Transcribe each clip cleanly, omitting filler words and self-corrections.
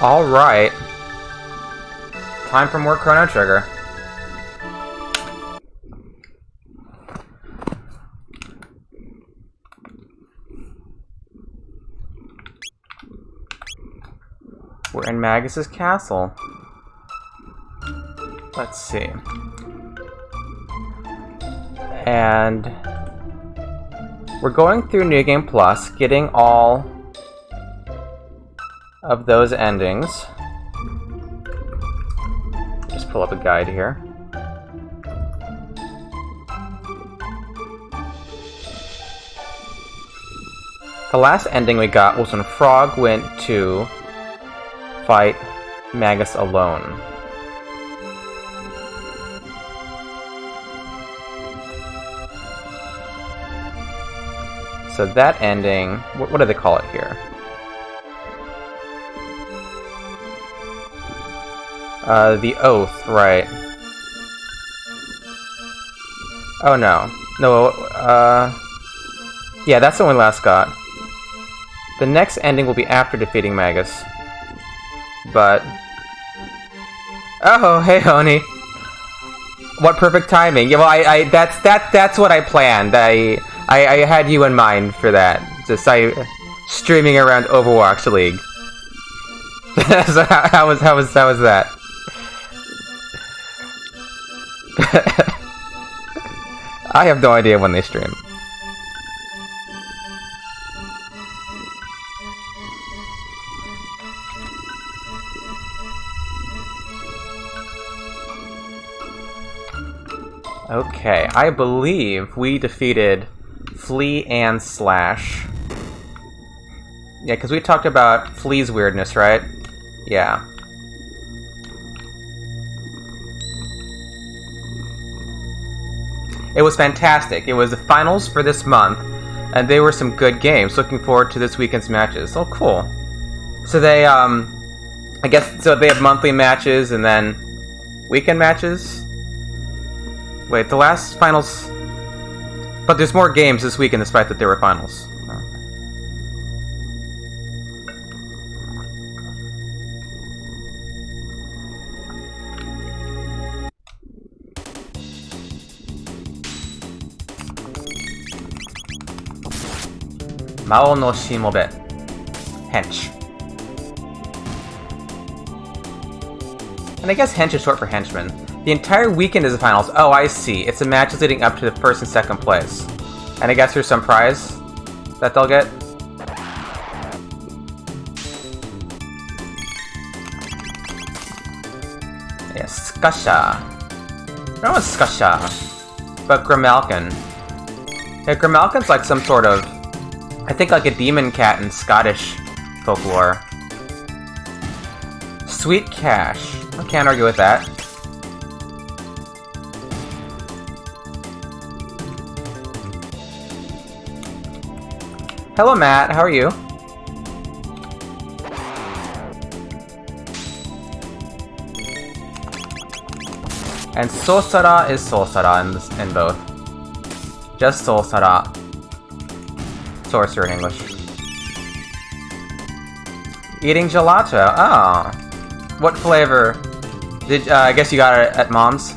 Alright. Time for more Chrono Trigger. We're in Magus's castle. Let's see. And we're going through New Game Plus, getting all of those endings. Just pull up a guide here. The last ending we got was when Frog went to fight Magus alone. So that ending, what do they call it here? The Oath, right. Oh no. No, yeah, that's the one we last got. The next ending will be after defeating Magus. But... oh, hey, Honey. What perfect timing. Yeah, well, that's what I planned. I had you in mind for that. Just streaming around Overwatch League. So how was that? I have no idea when they stream. Okay, I believe we defeated Flea and Slash. Yeah, because we talked about Flea's weirdness, right? Yeah. It was fantastic. It was the finals for this month, and they were some good games. Looking forward to this weekend's matches. Oh, cool. So they, I guess, so they have monthly matches and then weekend matches? Wait, the last finals... but there's more games this weekend despite that there were finals. Oh. Mao no Shimobe. Hench. And I guess hench is short for henchman. The entire weekend is the finals. Oh, I see. It's the matches leading up to the first and second place. And I guess there's some prize that they'll get. Yeah, Skasha. No one's Skasha. But Grimalkin. Yeah, Grimalkin's like some sort of... I think like a demon cat in Scottish folklore. Sweet Cash. I can't argue with that. Hello, Matt. How are you? And Solsara is Solsara in both. Just Solsara. Sorcerer in English. Eating gelato. Oh. What flavor? Did I guess you got it at Mom's?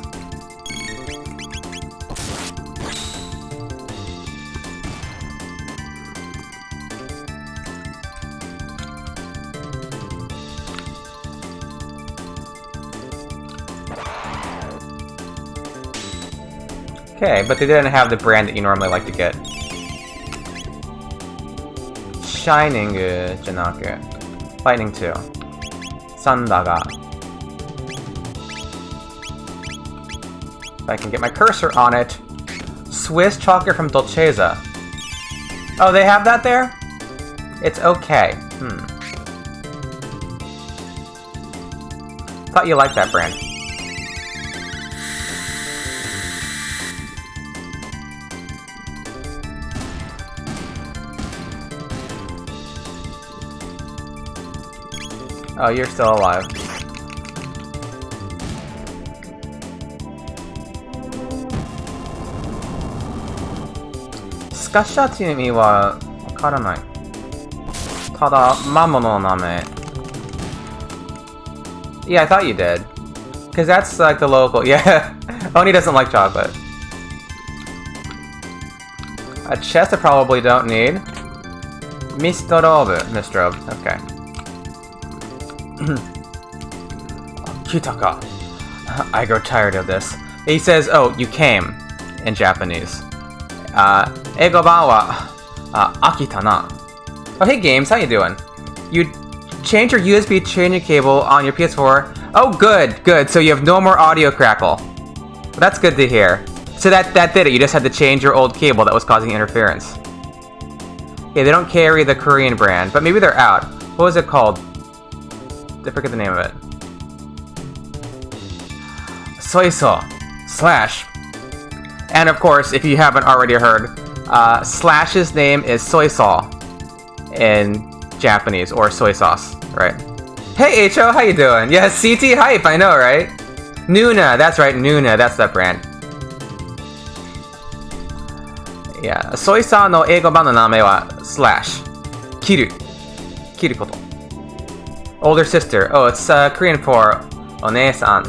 Okay, but they didn't have the brand that you normally like to get. Shining じゃなく Lightning 2 Sandaga. If I can get my cursor on it. Swiss chocolate from Dolcezza. Oh, they have that there? It's okay. Thought you liked that brand. Oh, you're still alive. Skasha っていう意味はわからない。ただ、魔物の名前。Yeah, I thought you did. Because that's like the local... Yeah, Oni doesn't like chocolate. A chest I probably don't need. Mistorobe. Mistrobe, okay. Kitaka. I grow tired of this. He says, oh, you came, in Japanese. Eigo ban wa akita na. Oh, hey games, how you doing? You change your USB charging cable on your PS4. Oh, good. So you have no more audio crackle. Well, that's good to hear. So that did it. You just had to change your old cable that was causing interference. Yeah, they don't carry the Korean brand, but maybe they're out. What was it called? I forget the name of it. Soiso Slash. And of course, if you haven't already heard, Slash's name is Soiso in Japanese, or soy sauce, right? Hey Ho, how you doing? Yeah, CT Hype, I know, right? Nuna, that's right, Nuna, that's that brand. Yeah, soy-san no eigo ban no name wa Slash. Kiru. Kiru koto. Older sister. Oh, it's Korean for One-san.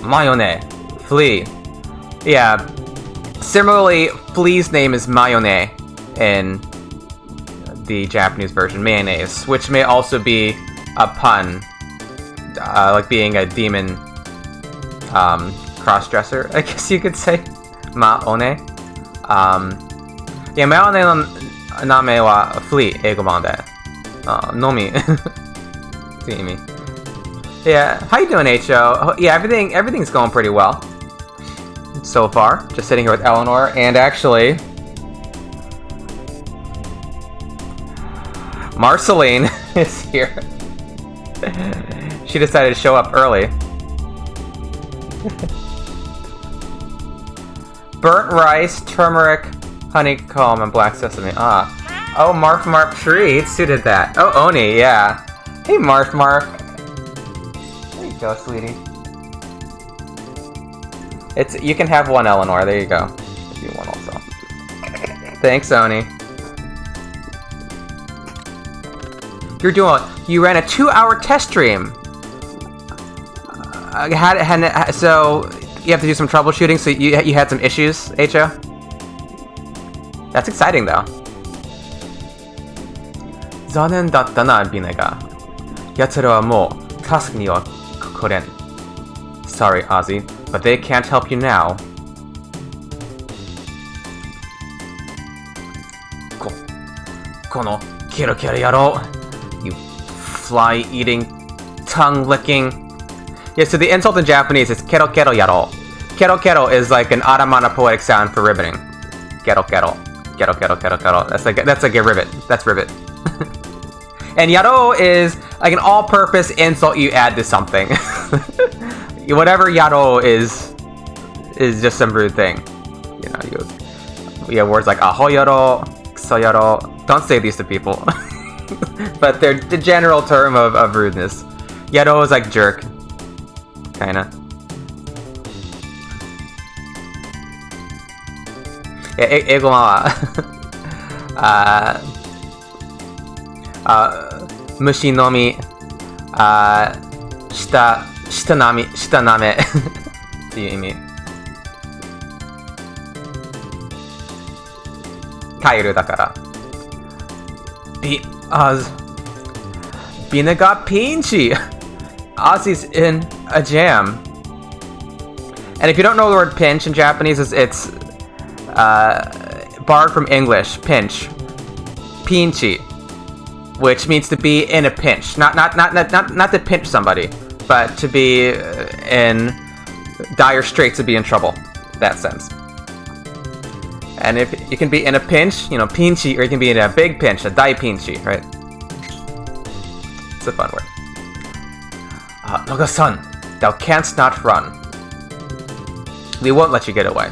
Mayone. Flea. Yeah. Similarly, Flea's name is Mayone in the Japanese version, mayonnaise, which may also be a pun, like being a demon cross-dresser, I guess you could say. Maone. Yeah, Maone no name wa Flea, eigo ban de. Nomi. Yeah, how you doing, Ho? Yeah, everything's going pretty well so far. Just sitting here with Eleanor, and actually, Marceline is here. She decided to show up early. Burnt rice, turmeric, honeycomb, and black sesame. Ah. Oh, Marf Treats. Who did that? Oh, Oni, yeah. Hey, Marf. There you go, sweetie. You can have one, Eleanor. There you go. If you want also. Thanks, Oni. You ran a 2-hour test stream. So you have to do some troubleshooting. So you had some issues, Ho. That's exciting, though. Zanen datta na, Bine ga. Yatsura wa mou tasuke ni wa koren. Sorry, Ozzy, but they can't help you now. Kono kero kero yaro. You fly-eating, tongue-licking. Yeah, so the insult in Japanese is kero kero yaro. Kero kero is like an onomatopoetic sound for ribbiting. Kero kero. Kero kero kero kero. That's like a ribbit. That's ribbit. And yaro is like an all-purpose insult you add to something. Whatever yaro is just some rude thing. You know, you have words like aho yaro, kuso yaro. Don't say these to people. But they're the general term of rudeness. Yaro is like jerk. Kinda. Yeah, eigo wa mushi nomi shita name っていう意味。タイルだから。Bina got pinchy. Ozzy's in a jam. And if you don't know the word pinch in Japanese, it's borrowed from English, pinch. Pinchy. Which means to be in a pinch. Not to pinch somebody, but to be in dire straits, to be in trouble. That sense. And if you can be in a pinch, you know, pinchy, or you can be in a big pinch, a dai pinchy, right? It's a fun word. Noga-san, thou canst not run. We won't let you get away.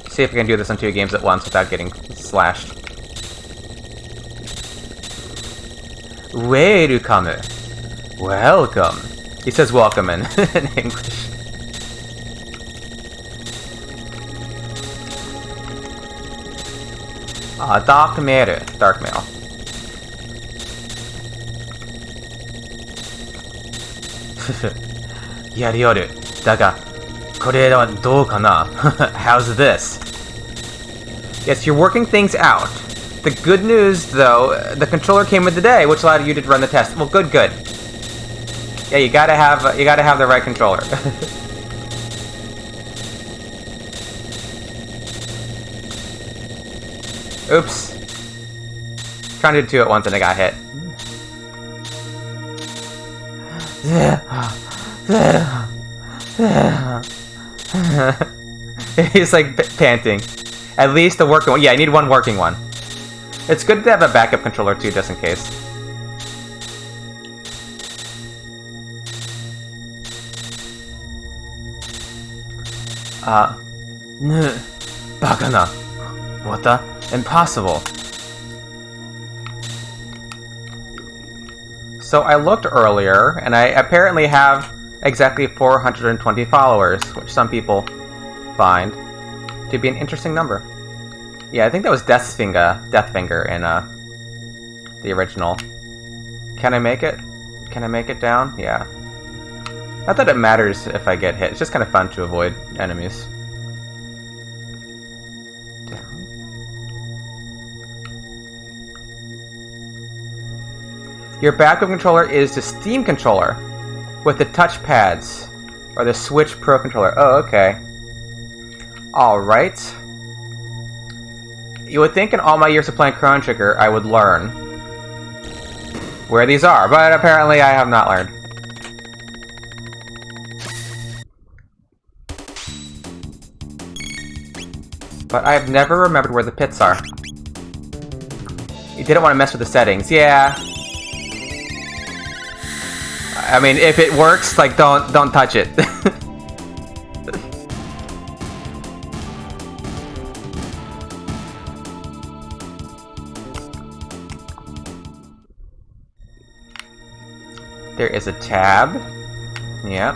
See if we can do this on 2 games at once without getting slashed. Welcome. Welcome. He says welcome in English. Dark mail. Dark mail. やりおる。だが、これはどうかな? How's this? Yes, you're working things out. The good news, though, the controller came with today, which allowed you to run the test. Well, good. Yeah, you gotta have the right controller. Oops. Trying to do two at once and I got hit. He's like panting. At least a working one. Yeah, I need one working one. It's good to have a backup controller too, just in case. Bakana. What the? Impossible. So I looked earlier, and I apparently have exactly 420 followers, which some people find to be an interesting number. Yeah, I think that was Deathfinger in the original. Can I make it? Can I make it down? Yeah. Not that it matters if I get hit. It's just kind of fun to avoid enemies. Down. Your backup controller is the Steam controller with the touch pads, or the Switch Pro controller. Oh, okay. Alright. You would think in all my years of playing Chrono Trigger, I would learn where these are, but apparently I have not learned. But I've never remembered where the pits are. You didn't want to mess with the settings, yeah. I mean, if it works, like, don't touch it. There is a tab. Yep.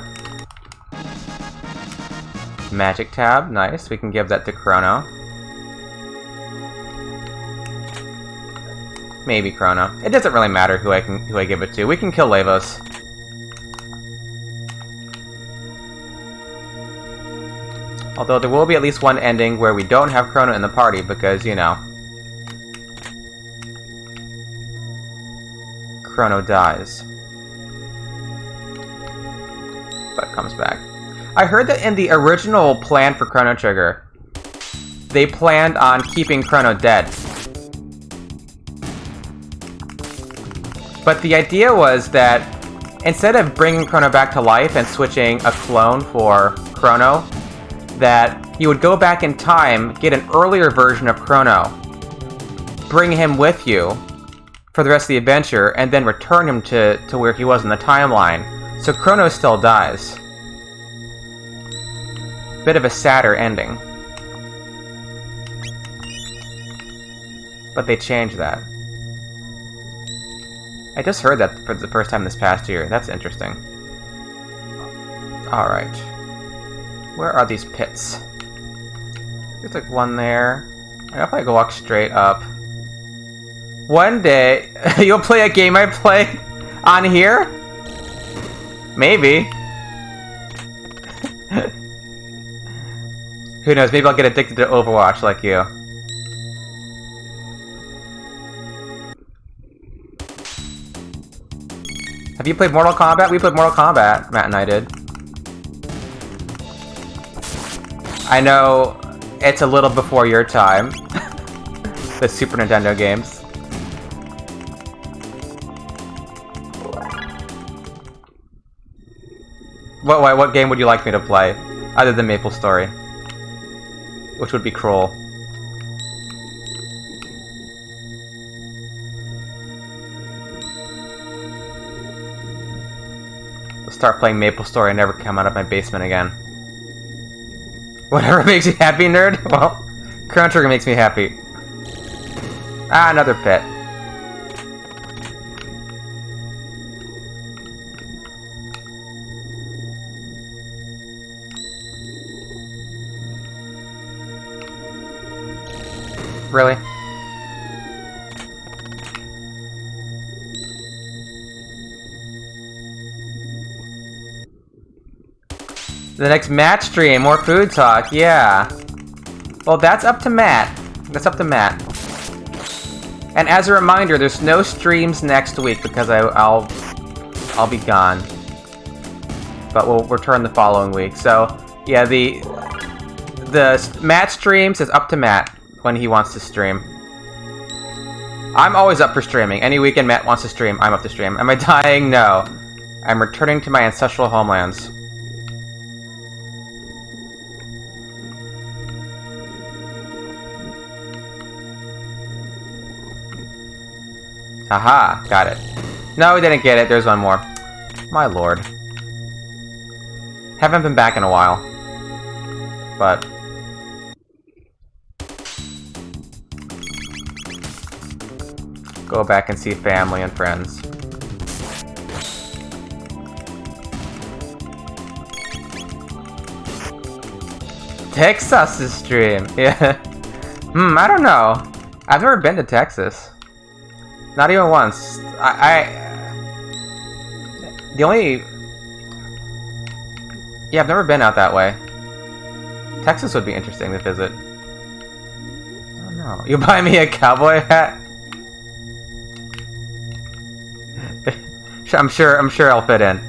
Magic tab, nice. We can give that to Chrono. Maybe Chrono. It doesn't really matter who I give it to. We can kill Lavos. Although there will be at least one ending where we don't have Chrono in the party because, you know, Chrono dies. But comes back. I heard that in the original plan for Chrono Trigger, they planned on keeping Chrono dead. But the idea was that instead of bringing Chrono back to life and switching a clone for Chrono, that you would go back in time, get an earlier version of Chrono, bring him with you for the rest of the adventure, and then return him to where he was in the timeline. So Chrono still dies. Bit of a sadder ending. But they changed that. I just heard that for the first time this past year. That's interesting. Alright. Where are these pits? There's like one there. I don't know if I go walk straight up. One day, you'll play a game I play on here? Maybe. Who knows, maybe I'll get addicted to Overwatch like you. Have you played Mortal Kombat? We played Mortal Kombat, Matt and I did. I know it's a little before your time. The Super Nintendo games. What game would you like me to play? Other than Maple Story? Which would be Cruel. I'll start playing Maple Story and never come out of my basement again. Whatever makes you happy, nerd? Well, Chrono Trigger makes me happy. Ah, another pit. Really? The next match stream, more food talk, yeah. Well, that's up to Matt. That's up to Matt. And as a reminder, there's no streams next week because I'll be gone. But we'll return the following week. So, yeah, the Matt streams is up to Matt when he wants to stream. I'm always up for streaming. Any weekend Matt wants to stream, I'm up to stream. Am I dying? No. I'm returning to my ancestral homelands. Haha, got it. No, we didn't get it. There's one more. My lord. Haven't been back in a while. But... go back and see family and friends. Texas stream! Yeah. I don't know. I've never been to Texas. Not even once. The only... yeah, I've never been out that way. Texas would be interesting to visit. I don't know. You buy me a cowboy hat? I'm sure I'll fit in.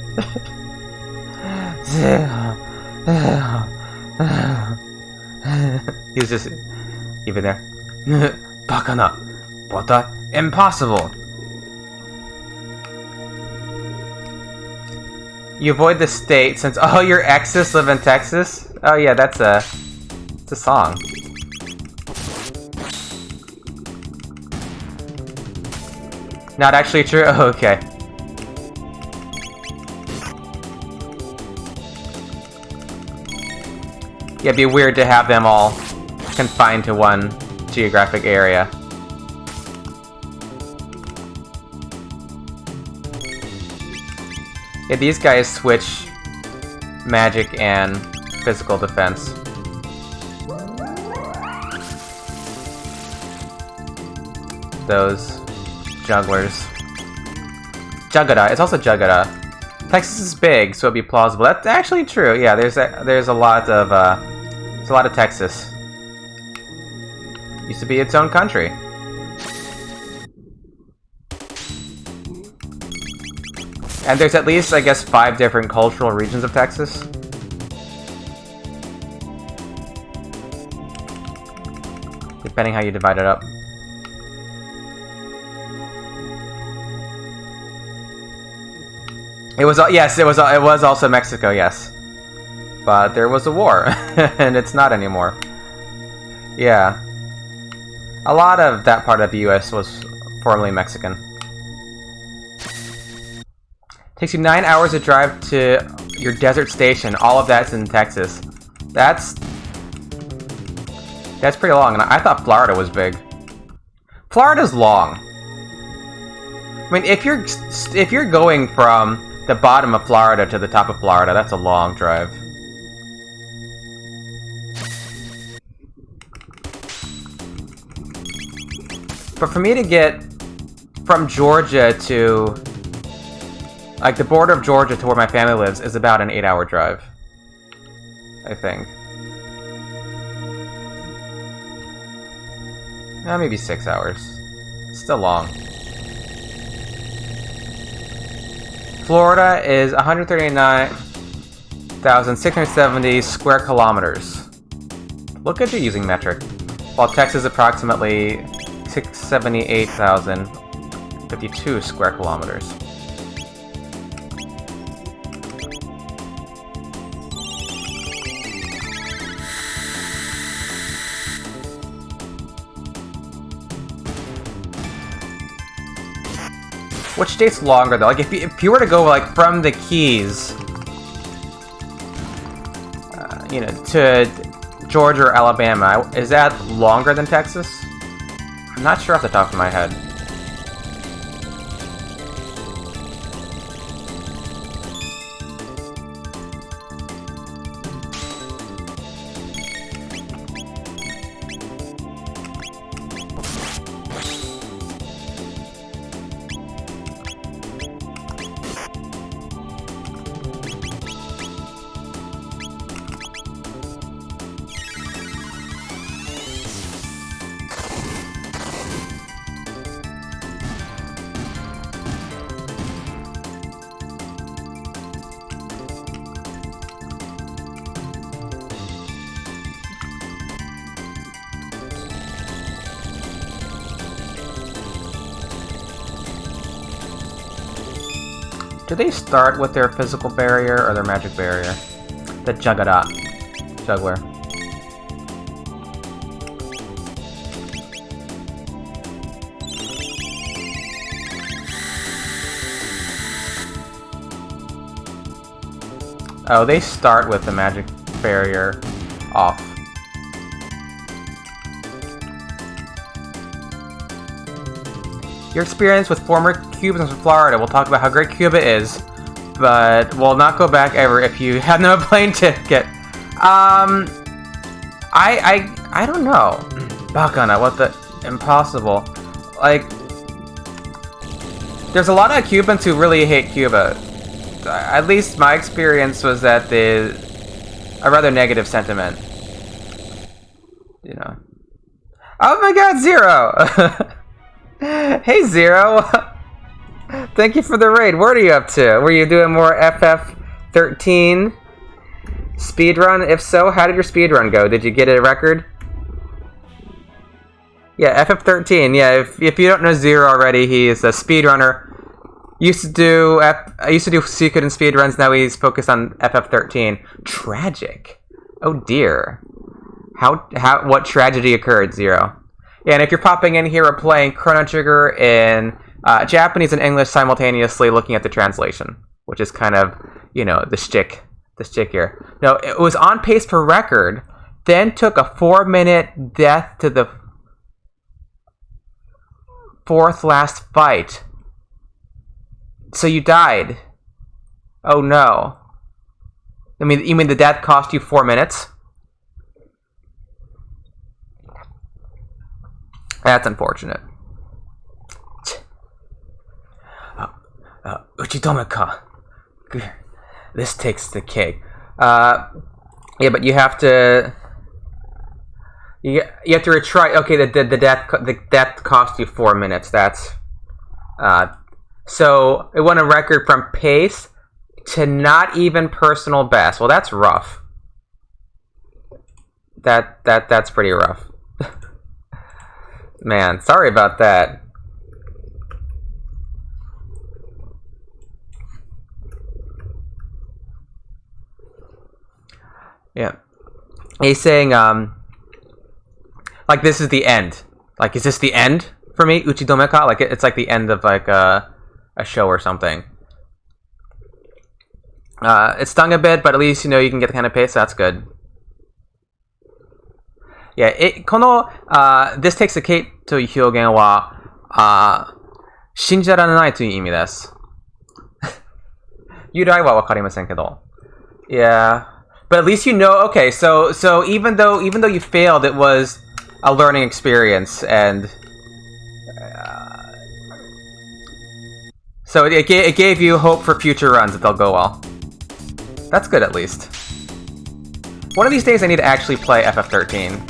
He's just even there. Bakana. What? Impossible. You avoid the state since all your exes live in Texas? Oh yeah, it's a song. Not actually true? Oh, okay. Yeah, it'd be weird to have them all confined to one geographic area. Yeah, these guys switch magic and physical defense. Those jugglers. Juggada. It's also Juggada. Texas is big, so it'd be plausible. That's actually true. Yeah, there's a lot of Texas. Used to be its own country. And there's at least, I guess, 5 different cultural regions of Texas. Depending how you divide it up. It was, yes, it was also Mexico, yes. But there was a war, and it's not anymore. Yeah. A lot of that part of the US was formerly Mexican. Takes you 9 hours to drive to your desert station. All of that's in Texas. That's pretty long, and I thought Florida was big. Florida's long. I mean, if you're going from the bottom of Florida to the top of Florida, that's a long drive. But for me to get from Georgia to... like, the border of Georgia to where my family lives is about an 8-hour drive. I think. Maybe 6 hours. Still long. Florida is 139,670 square kilometers. Look at you using metric. While Texas is approximately 678,052 square kilometers. Which state's longer though? Like if you were to go like from the Keys, you know, to Georgia or Alabama, is that longer than Texas? I'm not sure off the top of my head. Do they start with their physical barrier or their magic barrier? The Juggler. Oh, they start with the magic barrier off. Your experience with former Cubans from Florida. We'll talk about how great Cuba is, but we'll not go back ever if you have no plane ticket. I don't know. Bakana, what the impossible? Like, there's a lot of Cubans who really hate Cuba. At least my experience was that a rather negative sentiment. You know. Oh my God, Zero! Hey Zero! Thank you for the raid. What are you up to? Were you doing more FF13 speedrun? If so, how did your speedrun go? Did you get a record? Yeah, FF13. Yeah, if you don't know Zero already, he is a speedrunner. I used to do Suikoden speedruns. Now he's focused on FF13. Tragic. Oh dear. What tragedy occurred, Zero? Yeah, and if you're popping in here, we're playing Chrono Trigger in Japanese and English simultaneously, looking at the translation, which is kind of, you know, the shtick here. No, it was on pace for record, then took a 4-minute death to the fourth last fight. So you died. Oh no. You mean the death cost you 4 minutes? That's unfortunate. Uchitomeka. This takes the cake. Yeah, but you have to. You have to retry. Okay, the death cost you 4 minutes. That's. So it won a record from pace to not even personal best. Well, that's rough. That's pretty rough. Man, sorry about that. Yeah. He's saying, like, this is the end. Like, is this the end for me? Uchidomeka? Like, it's like the end of, like, a show or something. It stung a bit, but at least, you know, you can get the kind of pace, so that's good. Yeah, this takes the cake という表現は、信じられないという意味です。由来はわかりませんけど。Yeah, but at least you know. Okay, so even though you failed, it was a learning experience, and so it gave you hope for future runs that they'll go well. That's good, at least. One of these days, I need to actually play FF13.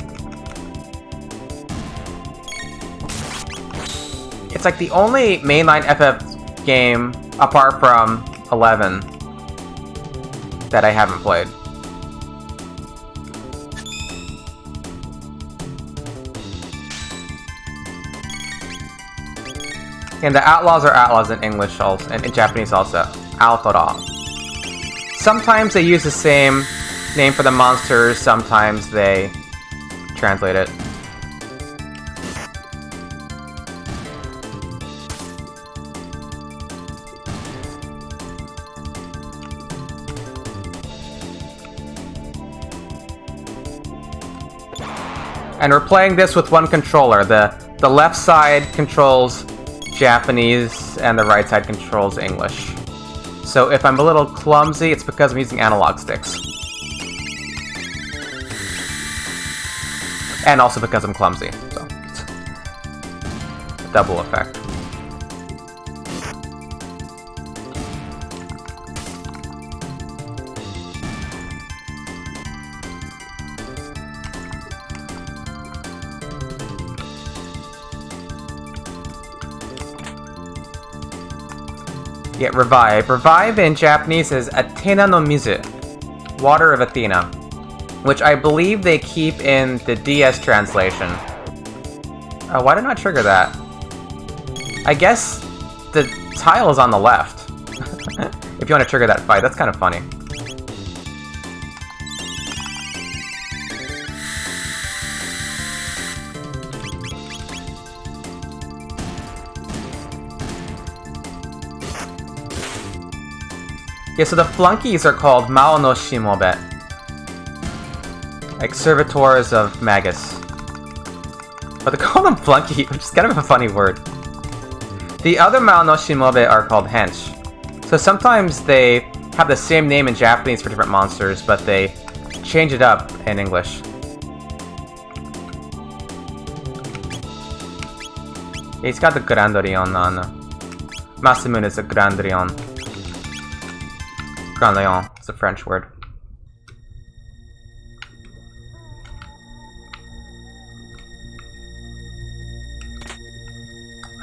It's like the only mainline FF game, apart from 11, that I haven't played. And the outlaws are outlaws in English also, and in Japanese also. Altora. Sometimes they use the same name for the monsters, sometimes they translate it. And we're playing this with one controller. The left side controls Japanese and the right side controls English. So if I'm a little clumsy, it's because I'm using analog sticks. And also because I'm clumsy. So double effect. Yeah, revive. Revive in Japanese is Athena no Mizu, Water of Athena, which I believe they keep in the DS translation. Why did I not trigger that? I guess the tile is on the left. if you want to trigger that fight, that's kind of funny. Yeah, so the flunkies are called Mao no Shimobe. Like servitors of Magus. But they call them flunky, which is kind of a funny word. The other Mao no Shimobe are called hench. So sometimes they have the same name in Japanese for different monsters, but they change it up in English. Yeah, he's got the Grandorion on. Masamune is a Grandorion. Grandorion is a French word.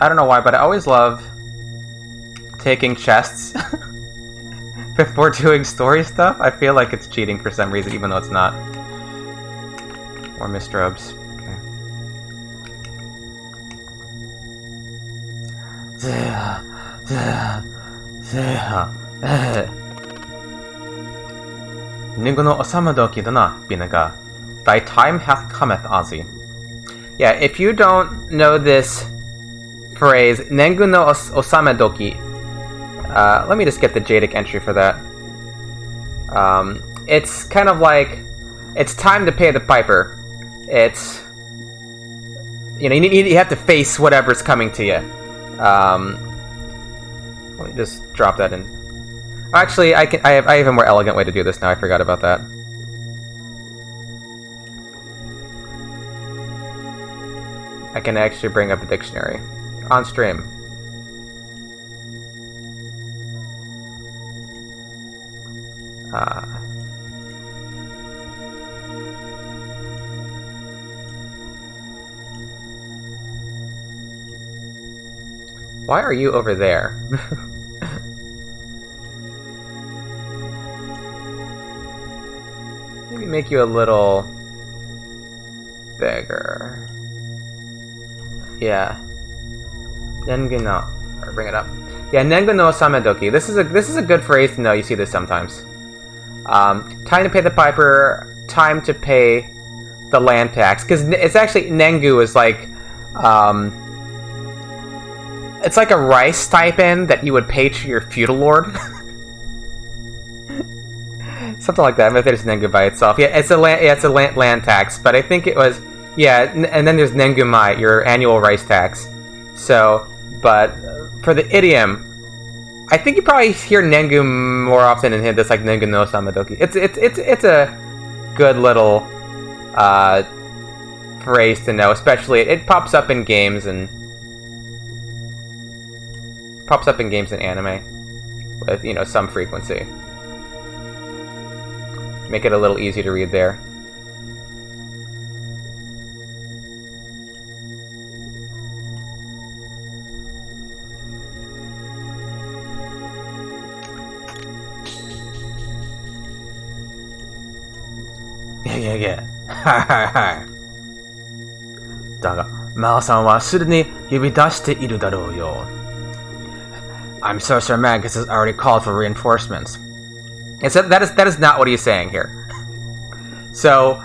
I don't know why, but I always love taking chests before doing story stuff. I feel like it's cheating for some reason, even though it's not. Or mistrobes. Okay. Ningu no osamadoki dana, Binaga. Thy time hath cometh, Ozzy. Yeah, if you don't know this phrase, Nengu no osamadoki. Let me just get the Jadic entry for that. It's kind of like, it's time to pay the piper. It's, you know, you have to face whatever's coming to you. Let me just drop that in. Actually, I have a more elegant way to do this now. I forgot about that. I can actually bring up the dictionary on stream. Why are you over there? Maybe make you a little bigger. Yeah. Nengu no, or bring it up. Yeah, Nengu no Samadoki. This is a good phrase to know. You see this sometimes. Time to pay the piper. Time to pay the land tax, because it's actually Nengu is like, it's like a rice stipend that you would pay to your feudal lord. Something like that. But there's Nengu by itself. Yeah, it's a land tax, but I think it was, yeah, and then there's Nengumai, your annual rice tax. So, but for the idiom, I think you probably hear Nengu more often in this, like Nengu no Samadoki. It's a good little phrase to know, especially it pops up in games and anime with, you know, some frequency. Make it a little easier to read there. Yeah. Daga, Mao-san wa sude ni yubidashite iru darou yo. I'm Sorcerer Magus has already called for reinforcements. And so that is not what he's saying here. So,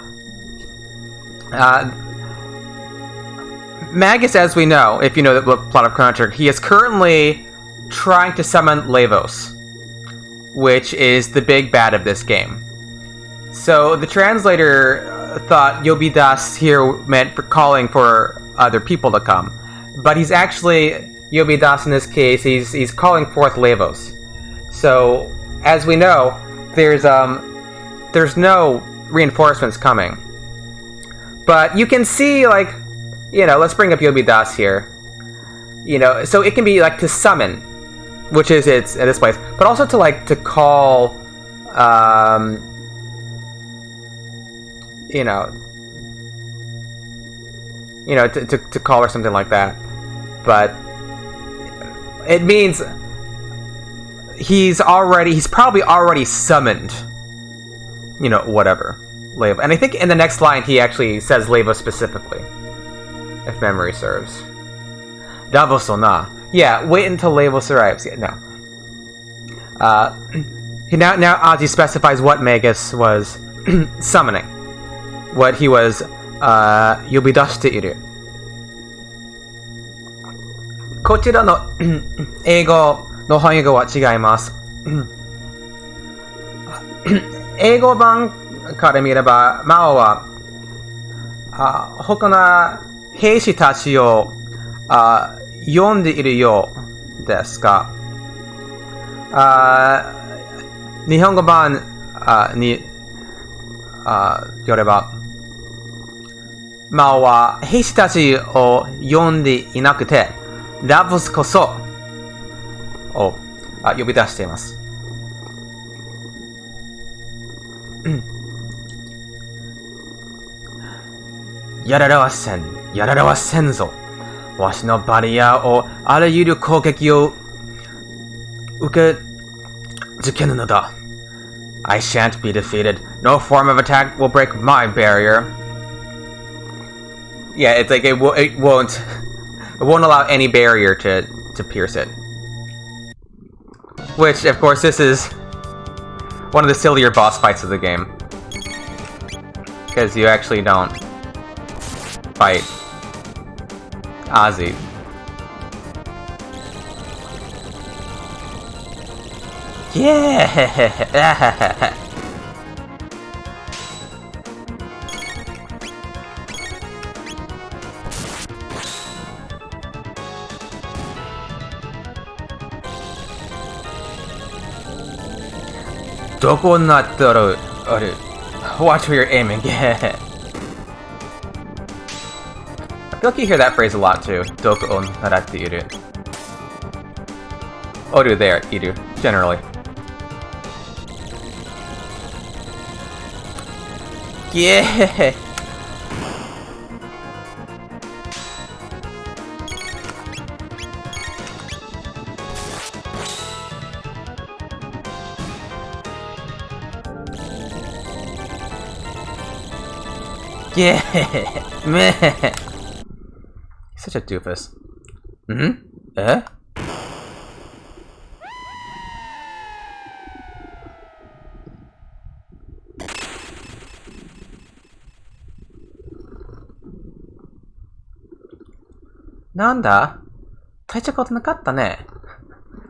Magus, as we know, if you know the plot of Chrono Trigger, he is currently trying to summon Lavos, which is the big bad of this game. So the translator thought Yobidas here meant for calling for other people to come, but he's actually Yobidas in this case. He's calling forth Lavos. So as we know, there's no reinforcements coming, but you can see, like, you know, let's bring up Yobidas here. You know, so it can be like to summon, which is it's at this place, but also to like to call. You know, to call or something like that. But it means he's probably already summoned, you know, whatever, Lavo. And I think in the next line he actually says Lavo specifically, if memory serves. Davos or nah. Yeah, wait until Lavos arrives. Yeah, no. Now Ozzy specifies what Magus was summoning. What he was, 呼び出している。こちらの英語の翻訳は違います。英語版から見れば、マオは他の兵士たちを呼んでいるようですが、日本語版によれば、マオは兵士たちを呼んでいなくて、ラブスこそを呼び出しています。やられはせんぞ。わしのバリアをあらゆる攻撃を受け付けるのだ。I shan't be defeated. No form of attack will break my barrier. Yeah, it's like it won't allow any barrier to pierce it. Which, of course, this is one of the sillier boss fights of the game. Because you actually don't fight Ozzy. Yeah! どこになっておる Watch where you're aiming. I feel like you hear that phrase a lot too. どこになっている Oru there, Iru, generally. Yeah! Yeah! Meh! He's such a doofus. Eh? なんだ大したことなかったね。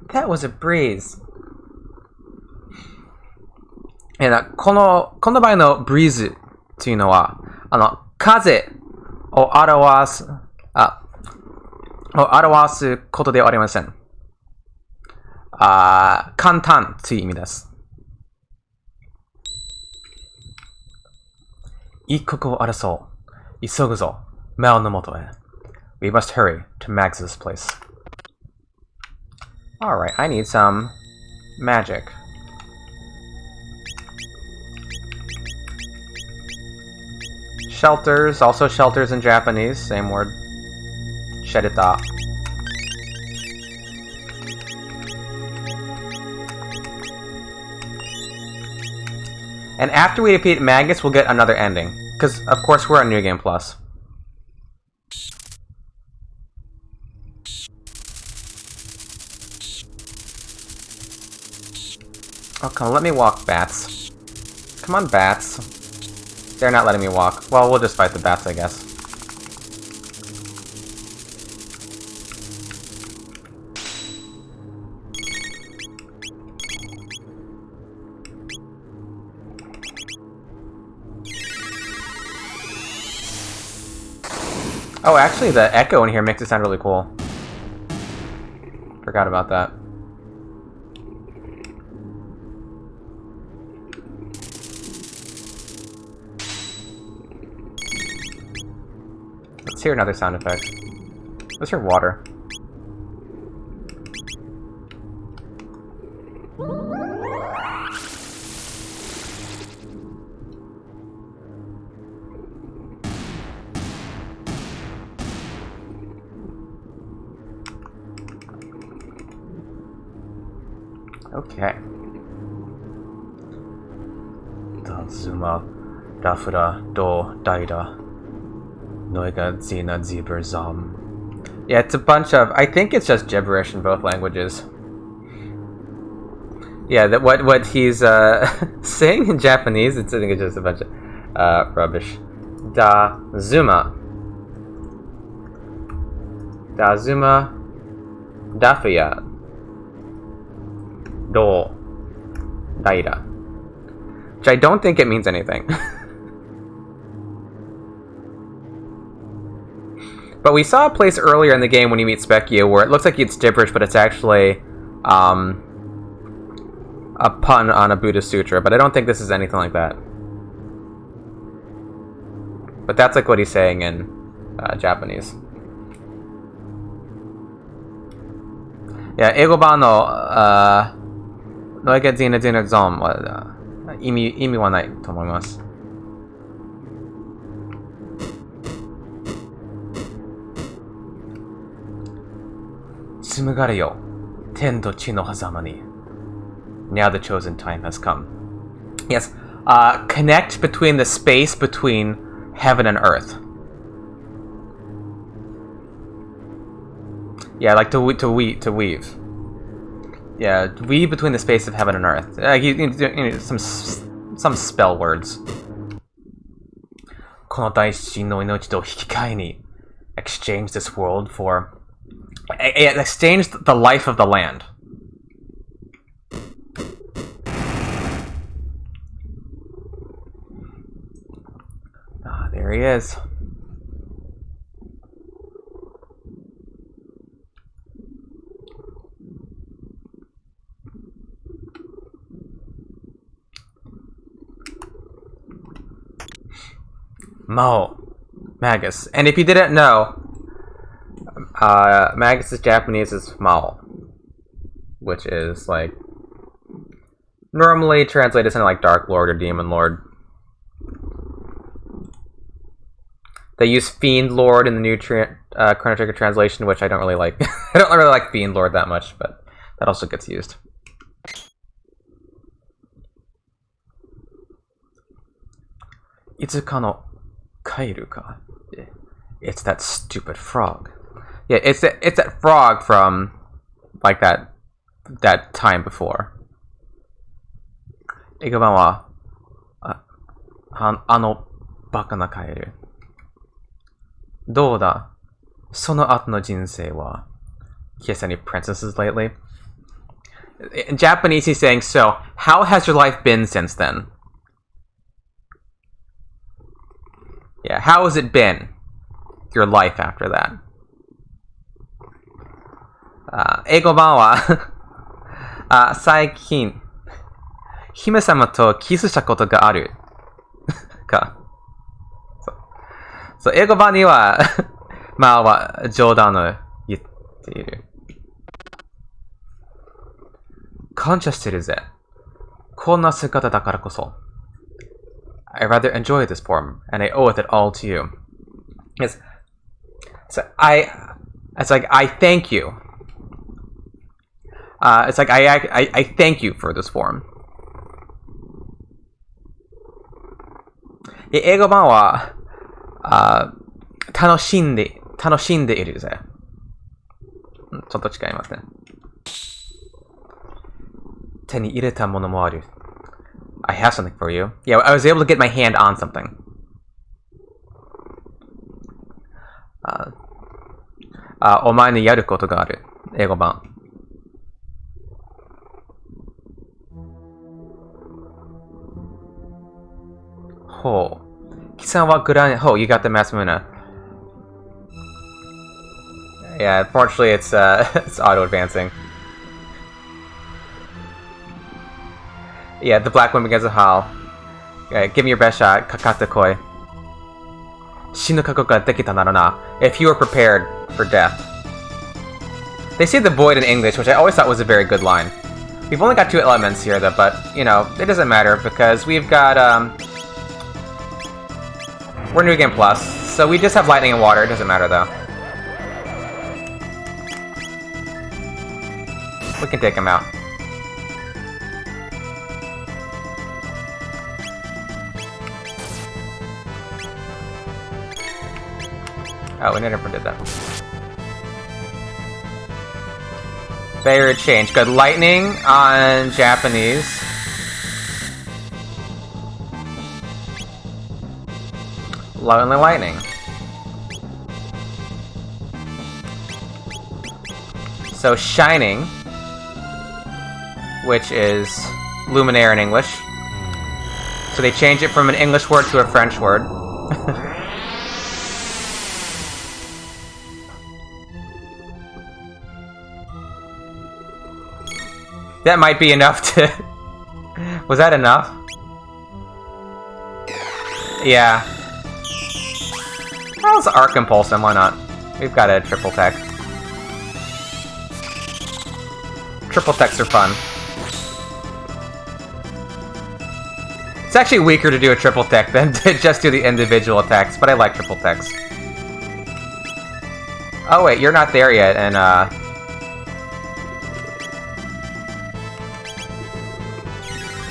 That was a breeze. この場合の breeze っていうのは、風を表すことではありません。簡単という意味です。一刻を争う。急ぐぞ。メオのもとへ。We must hurry to Max's place. Alright, I need some magic. Shelters, also shelters in Japanese, same word. Sherita. And after we defeat Magus, we'll get another ending. Because, of course, we're on New Game Plus. Oh, come on, let me walk, bats. Come on, bats. They're not letting me walk. Well, we'll just fight the bats, I guess. Oh, actually, the echo in here makes it sound really cool. Forgot about that. Let's hear another sound effect. Let's hear water. Okay. Zuma, Dafura, Do, Daida, Noiga, Zina, Zebra, Zom. Yeah, it's a bunch of... I think it's just gibberish in both languages. Yeah, that what he's saying in Japanese, I think it's just a bunch of rubbish. Dazuma. Dazuma. Dafia. Do. Daira. Which I don't think it means anything. But we saw a place earlier in the game when you meet Specchio where it looks like it's gibberish, but it's actually a pun on a Buddhist sutra, but I don't think this is anything like that. But that's like what he's saying in Japanese. Yeah, 英語版のノイゲディナディナゾーンは意味はないと思います。紡がれよ、天と地の狭間に。Now the chosen time has come. Yes, connect between the space between heaven and earth. Yeah, like to weave. Yeah, weave between the space of heaven and earth. Some spell words. この大地の命と引き換えに exchange this world for exchange the life of the land. Ah, there he is. Mo. Magus. And if you didn't know, Magus' Japanese is Mao, which is like normally translated as something like Dark Lord or Demon Lord. They use Fiend Lord in the new Chrono Trigger translation, which I don't really like. I don't really like Fiend Lord that much, but that also gets used. Itsuka no Kairu ka. It's that stupid frog. Yeah, it's that frog from like that time before. 英語版はあのバカなカエル。どうだその後の人生は Kiss any princesses lately? In Japanese he's saying, so, how has your life been since then? Yeah, how has it been? Your life after that? 英語版は最近姫様とキスしたことがあるか。そう、英語版にはまあは冗談を言っている。感謝してるぜ。こんな姿だからこそ。I rather enjoy this form, and I owe it all to you. Yes. So it's like I thank you. It's like I thank you for this form. 英語版は楽しんでいるぜ。ちょっと違いますね。手に入れたものもある。I have something for you. Yeah, I was able to get my hand on something. お前にやることがある。英語版。ほう。貴様はグラン、ほう、you got the Masmuna. Yeah, unfortunately it's it's auto-advancing. Yeah, the black woman begins to howl. Give me your best shot, kakata koi. Shinukaku ga dekita naro na. If you were prepared for death. They say the void in English, which I always thought was a very good line. We've only got 2 elements here, though, but, you know, it doesn't matter, because we've got, we're New Game Plus, so we just have lightning and water, it doesn't matter, though. We can take him out. Oh, we never did that. Barrier change. Good. Lightning on Japanese. Lonely lightning. So shining, which is luminaire in English. So they change it from an English word to a French word. That might be enough to... Was that enough? Yeah. Well, it's Arc Impulse, and why not? We've got a triple tech. Triple techs are fun. It's actually weaker to do a triple tech than to just do the individual attacks, but I like triple techs. Oh wait, you're not there yet, and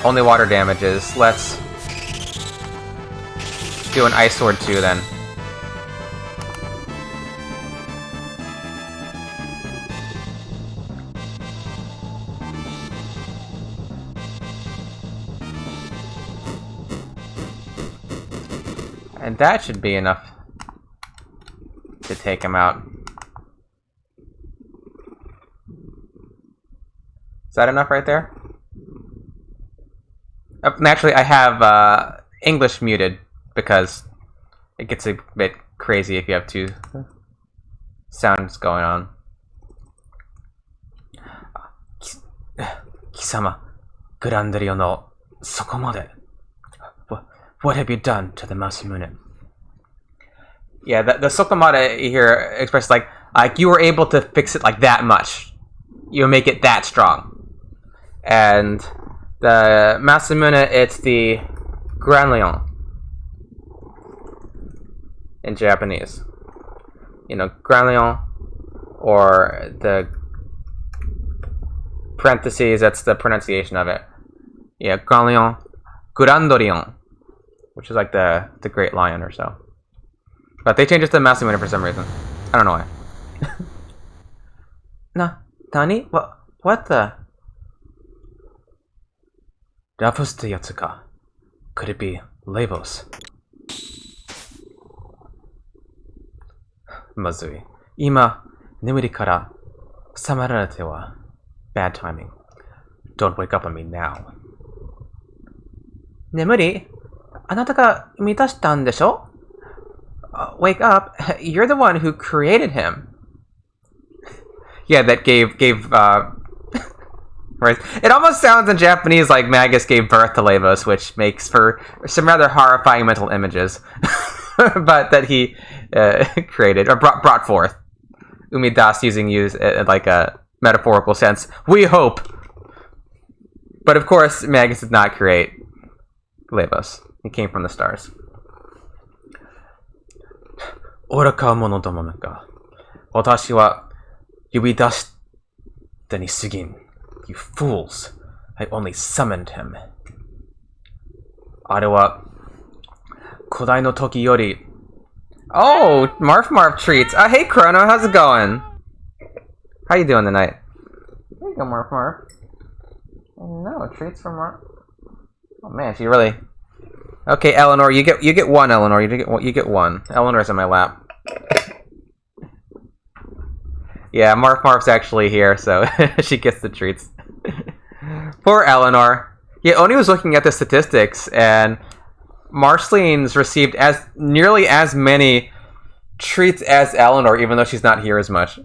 only water damages. Let's do an Ice Sword too, then. And that should be enough to take him out. Is that enough right there? Naturally, I have English muted because it gets a bit crazy if you have two sounds going on. Kisama, Grandario no sokomade. What have you done to the Masamune? Yeah, the sokomade here expresses like you were able to fix it like that much. You make it that strong. And the Masamune, it's the Grand Lion in Japanese. You know, Grand Lion, or the parentheses, that's the pronunciation of it. Yeah, Grand Lion, Grandorion, which is like the Great Lion or so. But they changed it to Masamune for some reason. I don't know why. Tani? What the? Davos de Yatsuka. Could it be Lavos? Mazui. Ima, nemuri kara samararete wa. Bad timing. Don't wake up on me now. Nemuri? Anata ga mitashita n desho? Wake up. You're the one who created him. Yeah, that gave right. It almost sounds in Japanese like Magus gave birth to Lavos, which makes for some rather horrifying mental images. But that he created, or brought forth. Umidas using like a metaphorical sense. We hope! But of course, Magus did not create Lavos. He came from the stars. Oraka mono domo ga. Watashi wa yubidashita ni sugin. You fools. I only summoned him. Are wa kodai no toki yori. Oh, Marf treats. Hey Chrono, how's it going? How you doing tonight? There you go, Marf. No, treats from Marf. Oh man, she really... Okay, Eleanor, you get one, Eleanor. You get one. Eleanor's in my lap. Yeah, Marf's actually here, so she gets the treats. Poor Eleanor. Yeah, Oni was looking at the statistics, and Marceline's received nearly as many treats as Eleanor, even though she's not here as much.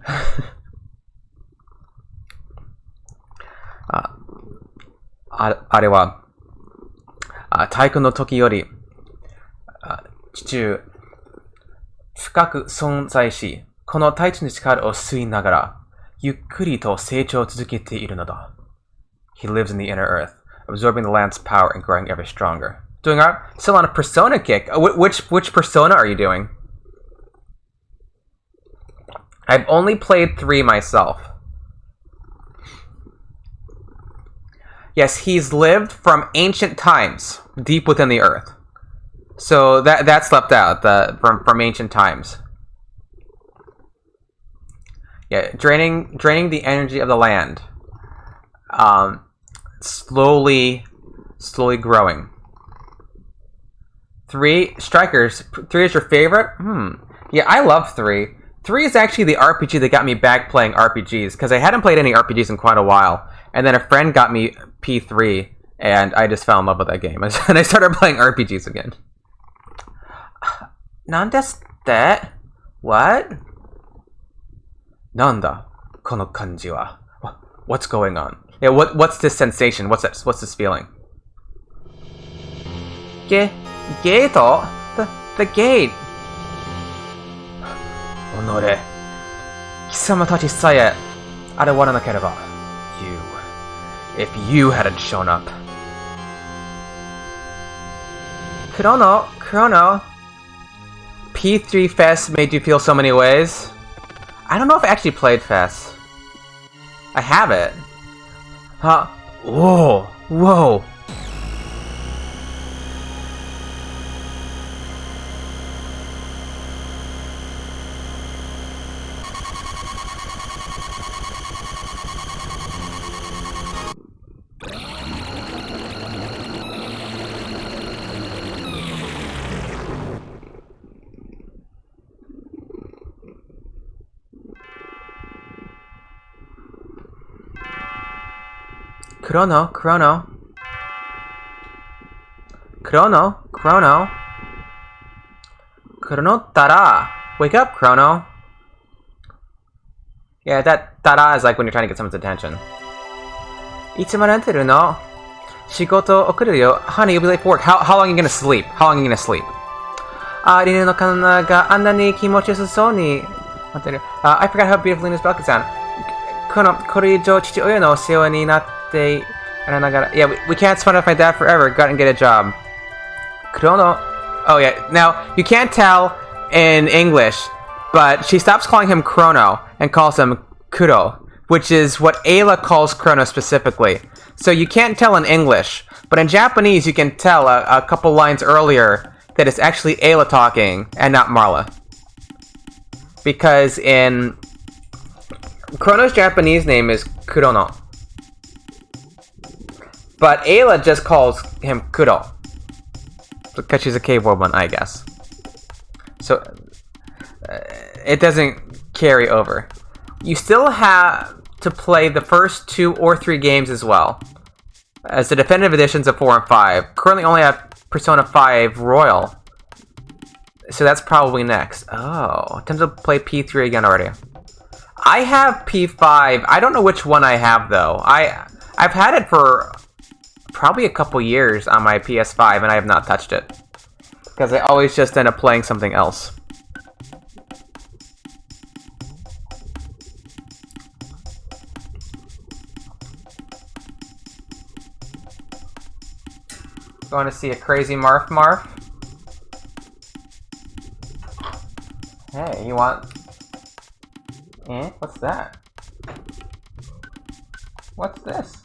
Arewa. Taiku no toki yori, chichu, fukaku sonzai shi, kono taichi no chikara o sui nagara, yukkuri to seichou tsuzukete iru no da. He lives in the inner earth, absorbing the land's power and growing ever stronger. Doing alright? Still on a persona kick. Which persona are you doing? I've only played 3 myself. Yes, he's lived from ancient times, deep within the earth. So that's left out, from ancient times. Yeah, draining the energy of the land. Slowly growing. 3 strikers. 3 is your favorite? Yeah, I love 3. 3 is actually the RPG that got me back playing RPGs, because I hadn't played any RPGs in quite a while, and then a friend got me P3, and I just fell in love with that game, and I started playing RPGs again. Nandeste? What? Nanda, kono kanji wa? What's going on? Yeah, what's this sensation? What's this feeling? Gate? The gate! Onore. Kisama tachi sae arawaranakereba. If you hadn't shown up. Chrono. P3 Fest made you feel so many ways. I don't know if I actually played Fest. I have it. Huh? Whoa. Chrono Tara! Wake up, Chrono! Yeah, that Tara is like when you're trying to get someone's attention. Itsumaranteru no? Shigoto okuru yo. Honey, you'll be late for work. How long are you gonna sleep? Rinu no kana ga anna ni kimochi yosu ni. I forgot how beautiful Rino's bell could sound. Korijo chichi oya no sewa ni natte. Yeah, we can't spend off my dad forever. Go out and get a job. Chrono. Oh yeah. Now you can't tell in English, but she stops calling him Chrono and calls him Kuro, which is what Ayla calls Chrono specifically. So you can't tell in English, but in Japanese you can tell a couple lines earlier that it's actually Ayla talking and not Marla. Because in Chrono's Japanese name is Kurono. But Ayla just calls him Kuro. Because she's a cave woman, I guess. So, it doesn't carry over. You still have to play the first 2 or 3 games as well, as the definitive editions of 4 and 5. Currently only have Persona 5 Royal. So that's probably next. Oh, time to play P3 again already. I have P5. I don't know which one I have, though. I've had it for probably a couple years on my PS5, and I have not touched it. Because I always just end up playing something else. Going to see a crazy Marf? Hey, you want... Eh? What's that? What's this?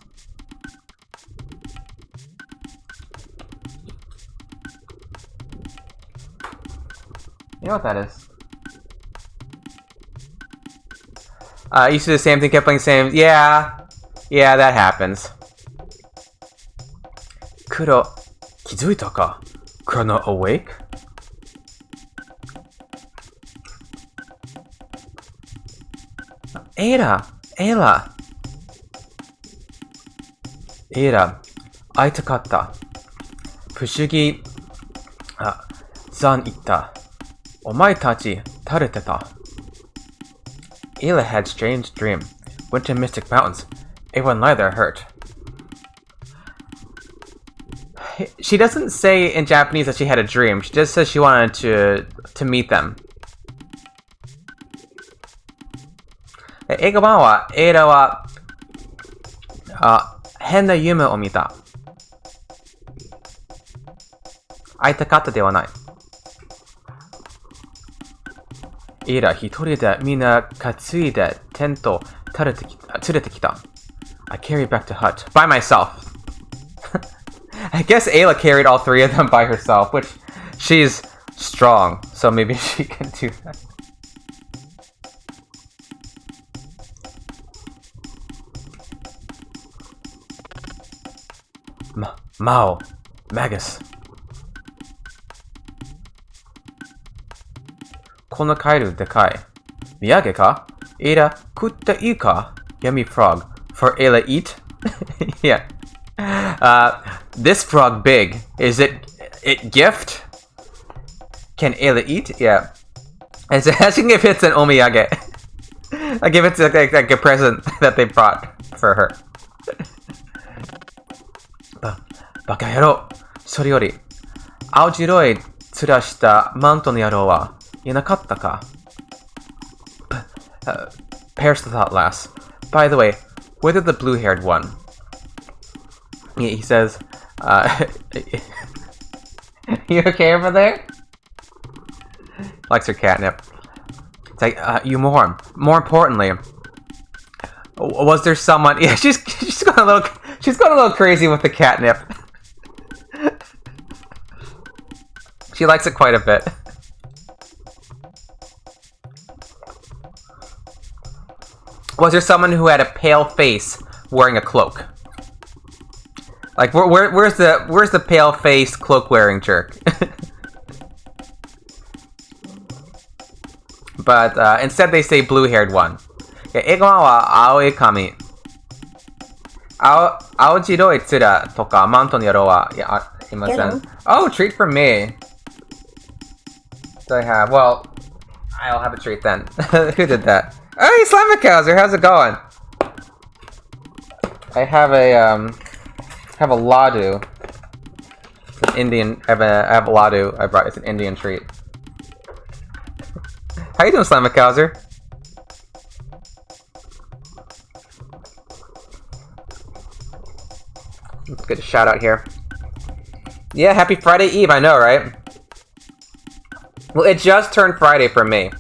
You know what that is? Used to do the same thing, kept playing the same... Yeah, that happens. Kuro... Kizuita ka? Chrono awake? Ayla! 会いたかった。不思議、ザン言った。お前たち、垂れてた。Ayla had strange dream. Went to Mystic Mountains. Everyone lie there hurt. She doesn't say in Japanese that she had a dream. She just says she wanted to meet them. 映画版は、Aylaは、変な夢を見た。会いたかったではない。Ayla一人でみんな担いでテント連れてきた。I carried back to hut by myself. I guess Ayla carried all 3 of them by herself, which she's strong, so maybe she can do that. Mao. Magus. このカエルでかい。土産か？エラ食っていいか? Yummy frog. For Ayla eat? Yeah. This frog big. Is it gift? Can Ayla eat? Yeah. It's asking if it's an omiyage. Like if it's like a present that they brought for her. バカ野郎。それより、青白い面したマントの野郎はいなかったか? Perish the thought, lass. By the way, whether the blue-haired one? He says, You okay over there? Likes her catnip. It's like, you mourn. More importantly, was there someone? Yeah, she's going a little crazy with the catnip. She likes it quite a bit. Was there someone who had a pale face wearing a cloak? Like, where's the pale face cloak wearing jerk? But instead they say blue haired one. Yeah, 笑顔は青い髪。青白い面とかマントの色はいません。Oh, treat for me. Do I have? Well, I'll have a treat then. Who did that? Hey, Slamikauser, how's it going? I have a ladu. It's an Indian. I have a ladu. I brought. It's an Indian treat. How you doing, Slamikauser? Let's get a shout out here. Yeah, happy Friday Eve. I know, right? Well, it just turned Friday for me.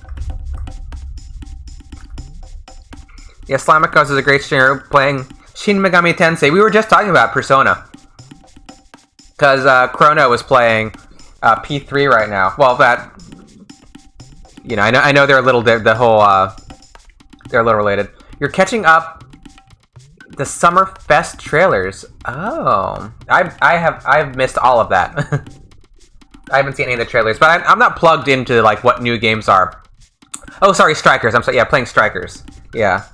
Yeah, Slamikos is a great streamer playing Shin Megami Tensei. We were just talking about Persona. Because Chrono was playing P3 right now. Well, that... You know, I know they're a little... they're a little related. You're catching up the Summer Fest trailers. Oh. I've missed all of that. I haven't seen any of the trailers, but I'm not plugged into, like, what new games are. Oh, sorry, Strikers. I'm sorry. Yeah, playing Strikers. Yeah.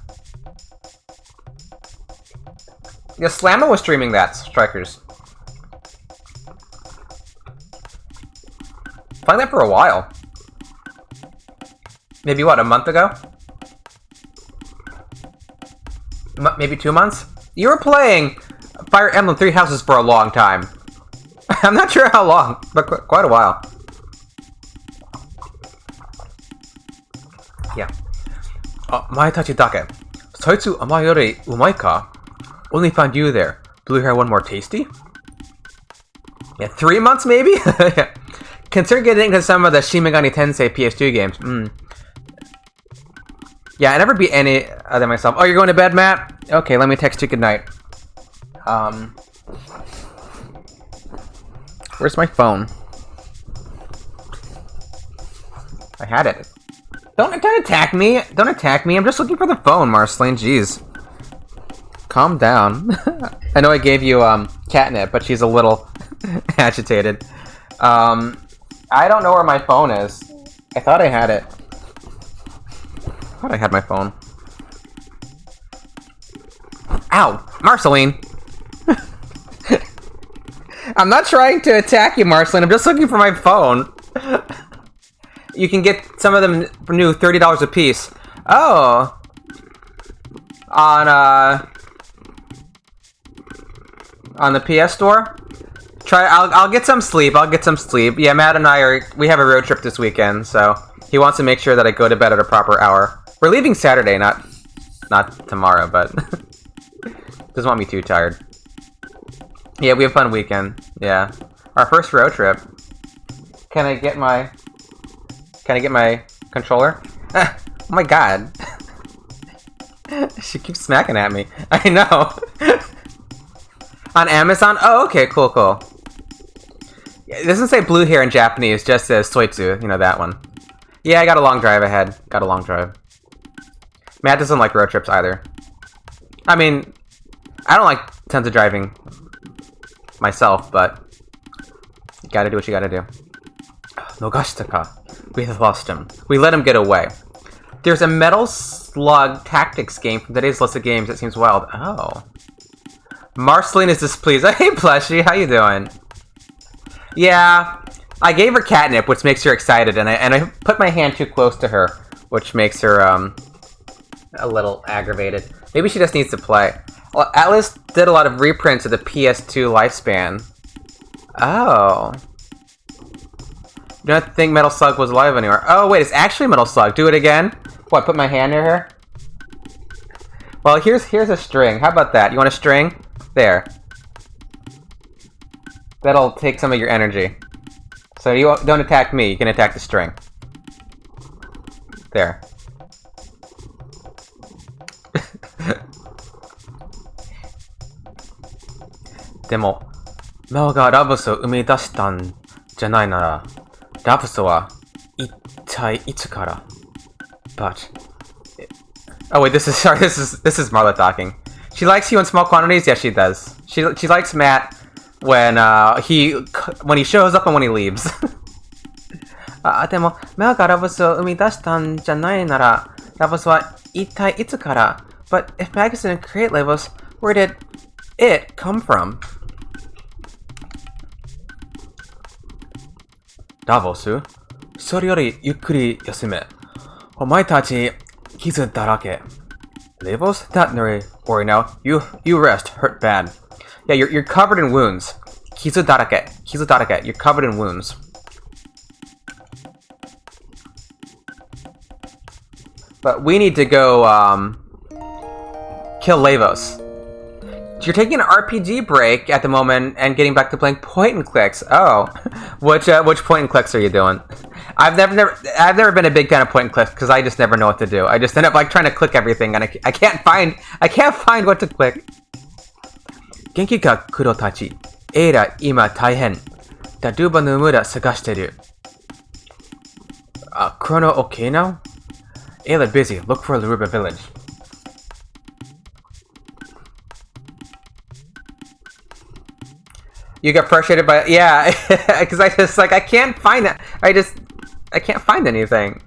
Yeah, Slamma was streaming that, Strikers. Playing that for a while. Maybe, what, a month ago? Maybe 2 months? You were playing Fire Emblem Three Houses for a long time. I'm not sure how long, but quite a while. Yeah. Mai Tachidake. Soitsu amai yori umai ka? Only found you there. Blue hair one more tasty? Yeah, 3 months maybe? Consider getting into some of the Shin Megami Tensei PS2 games. Yeah, I never beat any of them myself. Oh, you're going to bed, Matt? Okay, let me text you goodnight. Where's my phone? I had it. Don't attack me! Don't attack me! I'm just looking for the phone, Marceline. Jeez. Calm down. I know I gave you catnip, but she's a little agitated. I don't know where my phone is. I thought I had it. I thought I had my phone. Ow! Marceline! I'm not trying to attack you, Marceline. I'm just looking for my phone. You can get some of them for new, $30 a piece. Oh. On the PS Store? I'll get some sleep. I'll get some sleep. Yeah, Matt and we have a road trip this weekend, so he wants to make sure that I go to bed at a proper hour. We're leaving Saturday, not tomorrow, but doesn't want me too tired. Yeah, we have a fun weekend. Yeah. Our first road trip. Can I get my controller? Oh my god. She keeps smacking at me. I know. On Amazon? Oh, okay, cool. It doesn't say blue hair in Japanese, just says Soitsu, you know, that one. Yeah, I got a long drive ahead. Got a long drive. Matt doesn't like road trips either. I mean, I don't like tons of driving myself, but you gotta do what you gotta do. Nogashitaka. We have lost him. We let him get away. There's a Metal Slug Tactics game from today's list of games that seems wild. Oh. Marceline is displeased. Hey, Plushie, how you doing? Yeah, I gave her catnip, which makes her excited, and I put my hand too close to her, which makes her a little aggravated. Maybe she just needs to play. Well, Atlas did a lot of reprints of the PS2 lifespan. Oh. You don't think Metal Slug was alive anywhere? Oh wait, it's actually Metal Slug. Do it again. What? Put my hand near her. Well, here's a string. How about that? You want a string? There. That'll take some of your energy. So you don't attack me. You can attack the string. There. Demo, Maoがラブスを生み出したんじゃないなら、ラブスは一体いつから But... Oh wait, this is Marla talking. She likes you in small quantities? Yes, she does. She likes Matt when he shows up and when he leaves. でも、Maoがラブスを生み出したんじゃないなら、ラブスは一体いつから But if Magus didn't create labels, where did it come from? ダボス、それよりゆっくり休め。お前たち、傷だらけ。Labels? Not worry now. You rest. Hurt bad. Yeah, you're covered in wounds. 傷だらけ. You're covered in wounds. But we need to go, kill Lavos. You're taking an RPG break at the moment and getting back to playing point and clicks. Oh, which point and clicks are you doing? I've never been a big fan of point and clicks because I just never know what to do. I just end up like trying to click everything and I can't find what to click. Genki ga kuro tachi. Eira ima taihen. Daruba no mura sagashiteru. Chrono okay now? Ayla busy. Look for Laruba village. You get frustrated by yeah, because I just like I can't find it. I can't find anything.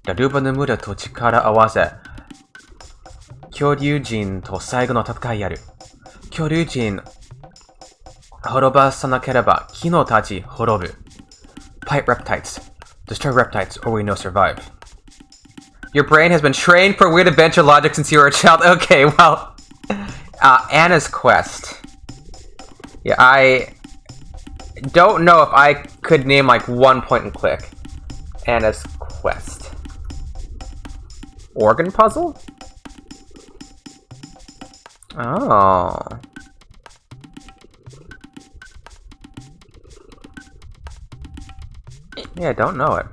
Daruba no mura to chikara awase. Kyoryujin to saigo no tatakai yaru. Kyoryujin horobasanakeba ki no tachi horobu. Fight reptiles. Destroy reptiles or we no survive. Your brain has been trained for weird adventure logic since you were a child. Okay, well, Anna's quest. Yeah, I don't know if I could name like one point and click. Anna's quest. Organ puzzle? Oh. Yeah, I don't know it.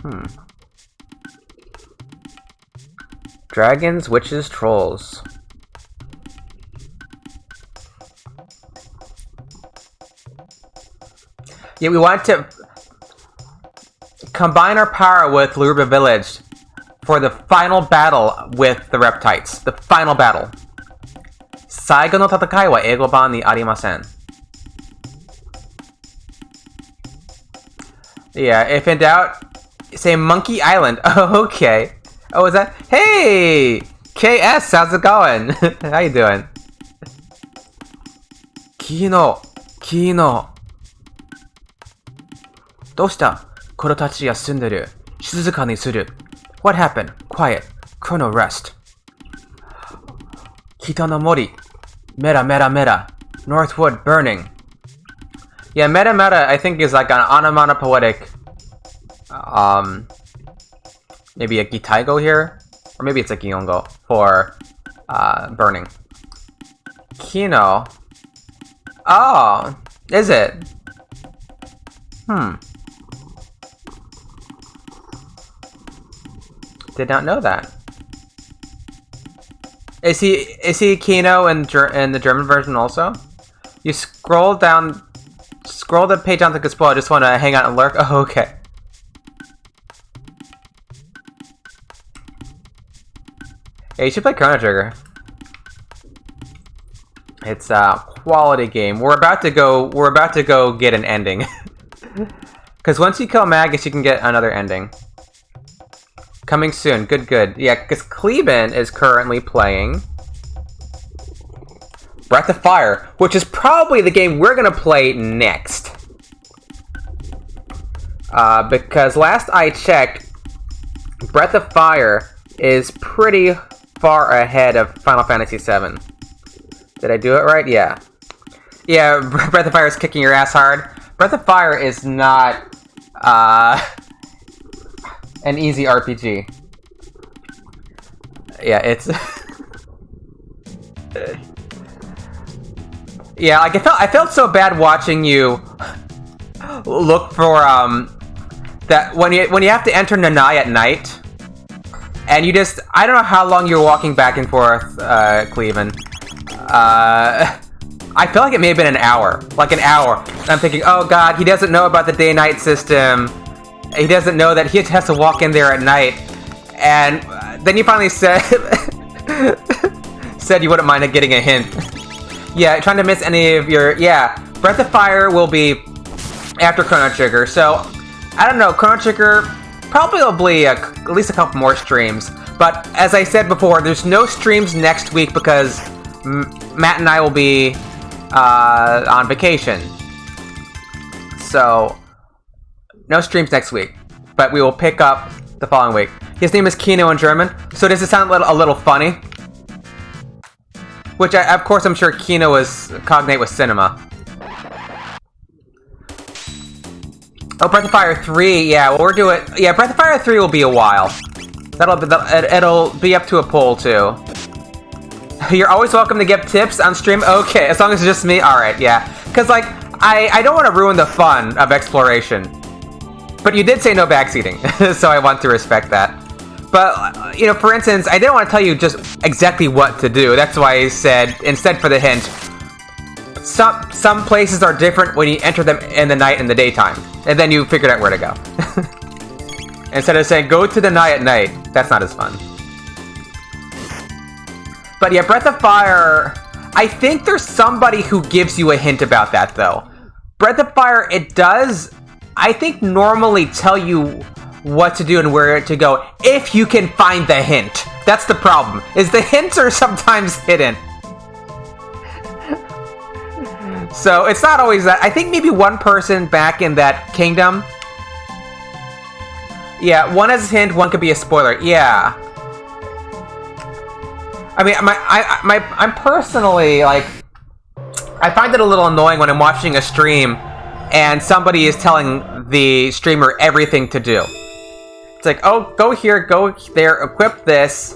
Dragons, witches, trolls. Yeah, we want to combine our power with Laruba Village for the final battle with the Reptites. The final battle. Saigo no tatakai wa eigo ban ni arimasen. Yeah, if in doubt, say Monkey Island. Oh, okay. Oh, is that? Hey! KS, how's it going? How you doing? Kino. どうした?このたち休んでる。静かにする。What happened? Quiet. Chrono rest. 北の森。Meta, meta, meta. Northwood burning. Yeah, meta, meta, I think is like an onomatopoetic, maybe a gitaigo here? Or maybe it's a giongo for, burning. Kino. Oh, is it? Did not know that. Is he Kino in the German version also? You scroll the page down to Gazpo. I just want to hang out and lurk. Oh, okay. Yeah, you should play Chrono Trigger. It's a quality game. We're about to go get an ending. Because once you kill Magus, you can get another ending. Coming soon. Good, good. Yeah, because Cleveland is currently playing Breath of Fire, which is probably the game we're going to play next. Because last I checked, Breath of Fire is pretty far ahead of Final Fantasy VII. Did I do it right? Yeah. Yeah, Breath of Fire is kicking your ass hard. Breath of Fire is not an easy RPG. Yeah, it's... yeah, like I felt so bad watching you look for that when you have to enter Nanai at night, and you just I don't know how long you're walking back and forth, Cleveland. I feel like it may have been an hour, like an hour. And I'm thinking, oh god, he doesn't know about the day-night system. He doesn't know that he has to walk in there at night. And then you finally said said you wouldn't mind getting a hint. Yeah, trying to miss any of your... Yeah, Breath of Fire will be after Chrono Trigger. So, I don't know, Chrono Trigger probably at least a couple more streams. But as I said before, there's no streams next week because Matt and I will be on vacation. So, no streams next week. But we will pick up the following week. His name is Kino in German. So does it sound a little funny? Which, of course, I'm sure Kino is cognate with cinema. Oh, Breath of Fire 3, yeah, well, we're doing... Yeah, Breath of Fire 3 will be a while. It'll be up to a poll, too. You're always welcome to give tips on stream? Okay, as long as it's just me? Alright, yeah. Because, like, I don't want to ruin the fun of exploration. But you did say no backseating, so I want to respect that. But, you know, for instance, I didn't want to tell you just exactly what to do. That's why I said, instead for the hint, some places are different when you enter them in the night and the daytime. And then you figured out where to go. Instead of saying, go to the night at night. That's not as fun. But yeah, Breath of Fire... I think there's somebody who gives you a hint about that, though. Breath of Fire, it does, I think, normally tell you what to do and where to go, if you can find the hint. That's the problem, is the hints are sometimes hidden. So, it's not always that. I think maybe one person back in that kingdom... Yeah, one has a hint, one could be a spoiler. Yeah. I mean, I'm personally, like... I find it a little annoying when I'm watching a stream and somebody is telling the streamer everything to do. It's like, oh, go here, go there, equip this,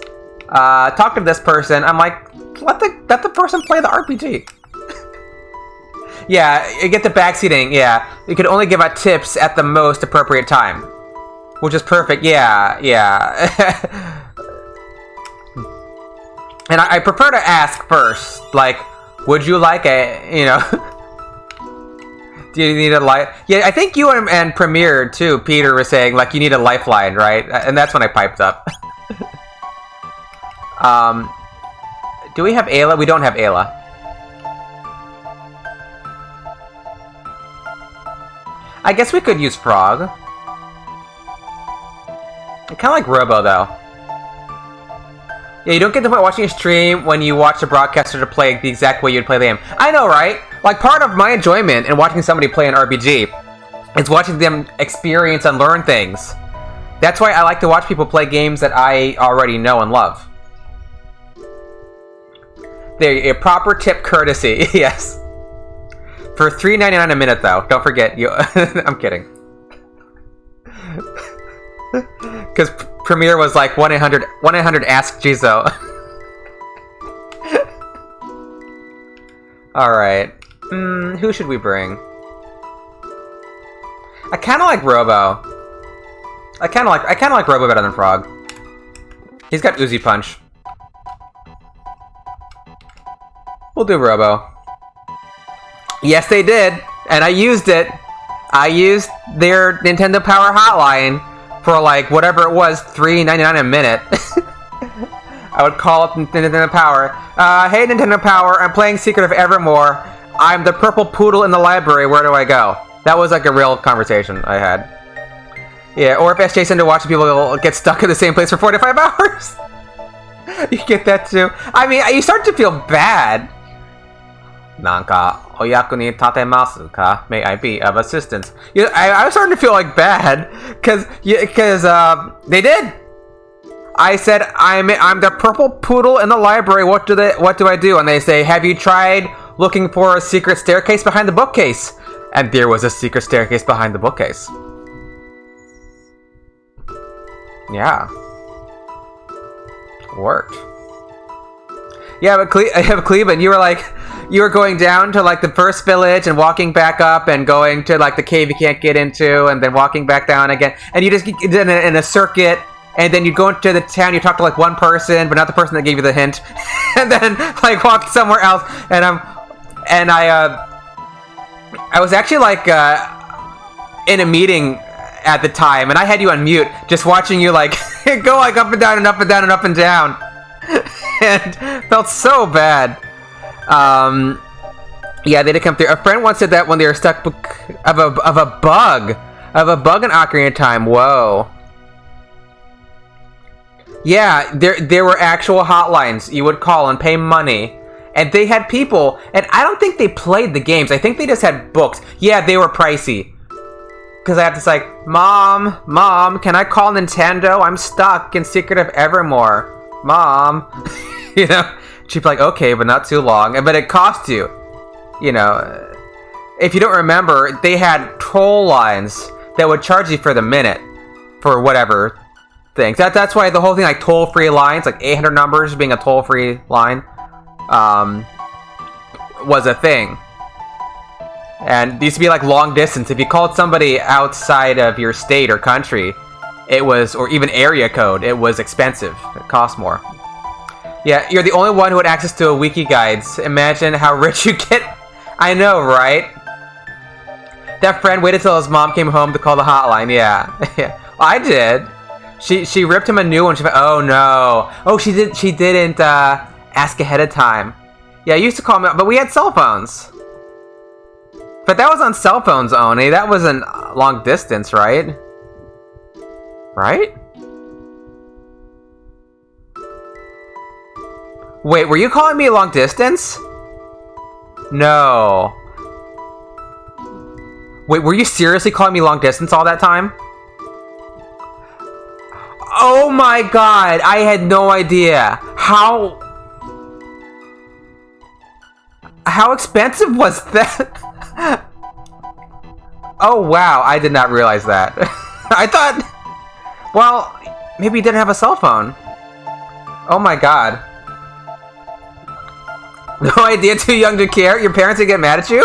talk to this person. I'm like, let the person play the RPG. Yeah, you get the backseating, yeah. You can only give out tips at the most appropriate time. Which is perfect, yeah, yeah. And I prefer to ask first, like, would you like a, you know... Do you need a life? Yeah, I think you and Premier, too, Peter, were saying, like, you need a lifeline, right? And that's when I piped up. Do we have Ayla? We don't have Ayla. I guess we could use Frog. I kind of like Robo, though. Yeah, you don't get the point watching a stream when you watch the broadcaster to play the exact way you'd play the game. I know, right? Like, part of my enjoyment in watching somebody play an RPG is watching them experience and learn things. That's why I like to watch people play games that I already know and love. There, a proper tip courtesy, yes. For $3.99 a minute, though. Don't forget, you. I'm kidding. Because Premiere was like 1-800 Ask Jizo. Alright. Who should we bring? I kinda like Robo. I kinda like Robo better than Frog. He's got Uzi Punch. We'll do Robo. Yes, they did! And I used it! I used their Nintendo Power Hotline for, like, whatever it was, $3.99 a minute. I would call up Nintendo Power. Hey Nintendo Power, I'm playing Secret of Evermore. I'm the purple poodle in the library. Where do I go? That was like a real conversation I had. Yeah, or if SJ Cinder watching people get stuck in the same place for 45 hours. You get that too. I mean, you start to feel bad. Nanka, oyaku ni tatemasu ka? May I be of assistance? Yeah, I was starting to feel like bad, cause they did. I said I'm the purple poodle in the library. What do I do? And they say, have you tried looking for a secret staircase behind the bookcase? And there was a secret staircase behind the bookcase. Yeah, worked. Yeah, but Cleveland, you were going down to like the first village and walking back up and going to like the cave you can't get into and then walking back down again, and you just did in a circuit, and then you go into the town, you talk to like one person, but not the person that gave you the hint, and then like walk somewhere else, and I was actually like in a meeting at the time, and I had you on mute, just watching you like go like up and down and up and down and up and down. And felt so bad. Yeah, they did come through. A friend once said that when they were stuck of a bug in Ocarina of Time. Whoa. Yeah, there were actual hotlines you would call and pay money, and they had people. And I don't think they played the games. I think they just had books. Yeah, they were pricey. Because I have to like, Mom, can I call Nintendo? I'm stuck in Secret of Evermore. Mom, you know, she'd be like, okay, but not too long. But it cost you, you know. If you don't remember, they had toll lines that would charge you for the minute for whatever things. That's why the whole thing, like toll-free lines, like 800 numbers being a toll-free line, was a thing. And it used to be like long distance. If you called somebody outside of your state or country, it was, or even area code, it was expensive. It cost more. Yeah, you're the only one who had access to a wiki guides. Imagine how rich you get. I know, right? That friend waited till his mom came home to call the hotline. Yeah, yeah. Well, I did. She ripped him a new one. She went, oh no. Oh, she didn't ask ahead of time. Yeah, I used to call me, but we had cell phones. But that was on cell phones only. That wasn't long distance, right? Right? Wait, were you calling me long distance? No. Wait, were you seriously calling me long distance all that time? Oh my god, I had no idea. How expensive was that? Oh wow, I did not realize that. I thought, well, maybe you didn't have a cell phone. Oh my god. No idea, too young to care? Your parents would get mad at you?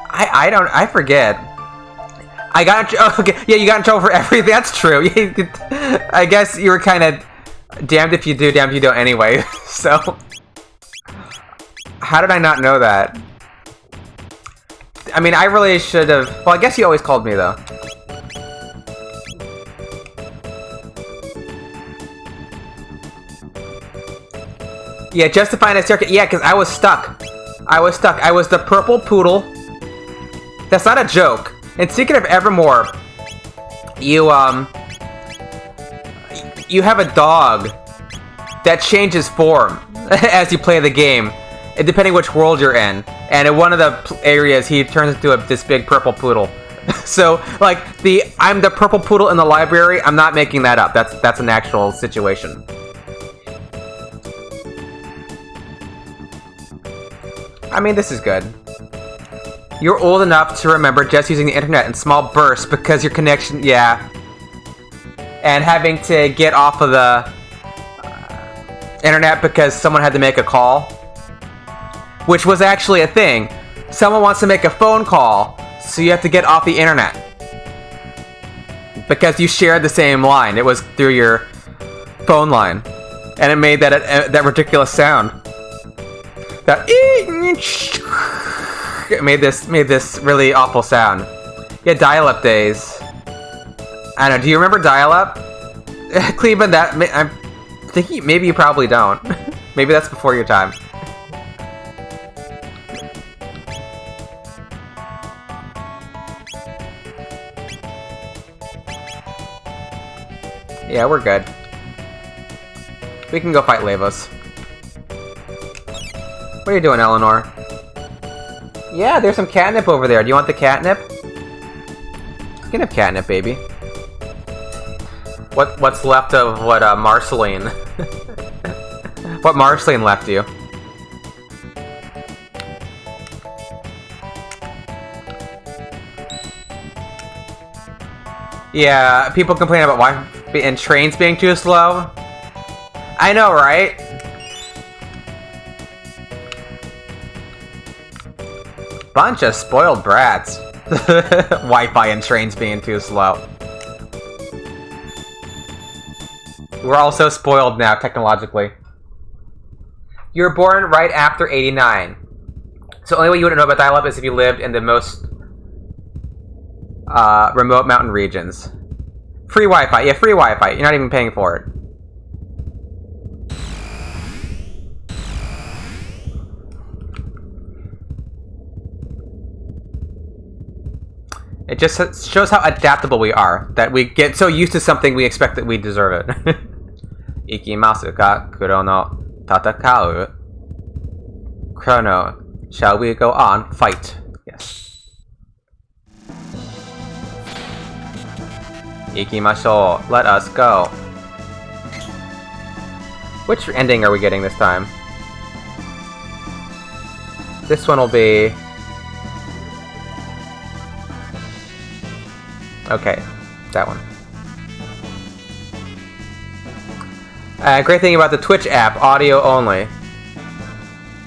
I forget. I got in okay, yeah, you got in trouble for everything. That's true. I guess you were kind of damned if you do, damned if you don't anyway. So, how did I not know that? I mean, I really should have. Well, I guess you always called me though. Yeah, just to find a staircase. Yeah, because I was stuck. I was the purple poodle. That's not a joke. In Secret of Evermore, you have a dog that changes form as you play the game, depending which world you're in. And in one of the areas, he turns into this big purple poodle. So, like, I'm the purple poodle in the library, I'm not making that up. That's an actual situation. I mean, this is good. You're old enough to remember just using the internet in small bursts because your connection, yeah. And having to get off of the internet because someone had to make a call. Which was actually a thing. Someone wants to make a phone call, so you have to get off the internet. Because you shared the same line. It was through your phone line. And it made that ridiculous sound. That it made this really awful sound. Yeah, dial-up days. I don't know. Do you remember dial-up? Cleveland, thinking maybe you probably don't. Maybe that's before your time. Yeah, we're good. We can go fight Lavos. What are you doing, Eleanor? Yeah, there's some catnip over there. Do you want the catnip? You can have catnip, baby. What's left of what Marceline? What Marceline left you? Yeah, people complain about Wi-Fi and trains being too slow. I know, right? Bunch of spoiled brats. Wi-Fi and trains being too slow. We're all so spoiled now, technologically. You were born right after 89. So the only way you would know about dial-up is if you lived in the most remote mountain regions. Free Wi-Fi. Yeah, free Wi-Fi. You're not even paying for it. It just shows how adaptable we are. That we get so used to something we expect that we deserve it. Ikimasu ka Chrono tatakau. Chrono, shall we go on? Fight. Yes. Ikimashou. Let us go. Which ending are we getting this time? This one will be... Okay, that one. Great thing about the Twitch app, audio only.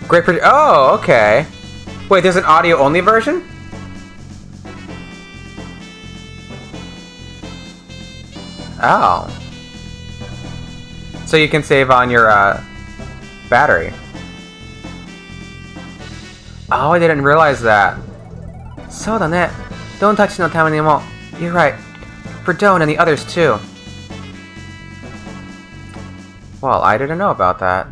Great for... Oh, okay. Wait, there's an audio only version? Oh. So you can save on your battery. Oh, I didn't realize that. そうだね。Don't touch no time anymore. You're right. For Doan and the others too. Well, I didn't know about that.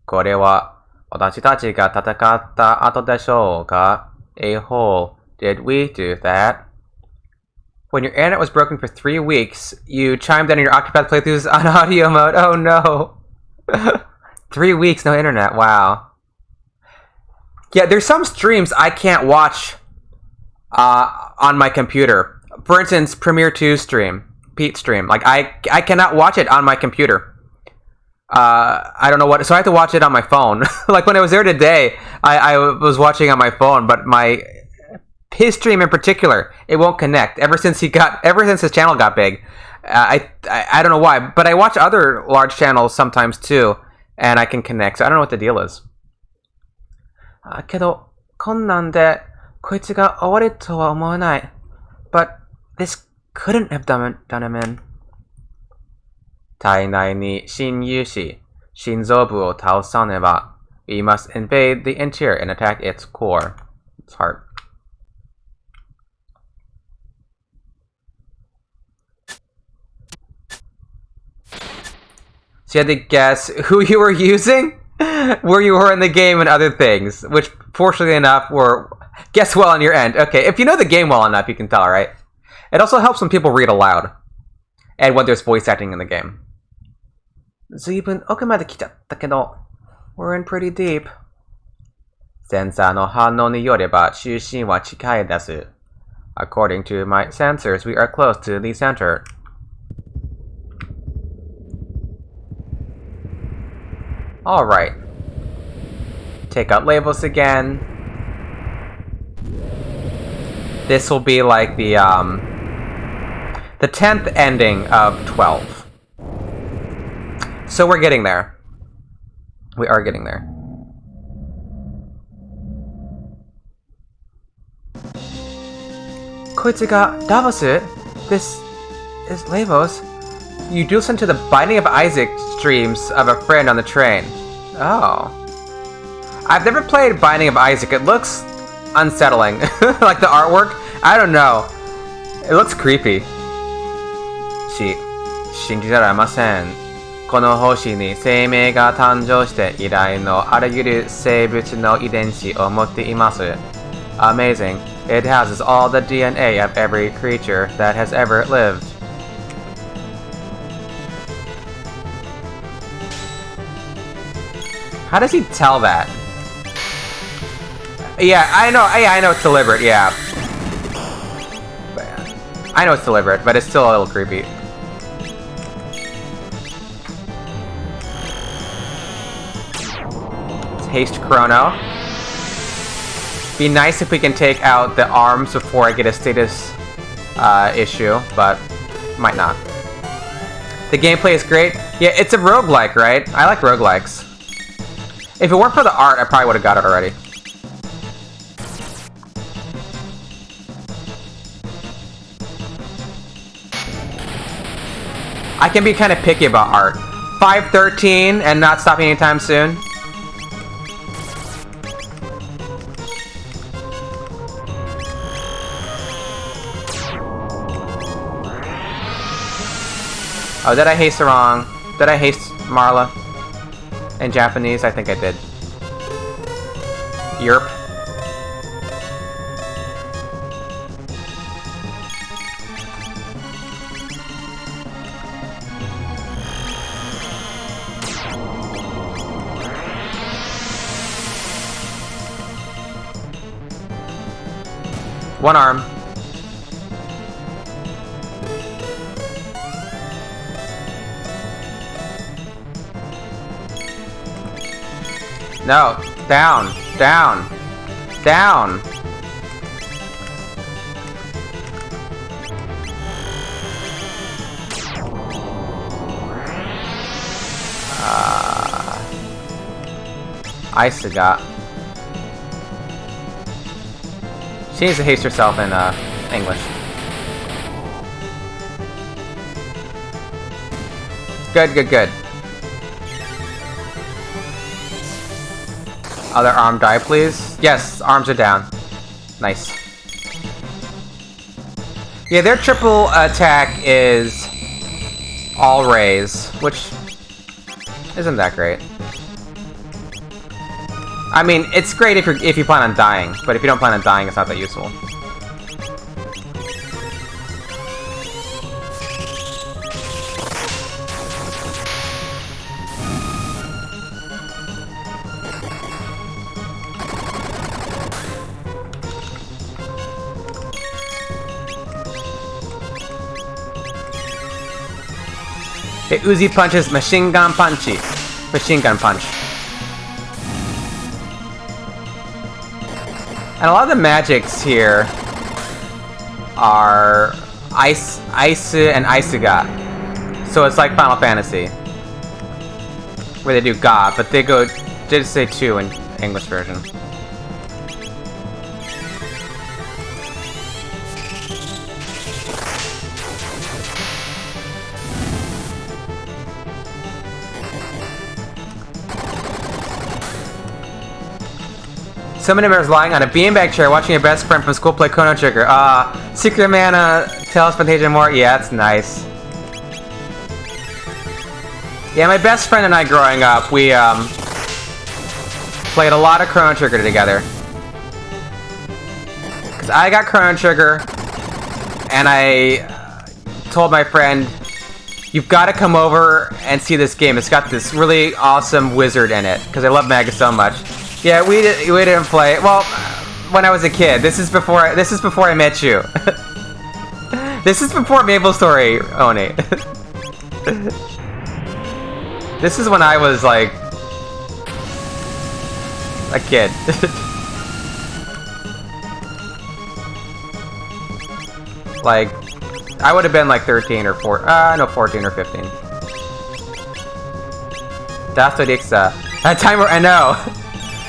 これは私たちが戦った後でしょうか? A-hole. Did we do that? When your internet was broken for 3 weeks, you chimed in on your Octopath playthroughs on audio mode. Oh no! 3 weeks, no internet. Wow. Yeah, there's some streams I can't watch on my computer. For instance, Premiere 2 stream, Pete stream. Like I cannot watch it on my computer. I don't know what, so I have to watch it on my phone. Like when I was there today, I was watching on my phone, but his stream in particular, it won't connect. Ever since his channel got big, I don't know why, but I watch other large channels sometimes too, and I can connect. So I don't know what the deal is. けど、こんなんでこいつが終わりとは思わない。But this couldn't have done him in. 体内に侵入し、心臓部を倒さねば。We must invade the interior and attack its core. Its heart. So you had to guess who you were using? Where you were in the game and other things, which fortunately enough were guess well on your end. Okay, if you know the game well enough, you can tell, right? It also helps when people read aloud and when there's voice acting in the game. 随分奥まで来ちゃったけど we're in pretty deep. センサーの反応によれば中心は近いです。According to my sensors, we are close to the center. Alright. Take out Lavos again. This will be like the 10th ending of 12. So we're getting there. We are getting there. Koitsuga Davosu? This is Lavos. You do listen to the Binding of Isaac streams of a friend on the train. Oh. I've never played Binding of Isaac. It looks unsettling. Like the artwork. I don't know. It looks creepy. 信じられません。この星に生命が誕生して以来のあらゆる生物の遺伝子を持っています。Amazing. It houses all the DNA of every creature that has ever lived. How does he tell that? Yeah, I know it's deliberate, yeah. I know it's deliberate, but it's still a little creepy. Let's haste Chrono. Be nice if we can take out the arms before I get a status issue, but might not. The gameplay is great. Yeah, it's a roguelike, right? I like roguelikes. If it weren't for the art, I probably would have got it already. I can be kind of picky about art. 513 and not stopping anytime soon. Oh, did I haste the wrong? Did I haste Marla? In Japanese? I think I did. Yerp. One arm. No. Down. Down. Down. Isaga. She needs to haste herself in English. Good, good, good. Other arm die, please. Yes, arms are down. Nice. Yeah, their triple attack is all raise, which isn't that great. I mean, it's great if you plan on dying, but if you don't plan on dying, it's not that useful. The Uzi punches machine gun punchy. Machine gun punch. And a lot of the magics here are Ice and Isuga. So it's like Final Fantasy, where they do Ga, but they did say 2 in English version. Some members lying on a beanbag chair watching your best friend from school play Chrono Trigger. Secret Mana, Tales Fantasia more. Yeah, that's nice. Yeah, my best friend and I growing up, we played a lot of Chrono Trigger together. Because I got Chrono Trigger, and I told my friend, you've got to come over and see this game. It's got this really awesome wizard in it, because I love Maga so much. Yeah, we didn't play. Well, when I was a kid. This is before I met you. This is before Maple Story, Oni. This is when I was like a kid. Like, I would have been like 13 or 14 or 15. That's what Ixa. That timer, I know.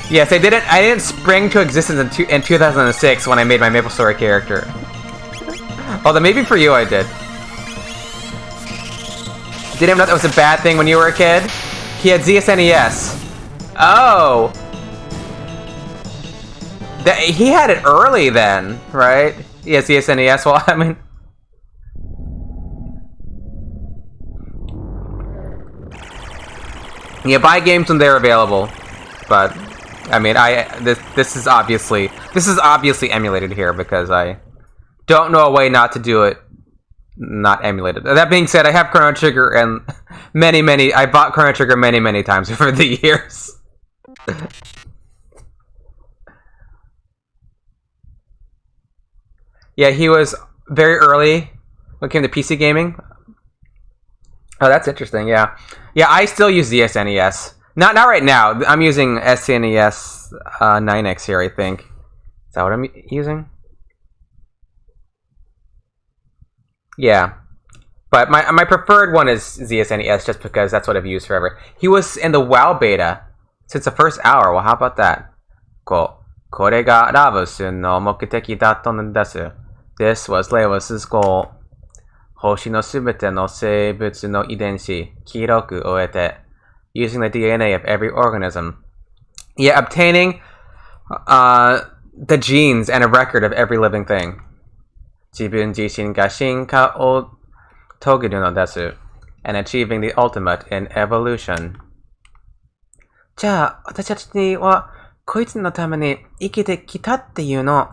Yes, I didn't spring to existence in 2006 when I made my Maple Story character. Although maybe for you I did. Didn't even know that was a bad thing when you were a kid? He had ZSNES. Oh! He had it early then, right? Yeah, ZSNES, well, I mean... Yeah, buy games when they're available. But I mean, this is obviously emulated here because I don't know a way not to do it not emulated. That being said, I have Chrono Trigger and I bought Chrono Trigger many times over the years. Yeah, he was very early when it came to PC gaming. Oh, that's interesting. Yeah, I still use the SNES. Not right now. I'm using SNES 9X here. I think. Is that what I'm using? Yeah, but my preferred one is ZSNES just because that's what I've used forever. He was in the WoW beta since the first hour. Well, how about that? これがラブスの目的だったのです。This was Lewis' goal. 星のすべての生物の遺伝子、記録を得て using the DNA of every organism. Yeah, obtaining the genes and a record of every living thing. 自分自身が進化を遂げるのです。and achieving the ultimate in evolution. じゃあ、私たちにはこいつのために生きてきたっていうの?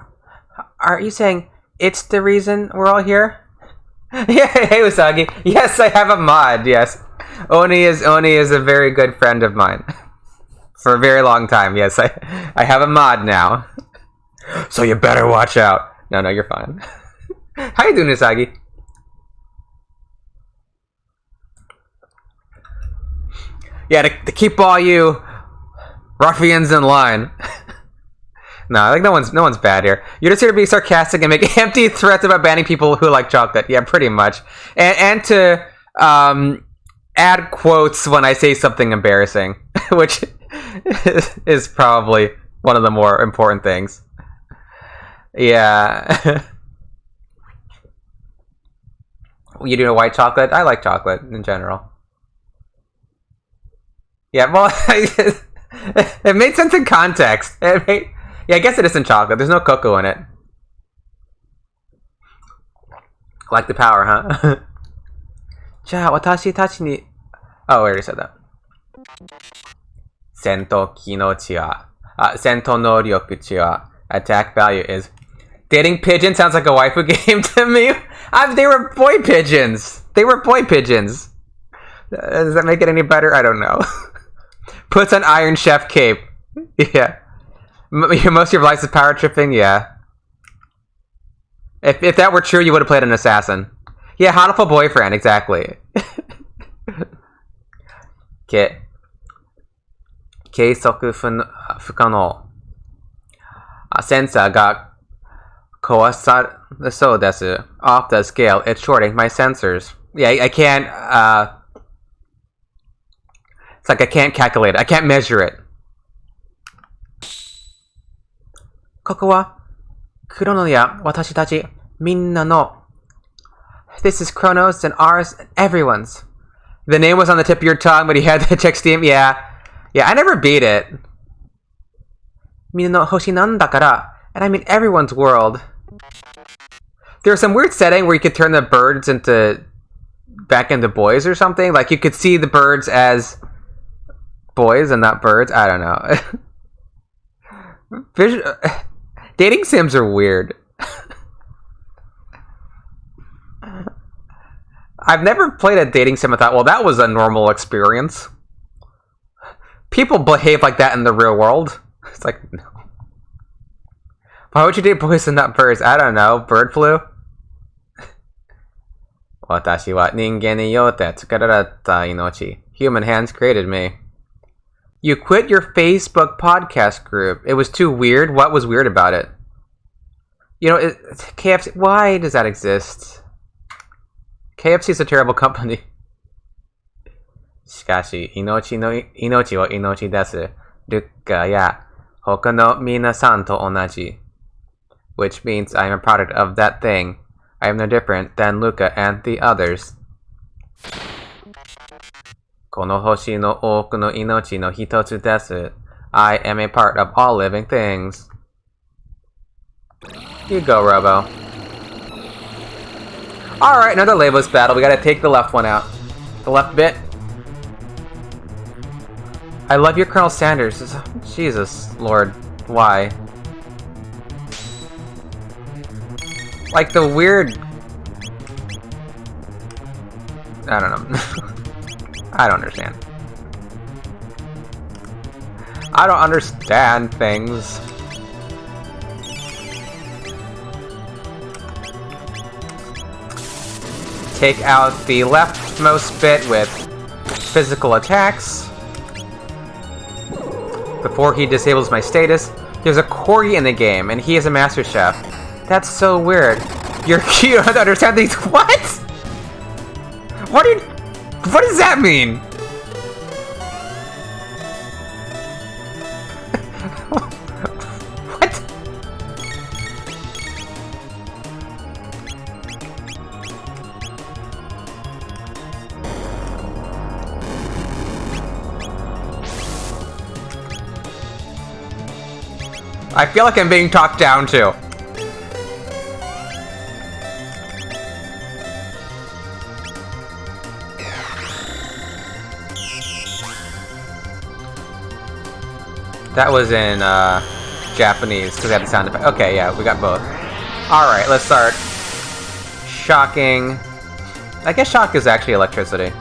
Are you saying it's the reason we're all here? Yeah, hey Usagi. Yes, I have a mod, yes. Oni is a very good friend of mine. For a very long time, yes. I have a mod now. So you better watch out. No, you're fine. How you doing, Usagi? Yeah, to keep all you ruffians in line. No, like no one's bad here. You're just here to be sarcastic and make empty threats about banning people who like chocolate. Yeah, pretty much. And to add quotes when I say something embarrassing, which is probably one of the more important things. Yeah. You doing a white chocolate? I like chocolate in general. Yeah, well, it made sense in context. Yeah, I guess it isn't chocolate. There's no cocoa in it. Like the power, huh? じゃあ、私たちに... Oh, I already said that. 戦闘機の値は... 戦闘能力値は... Attack value is... Dating pigeon sounds like a waifu game to me. They were boy pigeons. They were boy pigeons. Does that make it any better? I don't know. Puts on Iron Chef cape. Yeah. Most of your life is power tripping? Yeah. If that were true, you would have played an assassin. Yeah, Haniful boyfriend, exactly. Okay. 計測不可能. Sensor got 壊されそうです. Off the scale, it's shorting my sensors. Yeah, I can't, it's like I can't calculate it. I can't measure it. ここはクロノや私たちみんなの This is Chrono's and ours and everyone's. The name was on the tip of your tongue, but you had to check Steam. Yeah, I never beat it. みんなの星なんだから and I mean everyone's world. There was some weird setting where you could turn the birds back into boys or something. Like you could see the birds as boys and not birds. I don't know. Dating sims are weird. I've never played a dating sim and thought, well, that was a normal experience. People behave like that in the real world. It's like, no. Why would you date boys and not birds? I don't know. Bird flu? 私は人間によって作られた命. Human hands created me. You quit your Facebook podcast group. It was too weird. What was weird about it? You know, KFC... Why does that exist? KFC is a terrible company. しかし、命は命です。ルッカや他の皆さんと同じ. Which means I am a product of that thing. I am no different than Luca and the others. この星の多くの命の一つです. I am a part of all living things. You go, Robo. Alright, another Lavos battle. We gotta take the left one out. The left bit. I love your Colonel Sanders. Jesus, Lord. Why? Like the weird... I don't know. I don't understand. I don't understand things. Take out the leftmost bit with physical attacks. Before he disables my status. There's a corgi in the game, and he is a master chef. That's so weird. You're cute. I don't understand things. What? What does that mean? What? I feel like I'm being talked down to. That was in Japanese, because I had the sound effect. Okay, yeah, we got both. Alright, let's start. Shocking. I guess shock is actually electricity.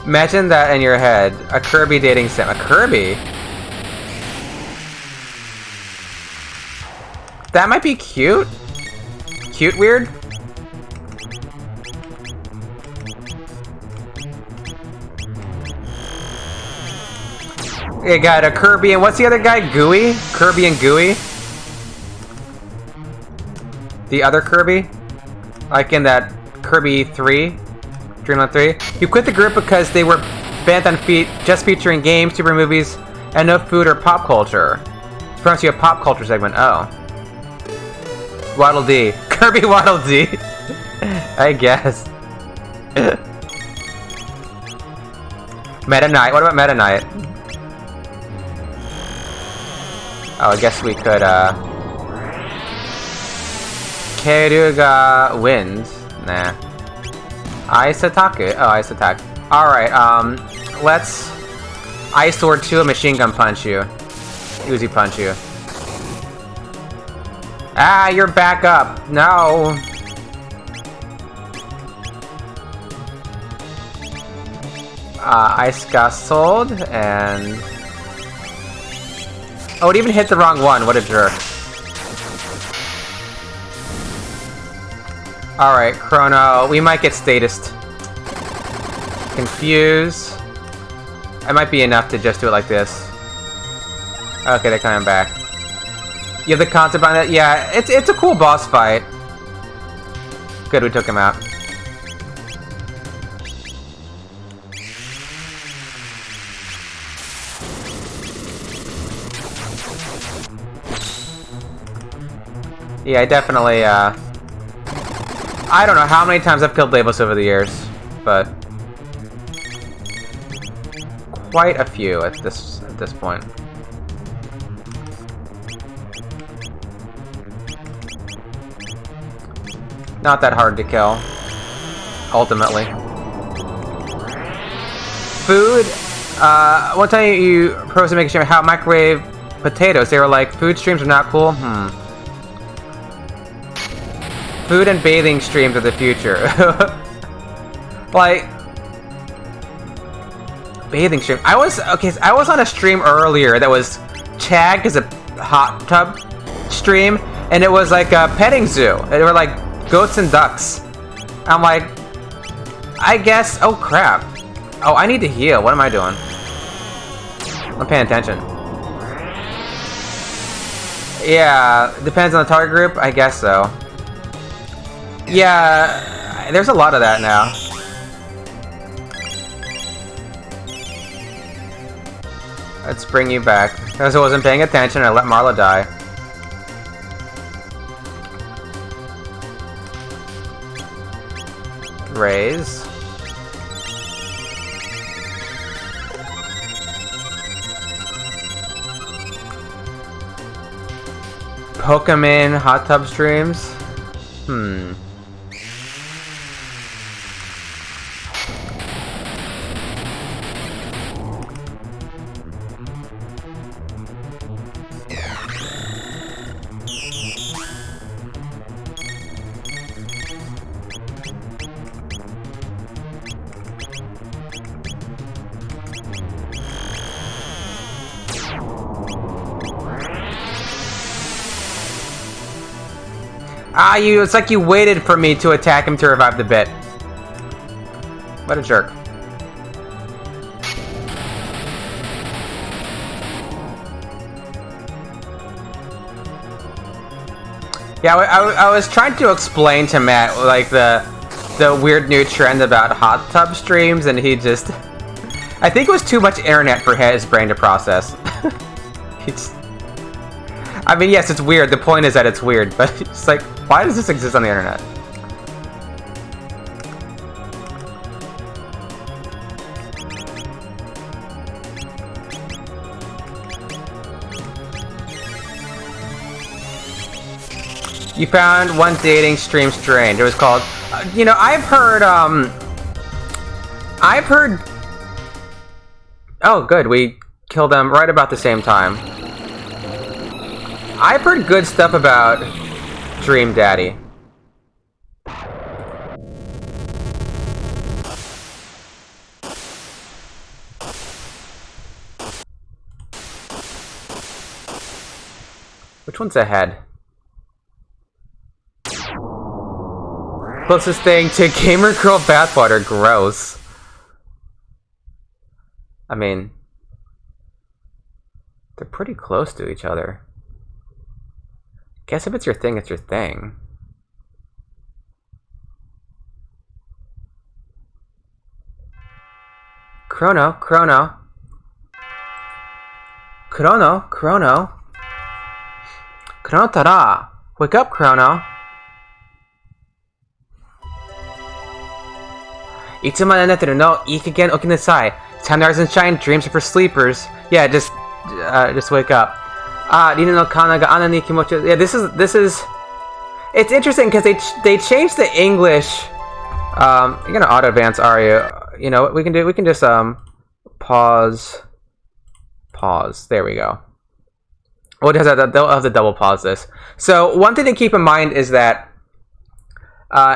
Imagine that in your head. A Kirby dating sim. A Kirby? That might be cute. Cute weird? You got a Kirby and what's the other guy? Gooey? Kirby and Gooey? The other Kirby? Like in that Kirby 3? Dreamland 3? You quit the group because they were bent on just featuring games, super movies, and no food or pop culture. It's promised you a pop culture segment. Oh. Waddle Dee. Kirby Waddle Dee. I guess. Meta Knight. What about Meta Knight? Oh, I guess we could, Keruga wins. Nah. Ice Attack. Oh, Ice Attack. Alright, let's Ice Sword 2 a Machine Gun Punch you. Uzi Punch you. Ah, you're back up. No. Ice Gust sold, and... Oh, it even hit the wrong one. What a jerk. Alright, Chrono. We might get statist. Confuse. It might be enough to just do it like this. Okay, they're coming back. You have the concept on it? Yeah, it's a cool boss fight. Good, we took him out. Yeah, I definitely, I don't know how many times I've killed Labos over the years, but... quite a few at this point. Not that hard to kill, ultimately. Food? One time you proposed to make a stream how microwave potatoes. They were like, food streams are not cool? Food and bathing streams are the future. Like... bathing stream. I was on a stream earlier that was tagged as a hot tub stream, and it was like a petting zoo. They were like goats and ducks. I'm like, I guess, oh crap. Oh, I need to heal. What am I doing? I'm paying attention. Yeah, depends on the target group. I guess so. Yeah, there's a lot of that now. Let's bring you back. Because I wasn't paying attention, I let Marla die. Raise. Pokemon hot tub streams? It's like you waited for me to attack him to revive the bit. What a jerk. Yeah, I was trying to explain to Matt, like, the weird new trend about hot tub streams, and he just... I think it was too much internet for his brain to process. I mean, yes, it's weird. The point is that it's weird, but it's like, why does this exist on the internet? You found one dating stream strange. It was called... you know, I've heard... Oh, good. We killed them right about the same time. I've heard good stuff about Dream Daddy. Which one's ahead? Closest thing to Gamer Girl Bathwater. Gross. I mean, they're pretty close to each other. Guess if it's your thing, it's your thing. Chrono. Chrono, Tara! Wake up, Chrono! いつまで寝てるの? いい加減起きなさい. Time to rise and shine. Dreams are for sleepers. Yeah, just wake up. Rina no kana ga ana ni kimochi. Yeah, this is. It's interesting because they changed the English. You're gonna auto advance, are you? You know what we can do? We can just pause. There we go. We'll have to double pause this. So one thing to keep in mind is that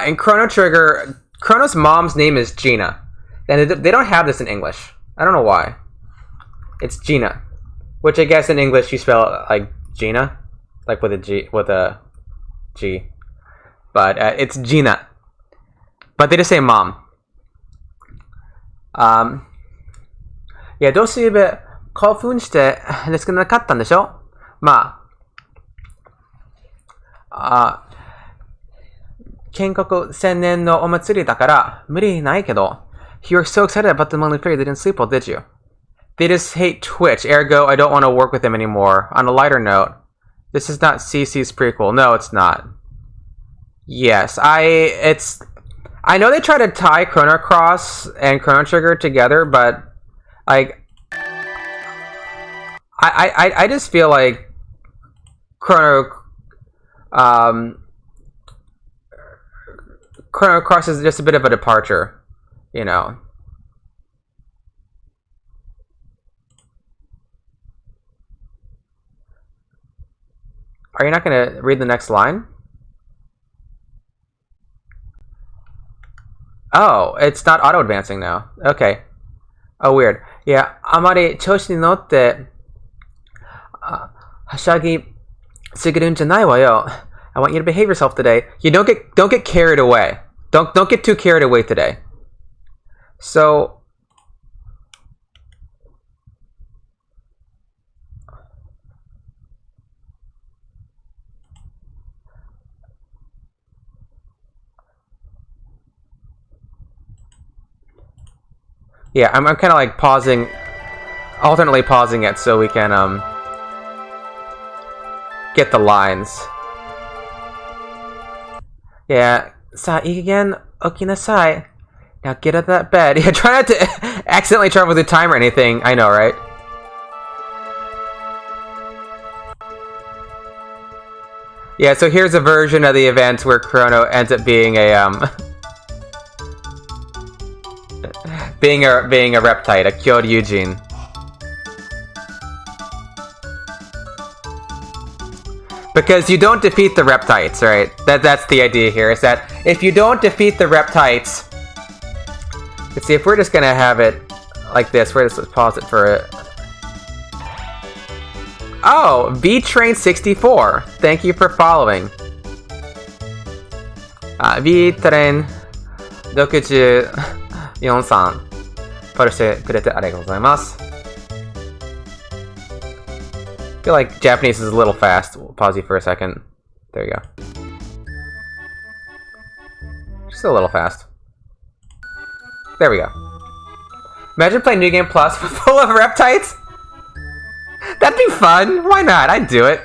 in Chrono Trigger, Chrono's mom's name is Gina, and they don't have this in English. I don't know why. It's Gina, which I guess in English you spell it like Gina, like with a G, but it's Gina. But they just say mom. Yeah, どうすれば興奮してですけどなかったんでしょ? まあ、建国1000年のお祭りだから無理ないけど You were so excited about the monthly fairy they didn't sleep well, did you? They just hate Twitch, ergo I don't want to work with them anymore. On a lighter note, this is not CC's prequel. No, it's not. Yes, I know they try to tie Chrono Cross and Chrono Trigger together, but like I just feel like Chrono Cross is just a bit of a departure, you know. Are you not going to read the next line? Oh, it's not auto-advancing now. Okay. Oh, weird. Yeah, あまり調子に乗ってはしゃぎすぎるんじゃないわよ. I want you to behave yourself today. You don't get carried away. Don't get too carried away today. So yeah, I'm kind of like alternately pausing it so we can get the lines. Yeah, sa again, okinasai. Now get out of that bed. Yeah, try not to accidentally travel through time or anything. I know, right? Yeah, so here's a version of the event where Chrono ends up being a being a reptite, a Kyoryujin. Because you don't defeat the reptites, right? That's the idea here, is that if you don't defeat the reptites... Let's see, if we're just gonna have it like this, let's pause it for it. Oh, VTrain64. Thank you for following. B トレイン64さん、フォローしてくれてありがとうございます。I feel like Japanese is a little fast. We'll pause you for a second. There you go. Just a little fast. There we go. Imagine playing New Game Plus full of Reptites? That'd be fun! Why not? I'd do it.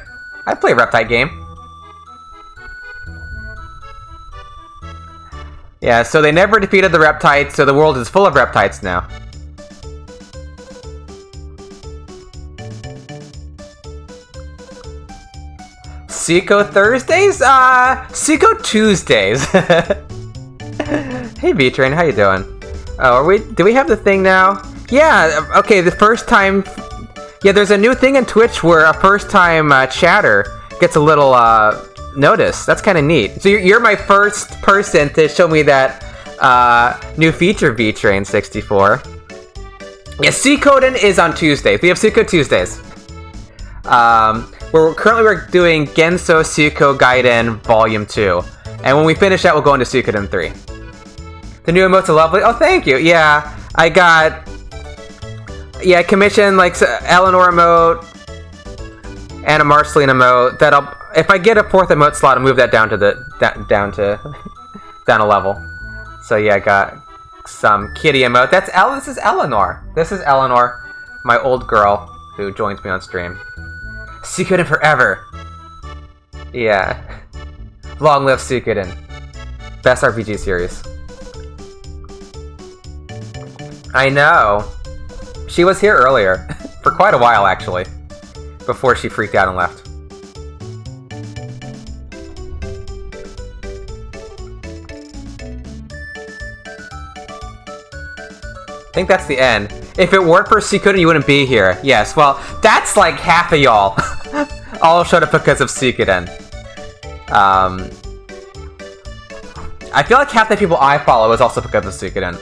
I'd play a Reptite game. Yeah, so they never defeated the Reptites, so the world is full of Reptites now. Suiko Thursdays? Suiko Tuesdays. Hey V-Train, how you doing? Oh, do we have the thing now? Yeah, okay, the first time... Yeah, there's a new thing in Twitch where a first-time chatter gets a little, notice. That's kind of neat. So you're my first person to show me that, new feature, V-Train 64. Yeah, Suikoden is on Tuesdays. We have Suiko Tuesdays. We're doing Genso Suiko Gaiden Volume 2. And when we finish that, we'll go into Suikoden 3. The new emotes are lovely. Oh, thank you. Yeah, I got... Yeah, I commissioned, like, Eleanor emote and a Marceline emote. If I get a 4th emote slot, I'll move that down to down a level. So yeah, I got some kitty emote. This is Eleanor. This is Eleanor, my old girl who joins me on stream. Suikoden forever. Yeah. Long live Suikoden. Best RPG series. I know. She was here earlier. For quite a while, actually. Before she freaked out and left. I think that's the end. If it weren't for Suikoden, you wouldn't be here. Yes, well, that's like half of y'all. All showed up because of Suikoden. I feel like half the people I follow is also because of Suikoden.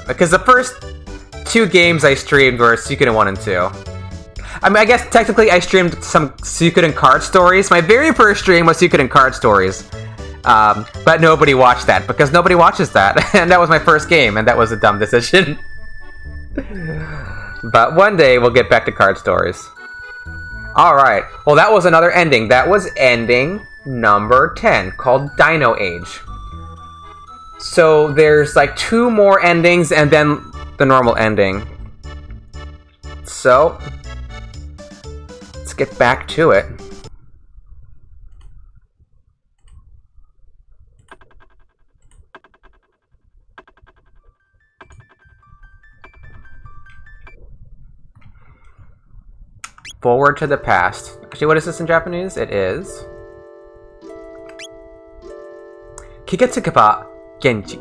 Because the first 2 games I streamed were Suikoden 1 and 2. I mean, I guess technically I streamed some Suikoden card stories. My very first stream was Suikoden card stories. But nobody watched that, because nobody watches that. And that was my first game, and that was a dumb decision. But one day, we'll get back to card stories. Alright, well that was another ending. That was ending number 10, called Dino Age. So there's like 2 more endings, and then the normal ending. So, let's get back to it. Forward to the past. Actually, what is this in Japanese? It is... Kigetsuke Genji.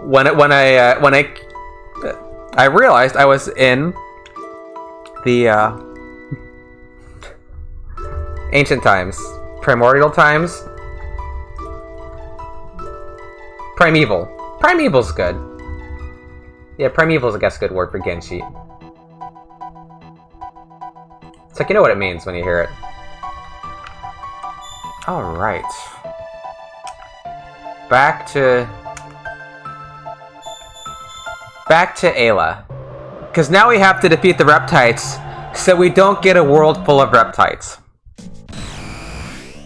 when I realized I was in the ancient times, primordial times, primeval. Primeval's good. Yeah, primeval's I guess a good word for Genshi. It's like you know what it means when you hear it. Alright. Back to Ayla. Because now we have to defeat the Reptites, so we don't get a world full of Reptites.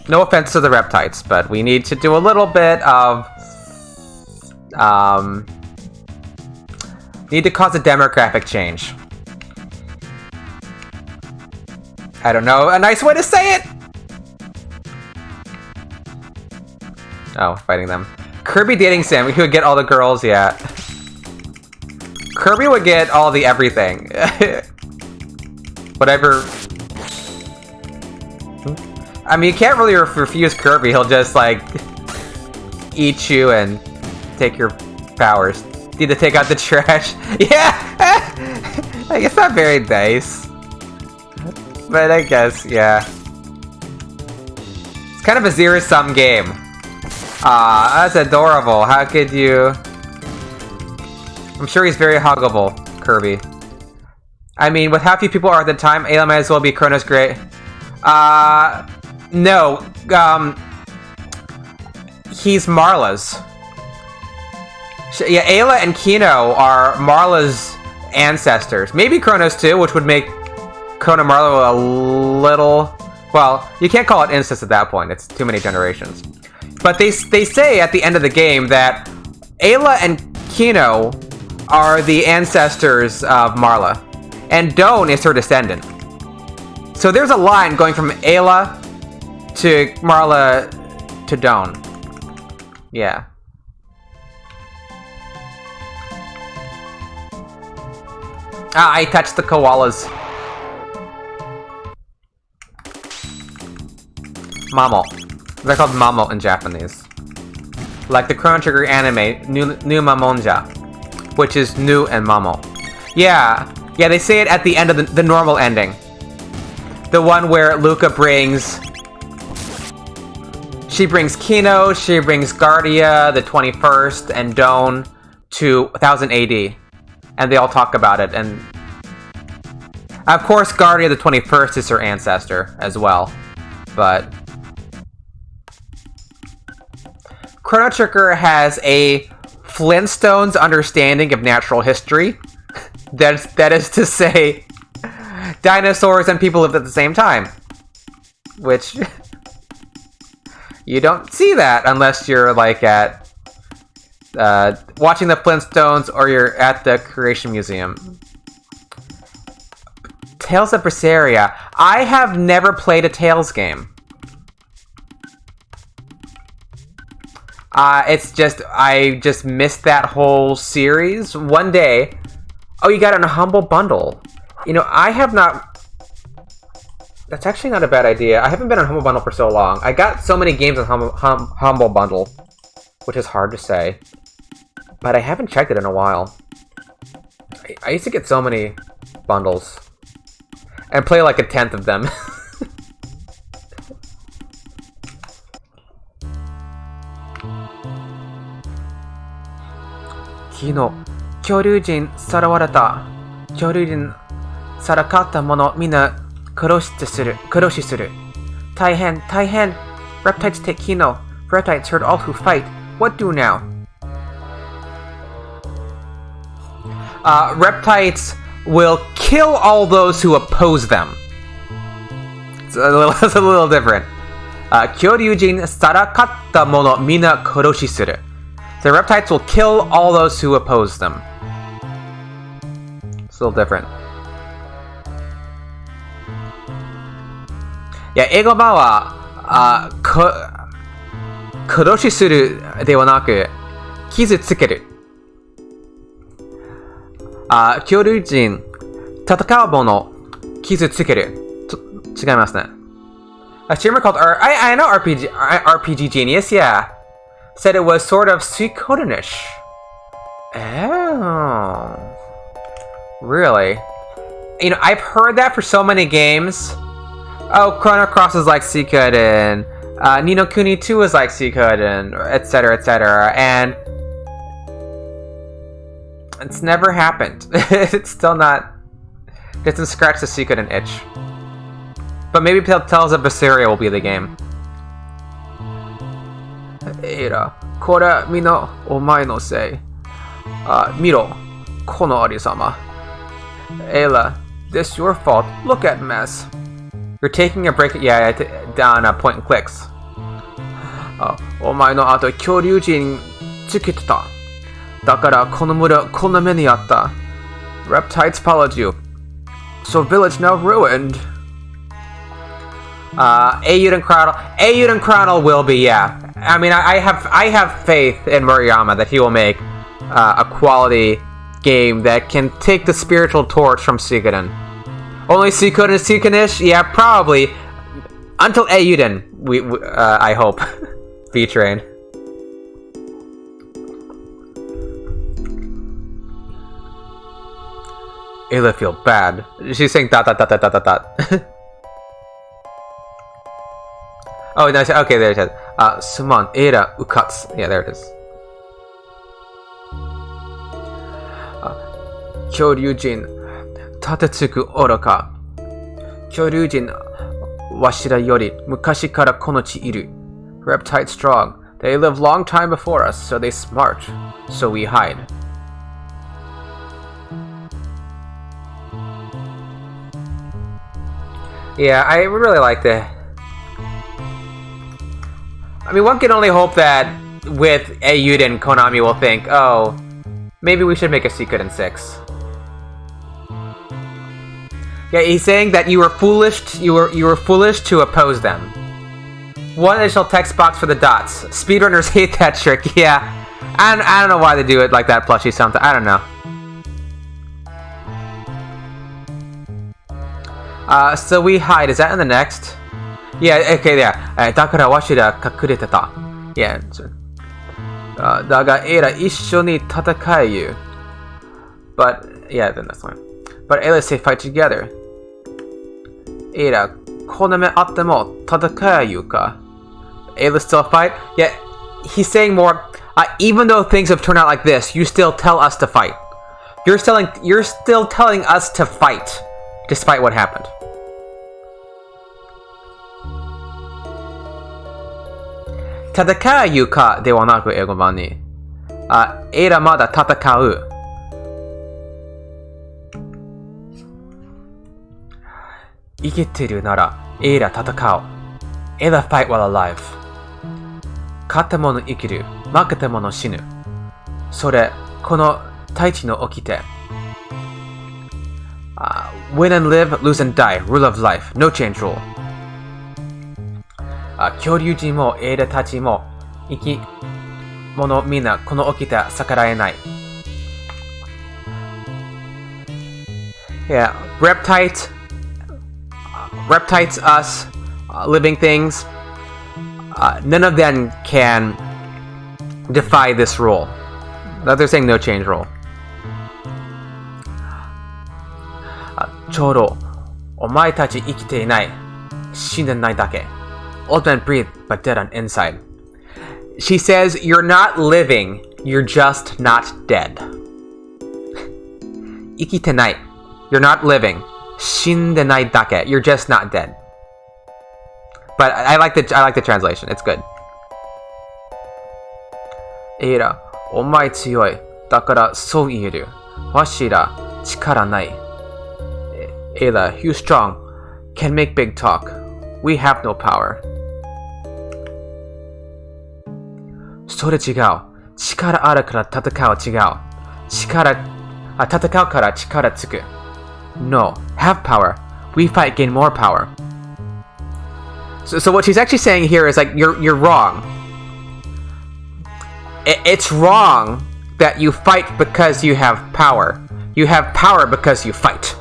No offense to the Reptites, but we need to do a little bit of... need to cause a demographic change. I don't know a nice way to say it! Oh, fighting them. Kirby dating Sam. We could get all the girls, yeah. Kirby would get all the everything. Whatever. I mean, you can't really refuse Kirby. He'll just, like, eat you and take your powers. Need to take out the trash. Yeah! Like, it's not very nice. But I guess, yeah. It's kind of a zero-sum game. Aw, that's adorable. How could you... I'm sure he's very huggable, Kirby. I mean, with how few people are at the time, Ayla might as well be Chrono's great. No. He's Marla's. Yeah, Ayla and Kino are Marla's ancestors. Maybe Chrono's too, which would make Chrono Marla a little... Well, you can't call it incest at that point. It's too many generations. But they say at the end of the game that Ayla and Kino are the ancestors of Marla. And Doan is her descendant. So there's a line going from Ayla to Marla to Doan. Yeah. Ah, I touched the koalas. Mamo. They're called Mamo in Japanese. Like the Chrono Trigger anime, New Mamonja. Which is Nu and Mamo. Yeah. Yeah, they say it at the end of the normal ending. The one where Luca brings... She brings Kino, she brings Guardia, the 21st, and Doan to 1000 AD. And they all talk about it, and... Of course, Guardia, the 21st, is her ancestor as well. But... Chrono Trigger has a Flintstones understanding of natural history. That is to say, dinosaurs and people lived at the same time. Which... You don't see that unless you're, like, at... watching the Flintstones or you're at the Creation Museum. Tales of Berseria. I have never played a Tales game. It's just... I just missed that whole series. One day... Oh, you got it in a Humble Bundle. You know, I have not... That's actually not a bad idea. I haven't been on Humble Bundle for so long. I got so many games on Humble Bundle, which is hard to say. But I haven't checked it in a while. I used to get so many bundles. And play like a 10th of them. Kino, 恐竜人さらわれた。恐竜人さらかった者みんな殺しする。大変。Reptiles take Kino. Reptiles hurt all who fight. What do now? Reptiles will kill all those who oppose them. It's a little different. 恐竜人さらかった者みんな殺しする. The reptiles will kill all those who oppose them. It's a little different. Yeah, 英語版は、殺しするではなく、傷つける。恐竜人、戦う者、傷つける。違いますね。A streamer called I know RPG Genius, yeah. Said it was sort of Suikoden-ish. Oh. Really? You know, I've heard that for so many games. Oh, Chrono Cross is like Suikoden. Ni no Kuni 2 is like Suikoden, etc., etc. And it's never happened. It's still not... Doesn't scratch the Suikoden itch. But maybe Tales of Berseria will be the game. Eira, kore mi no omae no sei. Miro, kono arisama. Ayla, this your fault. Look at mess. You're taking a break. Yeah, down point and clicks. Omae no ato kyoryujin tsukete. Dakara kono mura konna me ni atta. Reptiles followed you. So village now ruined. Eiyuden Chrono will be, yeah. I mean, I have faith in Murayama that he will make a quality game that can take the spiritual torch from Suikoden. Only Suikoden-ish? Yeah, probably. Until Eiyuden, I hope. V-Train. Ayla feel bad. She's saying dot. Oh, no, okay, there it is. Summon, Ayla, Ukatsu. Yeah, there it is. Kyoryujin. 立てつく愚か。恐竜人わしらより昔からこの地いる。Reptile strong. They live long time before us, so they smart. So we hide. Yeah, I really like that. I mean, one can only hope that with Ayuden, Konami will think, oh, maybe we should make a secret in 6. Yeah, he's saying that you were foolish. You were foolish to oppose them. One additional text box for the dots. Speedrunners hate that trick. Yeah, I don't know why they do it like that. Plushie something. I don't know. So we hide. Is that in the next? Yeah. Okay. Yeah. だからわしら隠れてた. Yeah. だがエラ一緒に戦えよ. But yeah, then that's fine. But let's say fight together. エラこの目あっても戦えよか. Let's still fight? Yeah, he's saying more. Even though things have turned out like this, you still tell us to fight. You're still telling us to fight, despite what happened. Tatakayu ka de wa naku eigo ban ni. Eira mada tatakau. Ikiteru nara eira tatakao. Eira fight while alive. 勝った者生きる、負けた者死ぬ。それ、この大地の掟。Win and live, lose and die, rule of life, no change rule. 恐竜人もエイラたちも生き物みんなこの掟逆らえない。Yeah, reptiles, us, living things. None of them can defy this rule. They're saying no change rule. ちょうどお前たち生きていない。死んでないだけ。Old men breathe, but dead on inside. She says, you're not living, you're just not dead. 生きてない。You're not living. 死んでないだけ。You're just not dead. But I like the translation. It's good. エイラ、お前強い。だからそう言える。わしら力ない。エイラ、you strong. Can make big talk. We have no power. それ違う。力あるから戦う違う。戦うから力つく。No, have power. We fight, gain more power. So what she's actually saying here is like you're wrong. It's wrong that you fight because you have power. You have power because you fight.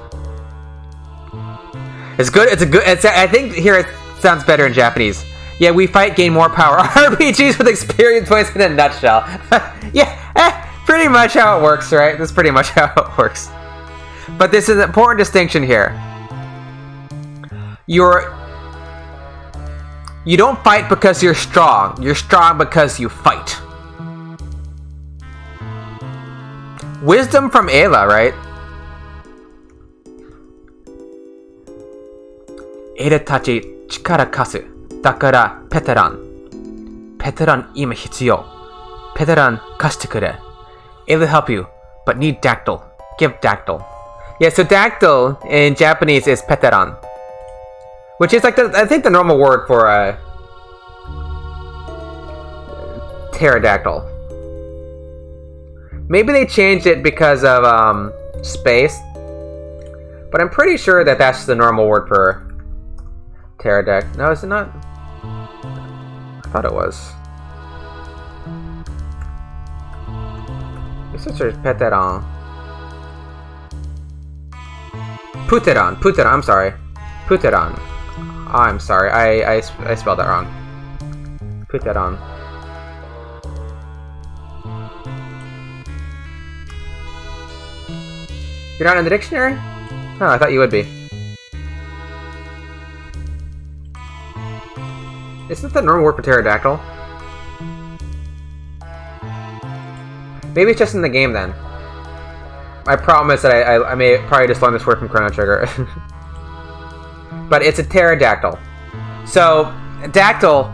It's good. I think here it sounds better in Japanese. Yeah, we fight, gain more power. RPGs with experience points in a nutshell. Yeah, pretty much how it works, right? That's pretty much how it works. But this is an important distinction here. You don't fight because you're strong. You're strong because you fight. Wisdom from Ayla, right? Ayla tachi chikara kasu. Dakara Peteran. Peteran ima hitsuyo. Peteran kashite kure. It'll help you, but need dactyl. Give dactyl. Yeah, so dactyl in Japanese is Peteran. Which is like I think the normal word for a pterodactyl. Maybe they changed it because of space. But I'm pretty sure that that's the normal word for pterodactyl. No, is it not? I thought it was. This is Peteran. Puteran, I'm sorry. Puteran. Oh, I'm sorry, I spelled that wrong. Puteran. You're not in the dictionary? Oh, I thought you would be. Isn't that the normal word for pterodactyl? Maybe it's just in the game then. My problem is that I may probably just learn this word from Chrono Trigger. But it's a pterodactyl. So, dactyl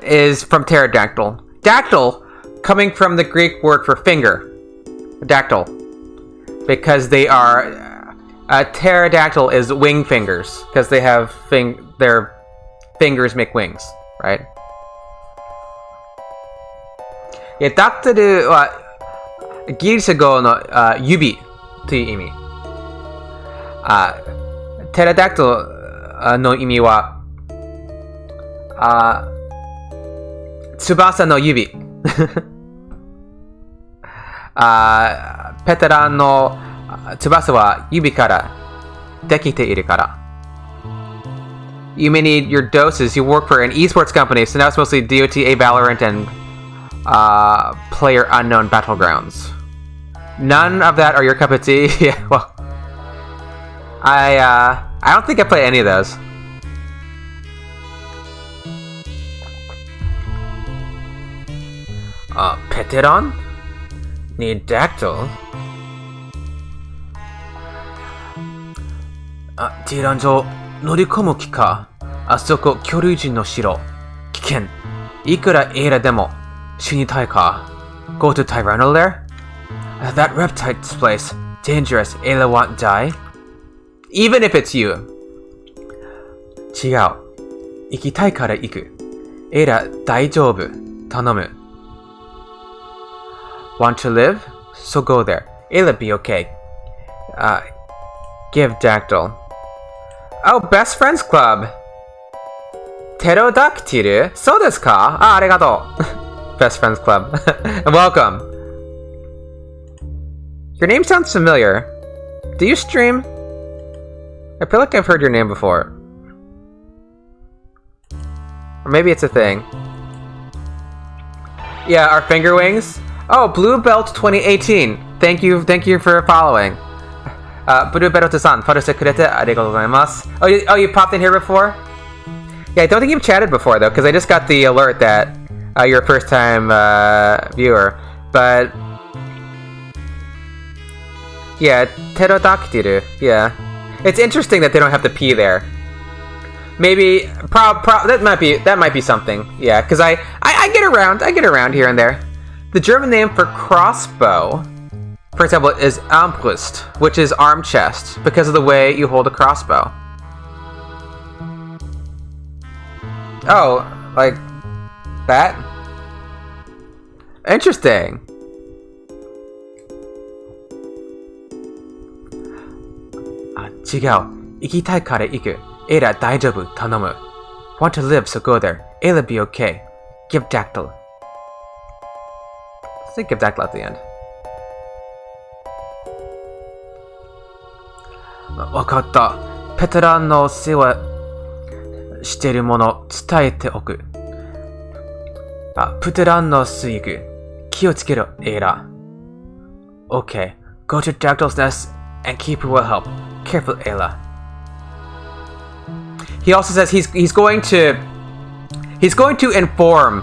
is from pterodactyl. Dactyl coming from the Greek word for finger. Dactyl. Because they are... a pterodactyl is wing fingers. Because they have their fingers make wings. Right? Yeah, ダクトルはギリシャ語の指という意味。テラダクトの意味は翼の指。ペテランの翼は指からできているから。You may need your doses. You work for an esports company, so now it's mostly DOTA, Valorant, and Player Unknown Battlegrounds. None of that are your cup of tea? Yeah, well... I don't think I play any of those. Peteron? Need dactyl? ティラン上乗り込む気か。あそこ巨竜人の城。危険。いくらエイラでも死にたいか。Go to Tyranno there? That reptile's place. Dangerous. Ayla won't die? Even if it's you. 違う。行きたいから行く。エイラ大丈夫。頼む。Want to live? So go there. Ayla be okay. Give dactyl. Oh, best friends club. テロダクティル? そうですか? ありがとう。Best friends club. Welcome. Your name sounds familiar. Do you stream? I feel like I've heard your name before. Or maybe it's a thing. Yeah, our finger wings. Oh, Blue Belt 2018. Thank you for following. Blue Belt-san, followしてくれてありがとうございます. Oh, you popped in here before? Yeah, I don't think you've chatted before though, because I just got the alert that you're a first-time viewer. But yeah, pterodactyl. Yeah, it's interesting that they don't have the P there. Maybe that might be something. Yeah, because I get around here and there. The German name for crossbow, for example, is Armbrust, which is arm chest, because of the way you hold a crossbow. Oh, like that? Interesting. Want to live, so go there. Ayla be okay. Give dactyl. Let's say give dactyl at the end. わかった。ペテランの世話してるもの伝えておく。ペテランの水具気をつけろ、エイラ。Okay, go to Dactyl's nest and keep it will help. Careful, Ayla. He also says he's going to inform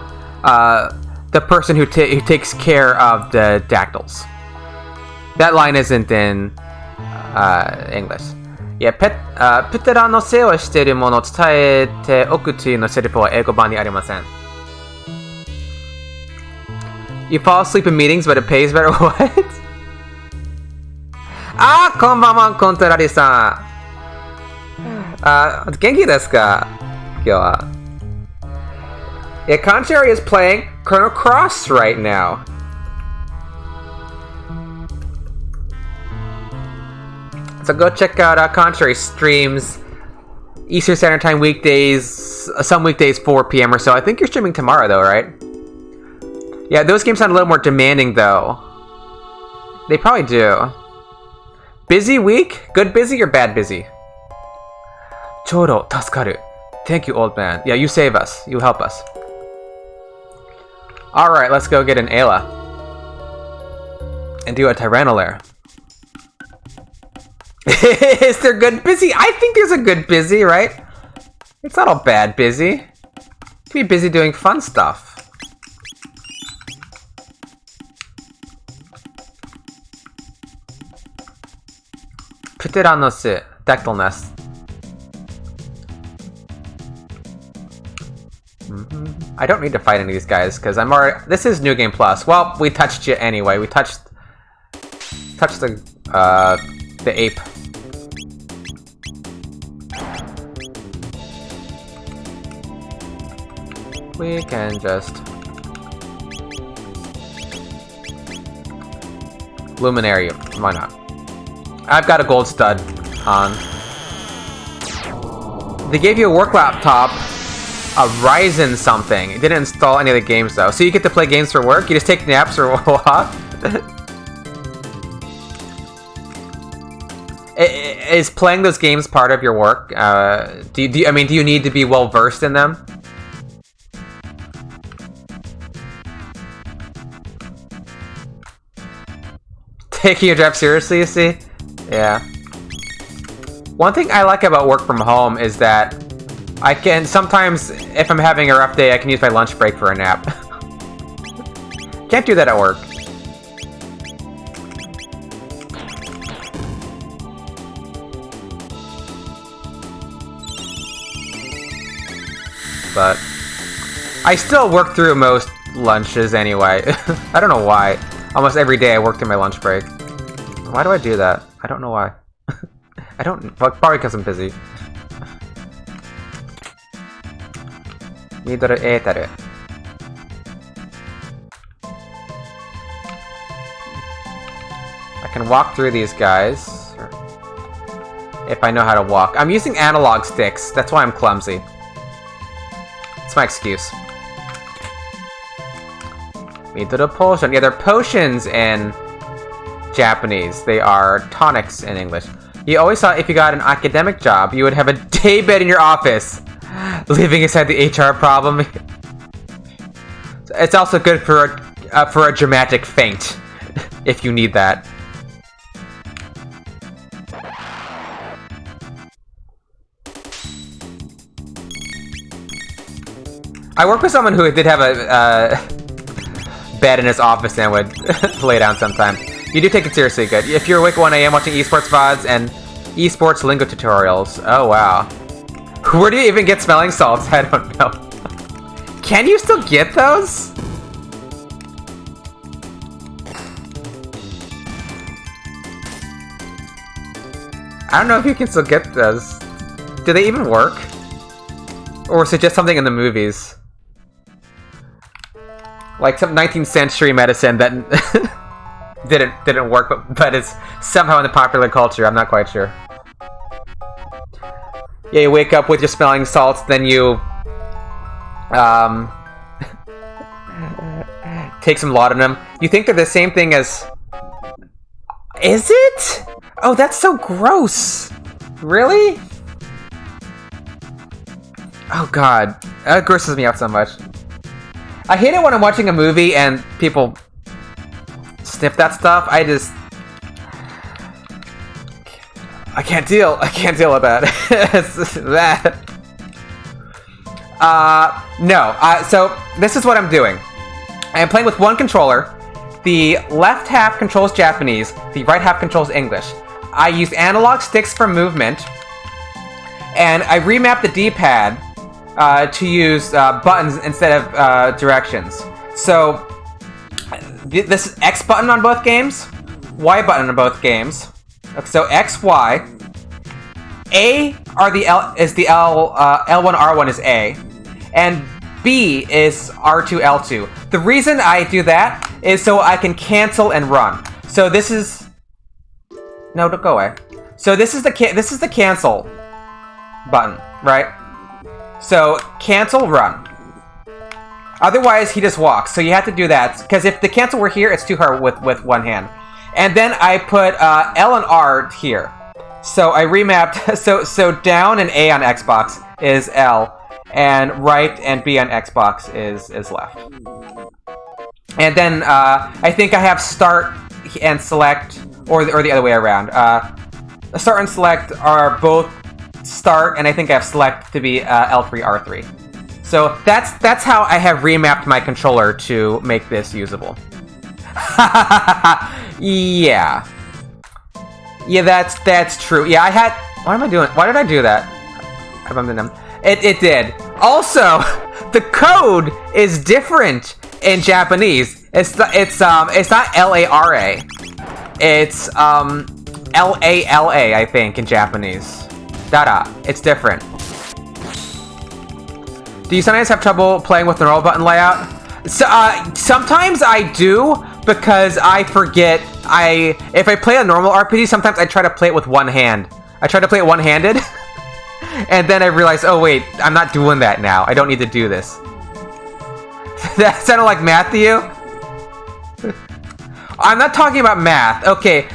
the person who takes care of the dactyls. That line isn't in English. Yeah, ペテランの世話しているものを伝えておくというのセリフは英語版にありません。You fall asleep in meetings, but it pays better. What? こんばんは、コントラリさん。元気ですか今日は。Yeah, Contrary is playing Chrono Cross right now. So go check out Contrary streams Eastern Standard Time weekdays, some weekdays 4 p.m. or so. I think you're streaming tomorrow though, right? Yeah, those games sound a little more demanding though. They probably do. Busy week? Good busy or bad busy? Choro, tasukaru. Thank you, old man. Yeah, you save us. You help us. Alright, let's go get an Ayla. And do a Tyranno lair. Is there good busy? I think there's a good busy, right? It's not all bad busy. You can be busy doing fun stuff. Pteronosis, Dectal Nest. I don't need to fight any of these guys, because I'm already... This is New Game Plus. Well, we touched you anyway. We touched the ape. We can just... Luminarium. Why not? I've got a gold stud on. They gave you a work laptop, a Ryzen something. It didn't install any of the games though. So you get to play games for work? You just take naps or what? Is playing those games part of your work? Do you need to be well versed in them? Taking your job seriously, you see? Yeah. One thing I like about work from home is that I can sometimes, if I'm having a rough day, I can use my lunch break for a nap. Can't do that at work. But I still work through most lunches anyway. I don't know why. Almost every day I work through my lunch break. Why do I do that? I don't know why. I don't... Probably because I'm busy. I can walk through these guys. If I know how to walk. I'm using analog sticks. That's why I'm clumsy. That's my excuse. Midoro potion. Yeah, they're potions in Japanese. They are tonics in English. You always thought if you got an academic job, you would have a daybed in your office, living inside the HR problem. It's also good for a dramatic faint, if you need that. I work with someone who did have a bed in his office and would lay down sometime. You do take it seriously good. If you're awake at 1 AM watching esports VODs and esports lingo tutorials. Oh, wow. Where do you even get smelling salts? I don't know. Can you still get those? I don't know if you can still get those. Do they even work? Or is it just something in the movies? Like some 19th century medicine that didn't work, but it's somehow in the popular culture. I'm not quite sure. Yeah, you wake up with your smelling salts, then you take some laudanum. You think they're the same thing as... Is it? Oh, that's so gross. Really? Oh god, that grosses me out so much. I hate it when I'm watching a movie and people sniff that stuff. I can't deal with that. It's that. No. So this is what I'm doing. I am playing with one controller. The left half controls Japanese. The right half controls English. I use analog sticks for movement, and I remap the D-pad to use buttons instead of directions. So this is X button on both games, Y button on both games. So X, Y. A are the L is the L L1 R1 is A, and B is R2 L2. The reason I do that is so I can cancel and run. So this is no, don't go away. So this is the cancel button, right? So cancel, run. Otherwise, he just walks. So you have to do that because if the cancel were here, it's too hard with one hand. And then I put L and R here. So I remapped. So down and A on Xbox is L, and right and B on Xbox is left. And then I think I have start and select, or the other way around. Start and select are both start, and I think I have select to be L3 R3. So that's how I have remapped my controller to make this usable. Yeah. Yeah, that's true. Yeah, I had... What am I doing? Why did I do that? I bumped into him. It did. Also, the code is different in Japanese. It's not Lara. It's Lala, I think, in Japanese. Dada. It's different. Do you sometimes have trouble playing with the normal button layout? So, sometimes I do, because I forget. If I play a normal RPG, sometimes I try to play it with one hand. I try to play it one-handed, and then I realize, oh wait, I'm not doing that now. I don't need to do this. That sounded like math to you? I'm not talking about math. Okay,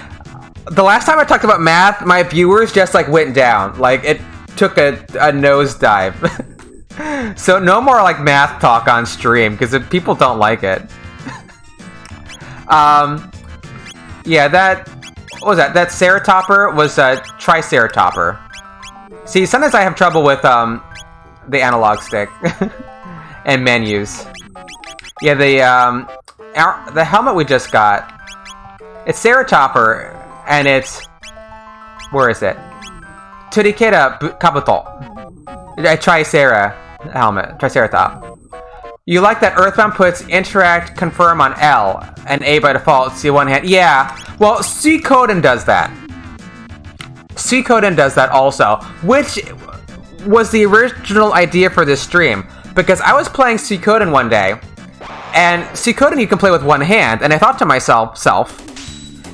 the last time I talked about math, my viewers just like went down. Like it took a nosedive. So no more like math talk on stream because people don't like it. Yeah, that what was that? That Ceratopper was a Triceratopper. See, sometimes I have trouble with the analog stick and menus. Yeah, the helmet we just got. It's Ceratopper, and it's where is it? Turikera Kabuto. A Tricera helmet, Triceratop. You like that Earthbound puts interact confirm on L and A by default, C one hand. Yeah, well, Suikoden does that. Suikoden does that also, which was the original idea for this stream. Because I was playing Suikoden one day, and Suikoden you can play with one hand, and I thought to myself,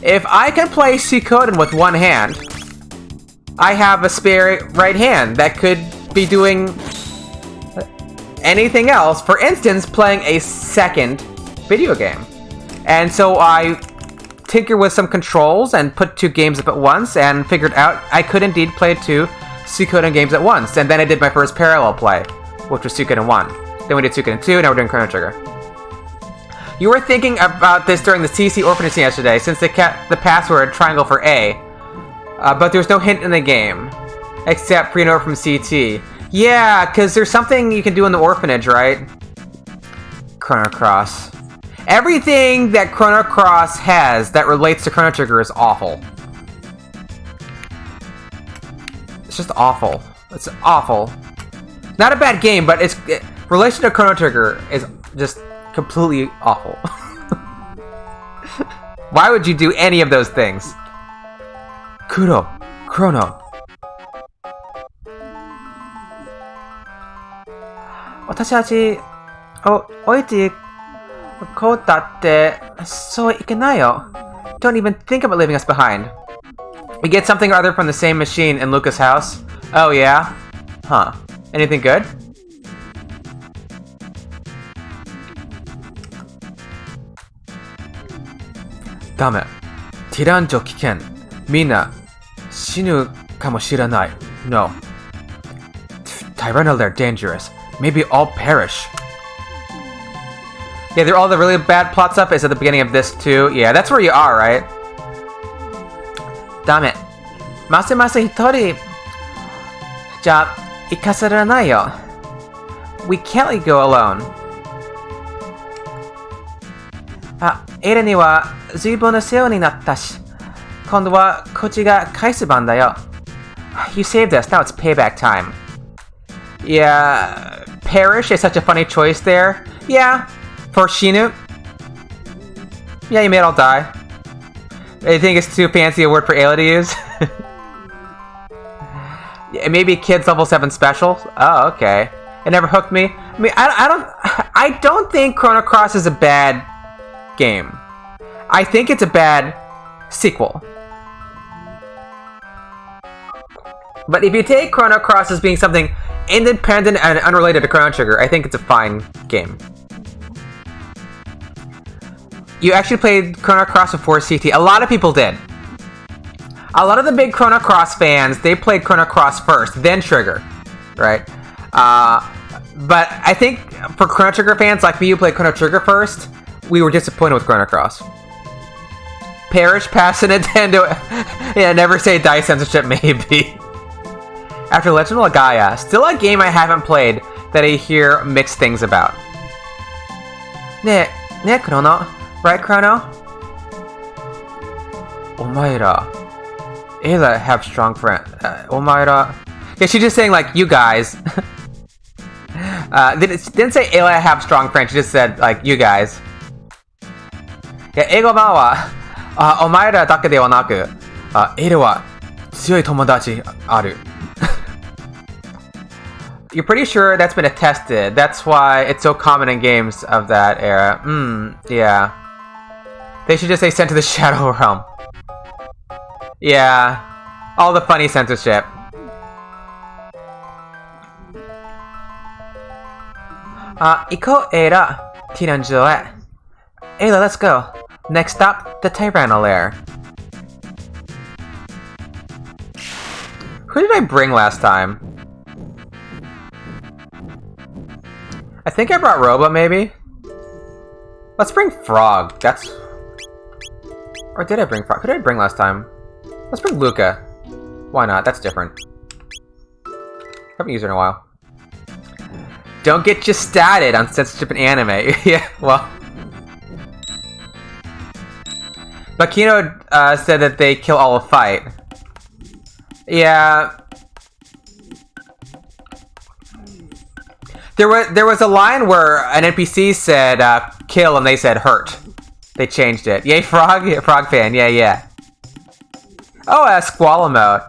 if I can play Suikoden with one hand, I have a spare right hand that could be doing anything else. For instance, playing a second video game. And so I tinkered with some controls and put two games up at once and figured out I could indeed play two Suikoden games at once. And then I did my first parallel play, which was Suikoden 1. Then we did Suikoden 2, and now we're doing Chrono Trigger. You were thinking about this during the CC Orphanage yesterday, since they kept the password triangle for A. But there's no hint in the game, except pre-note from CT. Yeah, because there's something you can do in the orphanage, right? Chrono Cross. Everything that Chrono Cross has that relates to Chrono Trigger is awful. It's just awful. It's awful. Not a bad game, but its relation to Chrono Trigger is just completely awful. Why would you do any of those things? Chrono. 私たちを置いてこうだってそういけないよ. Don't even think about leaving us behind. We get something or other from the same machine in Luca's house. Oh yeah? Huh. Anything good? Damn. ティランジョ危険. みんな死ぬかもしれない. No. Tyrannal, they're dangerous. Maybe all perish. Yeah, all the really bad plot stuff is at the beginning of this too. Yeah, that's where you are, right? Damn it. Masemase hitori. Ja, ikasaranai yo. We can't let you go alone. Eira ni wa zuibon no seo ni natta shi. Kondo wa kochi ga kaisu ban da yo. You saved us, now it's payback time. Yeah, perish is such a funny choice there. Yeah, for Shinu. Yeah, you may all die. I think it's too fancy a word for Ayla to use. Yeah, maybe kids level 7 special. Oh, okay. It never hooked me. I mean, I don't think Chrono Cross is a bad game. I think it's a bad sequel. But if you take Chrono Cross as being something independent and unrelated to Chrono Trigger, I think it's a fine game. You actually played Chrono Cross before CT. A lot of people did. A lot of the big Chrono Cross fans, they played Chrono Cross first, then Trigger, right? But I think for Chrono Trigger fans like me who played Chrono Trigger first, we were disappointed with Chrono Cross. Perish past the Nintendo. Yeah, never say die censorship, maybe. After Legend of Gaia, still a game I haven't played that I hear mixed things about. Ne Chrono? Right, Chrono? Omaera. Ayla have strong friend. Omaira. Yeah, she's just saying like you guys. Didn't say Ayla have strong friends. She just said like you guys. Yeah, Eigo-ban wa omaira dake de wa naku, Ayla wa tsuyoii tomodachi aru. You're pretty sure that's been attested. That's why it's so common in games of that era. Yeah. They should just say sent to the Shadow Realm. Yeah. All the funny censorship. Iko Ayla, Tiranjoe. Ayla, let's go. Next stop, the Tyranno Lair. Who did I bring last time? I think I brought Robo, maybe? Let's bring Frog. That's... Or did I bring Frog? Who did I bring last time? Let's bring Luca. Why not? That's different. Haven't used her in a while. Don't get just statted on censorship and anime. Yeah, well... Bakino said that they kill all a fight. Yeah... There was a line where an NPC said kill and they said hurt. They changed it. Yay, Frog? Yeah, Frog fan, yeah. Oh, Squall mode.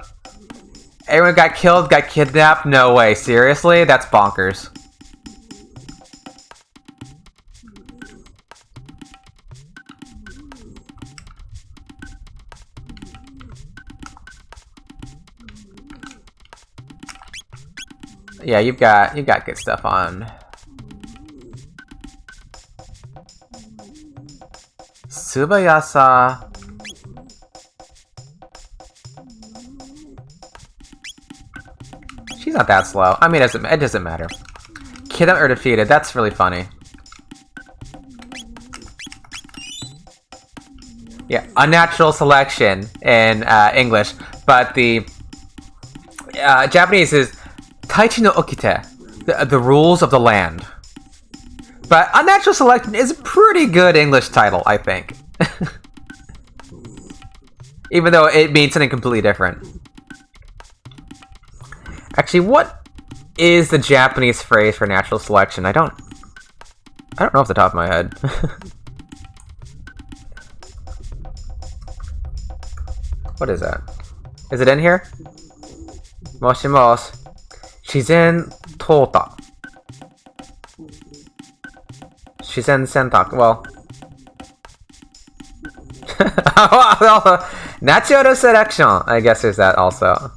Everyone got killed, got kidnapped? No way, seriously? That's bonkers. Yeah, you've got good stuff on. Tsubayasa. She's not that slow. I mean, it doesn't matter. Kidnapped or defeated. That's really funny. Yeah, unnatural selection in English, but the Japanese is Taichi no Okite, the rules of the land. But unnatural selection is a pretty good English title, I think. Even though it means something completely different. Actually, what is the Japanese phrase for natural selection? I don't know off the top of my head. What is that? Is it in here? Moshimos. Shizen Tota. Shizen Sentak. Well. Natural selection. I guess there's that also.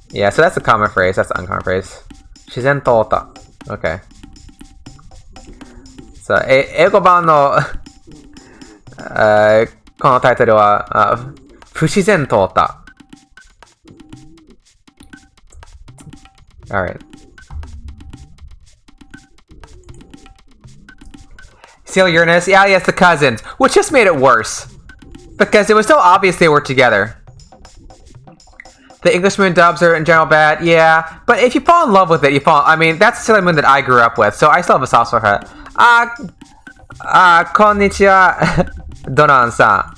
Yeah, so that's the common phrase. That's the uncommon phrase. Shizen Tota. Okay. So, Eigo-ban no このタイトルは不自然Tota. Alright. Seal Uranus? Yeah, yes, the cousins. Which just made it worse. Because it was so obvious they were together. The English Moon dubs are in general bad, yeah. But if you fall in love with it, you fall... I mean, that's the Sailor Moon that I grew up with, so I still have a soft spot for it. Konnichiwa, Donan-san.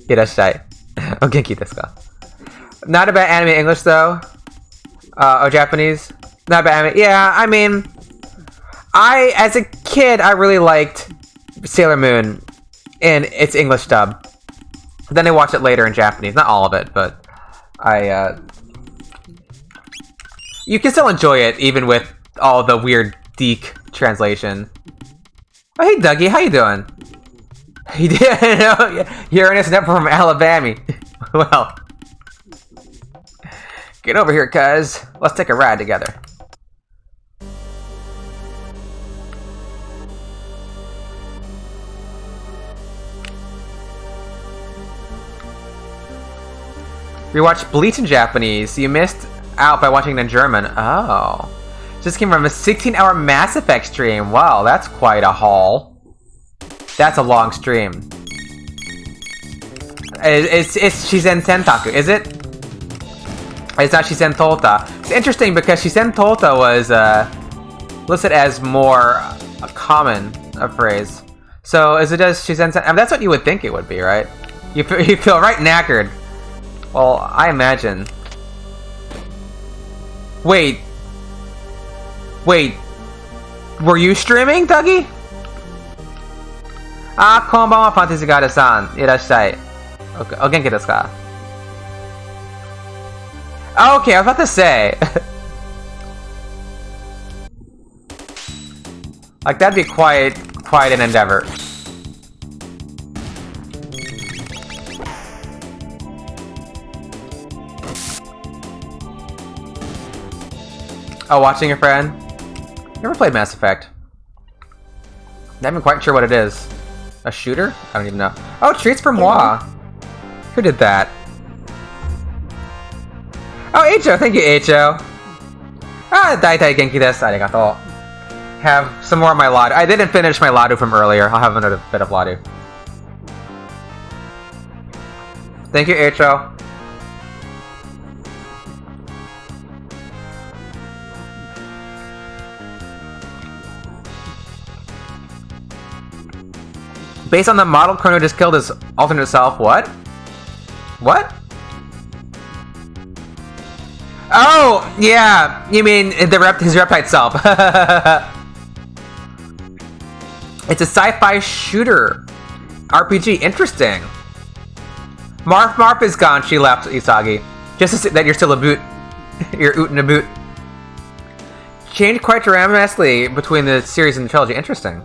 Irashai. O genki desu ka? Not a bad anime English, though. Or Japanese. Not bad anime. Yeah, I mean... as a kid, I really liked Sailor Moon in its English dub. Then I watched it later in Japanese. Not all of it, but... You can still enjoy it, even with all the weird Deke translation. Oh, hey, Dougie, how you doing? He did know Uranus never from Alabama. Well... Get over here, cuz. Let's take a ride together. Rewatch Bleach in Japanese. You missed out by watching it in German. Oh. Just came from a 16-hour Mass Effect stream. Wow, that's quite a haul. That's a long stream. It's Shizen Sentaku, is it? It's not Shizen Tota. It's interesting because Shizen Tota was listed as more common a phrase. So is it as Shizen Sentaku? I mean, that's what you would think it would be, right? You feel right knackered. Well, I imagine. Wait. Were you streaming, Dougie? Ah, konbanwa, Fantasy Goddess-san. Irashai. Okay, o genki desu ka? Okay, I was about to say. Like, that'd be quite an endeavor. Oh, watching your friend? Never played Mass Effect. Not even quite sure what it is. A shooter? I don't even know. Oh, treats for moi. Who did that? Oh, Eicho. Thank you, Eicho. Ah, daitai genki desu. Arigato. Have some more of my Ladu. I didn't finish my Ladu from earlier. I'll have another bit of Ladu. Thank you, Eicho. Based on the model Chrono just killed his alternate self. What? What? Oh, yeah. You mean his reptile self. It's a sci-fi shooter. RPG. Interesting. Marf is gone. She left, Isagi. Just to say that you're still a boot. You're oot and a boot. Changed quite dramatically between the series and the trilogy. Interesting.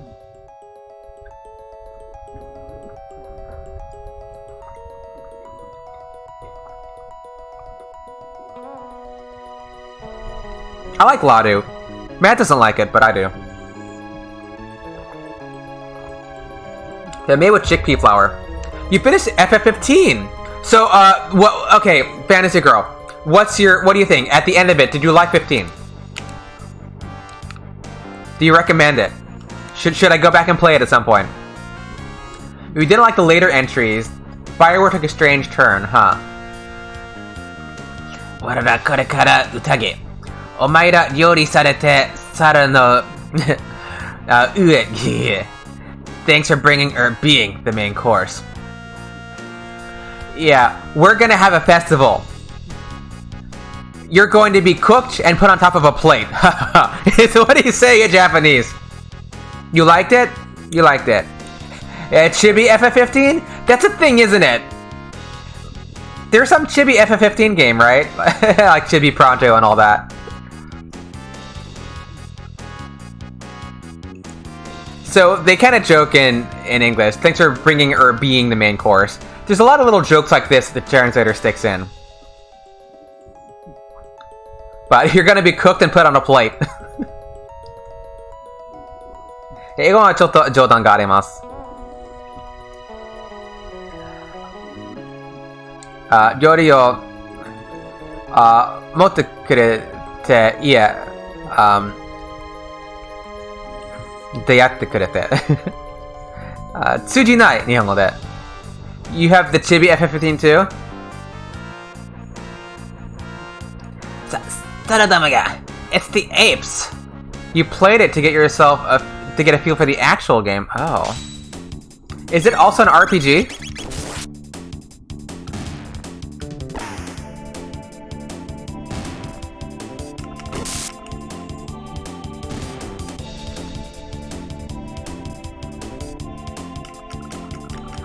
I like Ladu. Matt doesn't like it, but I do. They're made with chickpea flour. You finished FF15. So, what? Okay, Fantasy Girl. What do you think? At the end of it, did you like 15? Do you recommend it? Should I go back and play it at some point? We didn't like the later entries. Bioware took a strange turn, huh? What about Korekara Utage? Omaira ryori sarete Sara no ue. Thanks for being the main course. Yeah, we're gonna have a festival. You're going to be cooked and put on top of a plate. So what do you say in Japanese? You liked it? You liked it. Chibi FF15? That's a thing, isn't it? There's some Chibi FF15 game, right? Like Chibi Pronto and all that. So they kind of joke in English. Thanks for bringing or being the main course. There's a lot of little jokes like this that the translator sticks in. But you're gonna be cooked and put on a plate. 英語はちょっと冗談があります。料理を持ってくれて、いえ、出会ってくれて。通じない、日本語で。You have the Chibi FF15 too? It's the apes! You played it to get yourself to get a feel for the actual game. Oh. Is it also an RPG?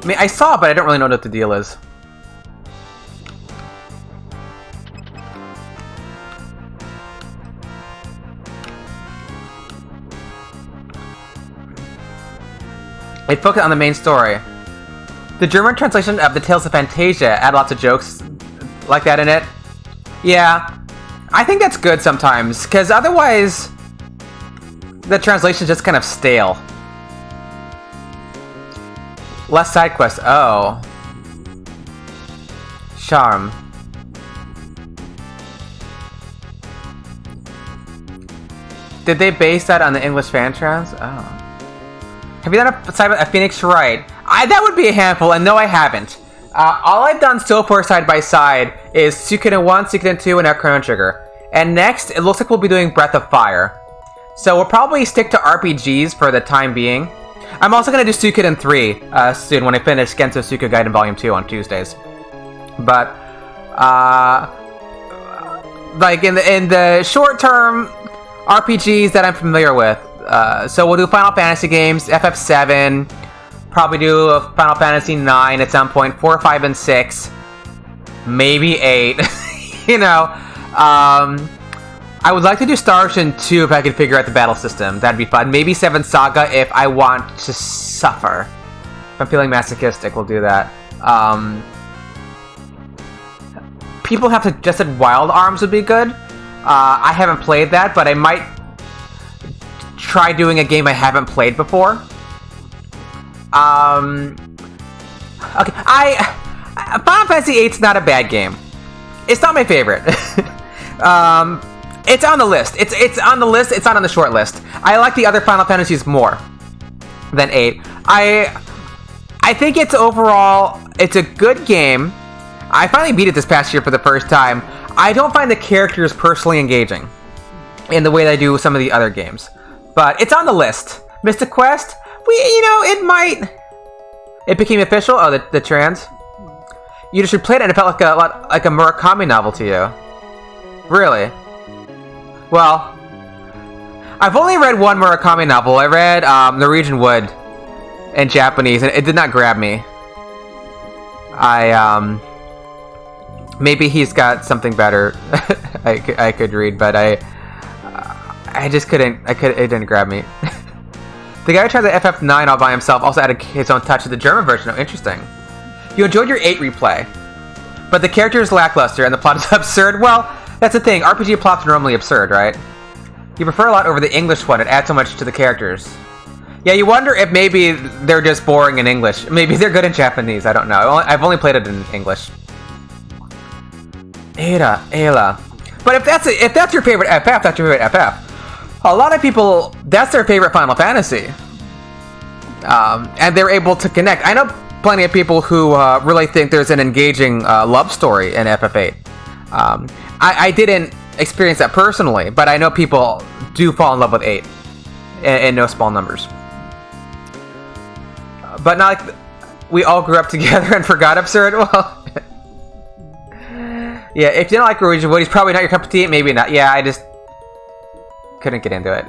I mean, I saw it, but I don't really know what the deal is. It focused on the main story. The German translation of the Tales of Fantasia had lots of jokes like that in it. Yeah, I think that's good sometimes, because otherwise the translation's just kind of stale. Less side quests. Oh. Charm. Did they base that on the English fan trans? Oh. Have you done a Phoenix Wright? That would be a handful, and no, I haven't. All I've done so far side by side is Suikoden 1, Suikoden 2, and now Chrono Trigger. And next, it looks like we'll be doing Breath of Fire. So we'll probably stick to RPGs for the time being. I'm also going to do Suikoden 3 soon when I finish Genso Suiko Gaiden Volume 2 on Tuesdays. But, like in the short-term RPGs that I'm familiar with, so we'll do Final Fantasy games, FF7, probably do a Final Fantasy 9 at some point, 4, 5, and 6, maybe 8, you know. I would like to do Star Ocean 2 if I could figure out the battle system. That'd be fun. Maybe 7 Saga if I want to suffer. If I'm feeling masochistic, we'll do that. People have suggested Wild Arms would be good. I haven't played that, but I might try doing a game I haven't played before. Okay, Final Fantasy VIII's not a bad game. It's not my favorite. It's on the list. It's on the list. It's not on the short list. I like the other Final Fantasies more than 8. I think it's overall, it's a good game. I finally beat it this past year for the first time. I don't find the characters personally engaging in the way that I do with some of the other games. But it's on the list. Mystic Quest, it might... It became official? Oh, the trans? You just replayed it and it felt like a Murakami novel to you. Really? Well, I've only read one Murakami novel. I read Norwegian Wood in Japanese, and it did not grab me. Maybe he's got something better I could read, but I just couldn't. It didn't grab me. The guy who tried the FF9 all by himself also added his own touch to the German version. Oh, interesting. You enjoyed your 8 replay, but the character is lackluster and the plot is absurd. Well, that's the thing. RPG plots are normally absurd, right? You prefer a lot over the English one. It adds so much to the characters. Yeah, you wonder if maybe they're just boring in English. Maybe they're good in Japanese. I don't know. I've only played it in English. Ayla. But if that's your favorite FF, that's your favorite FF. A lot of people, that's their favorite Final Fantasy. And they're able to connect. I know plenty of people who really think there's an engaging love story in FF8. I didn't experience that personally, but I know people do fall in love with 8 in no small numbers. But not like we all grew up together and forgot absurd. Well, yeah, if you don't like Norwegian Wood, he's probably not your cup of tea. Maybe not. Yeah, I just couldn't get into it.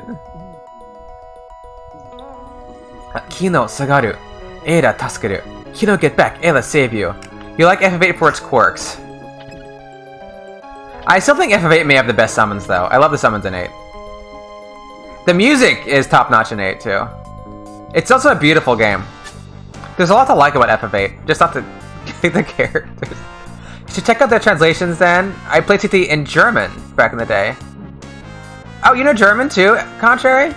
Kino Sagaru. Eira Tasukeru. Kino get back. Eira save you. You like FF8 for its quirks. I still think FF8 may have the best summons, though. I love the summons in 8. The music is top-notch in 8, too. It's also a beautiful game. There's a lot to like about FF8, just not the characters. You should check out the translations, then. I played CT in German back in the day. Oh, you know German, too, Contrary?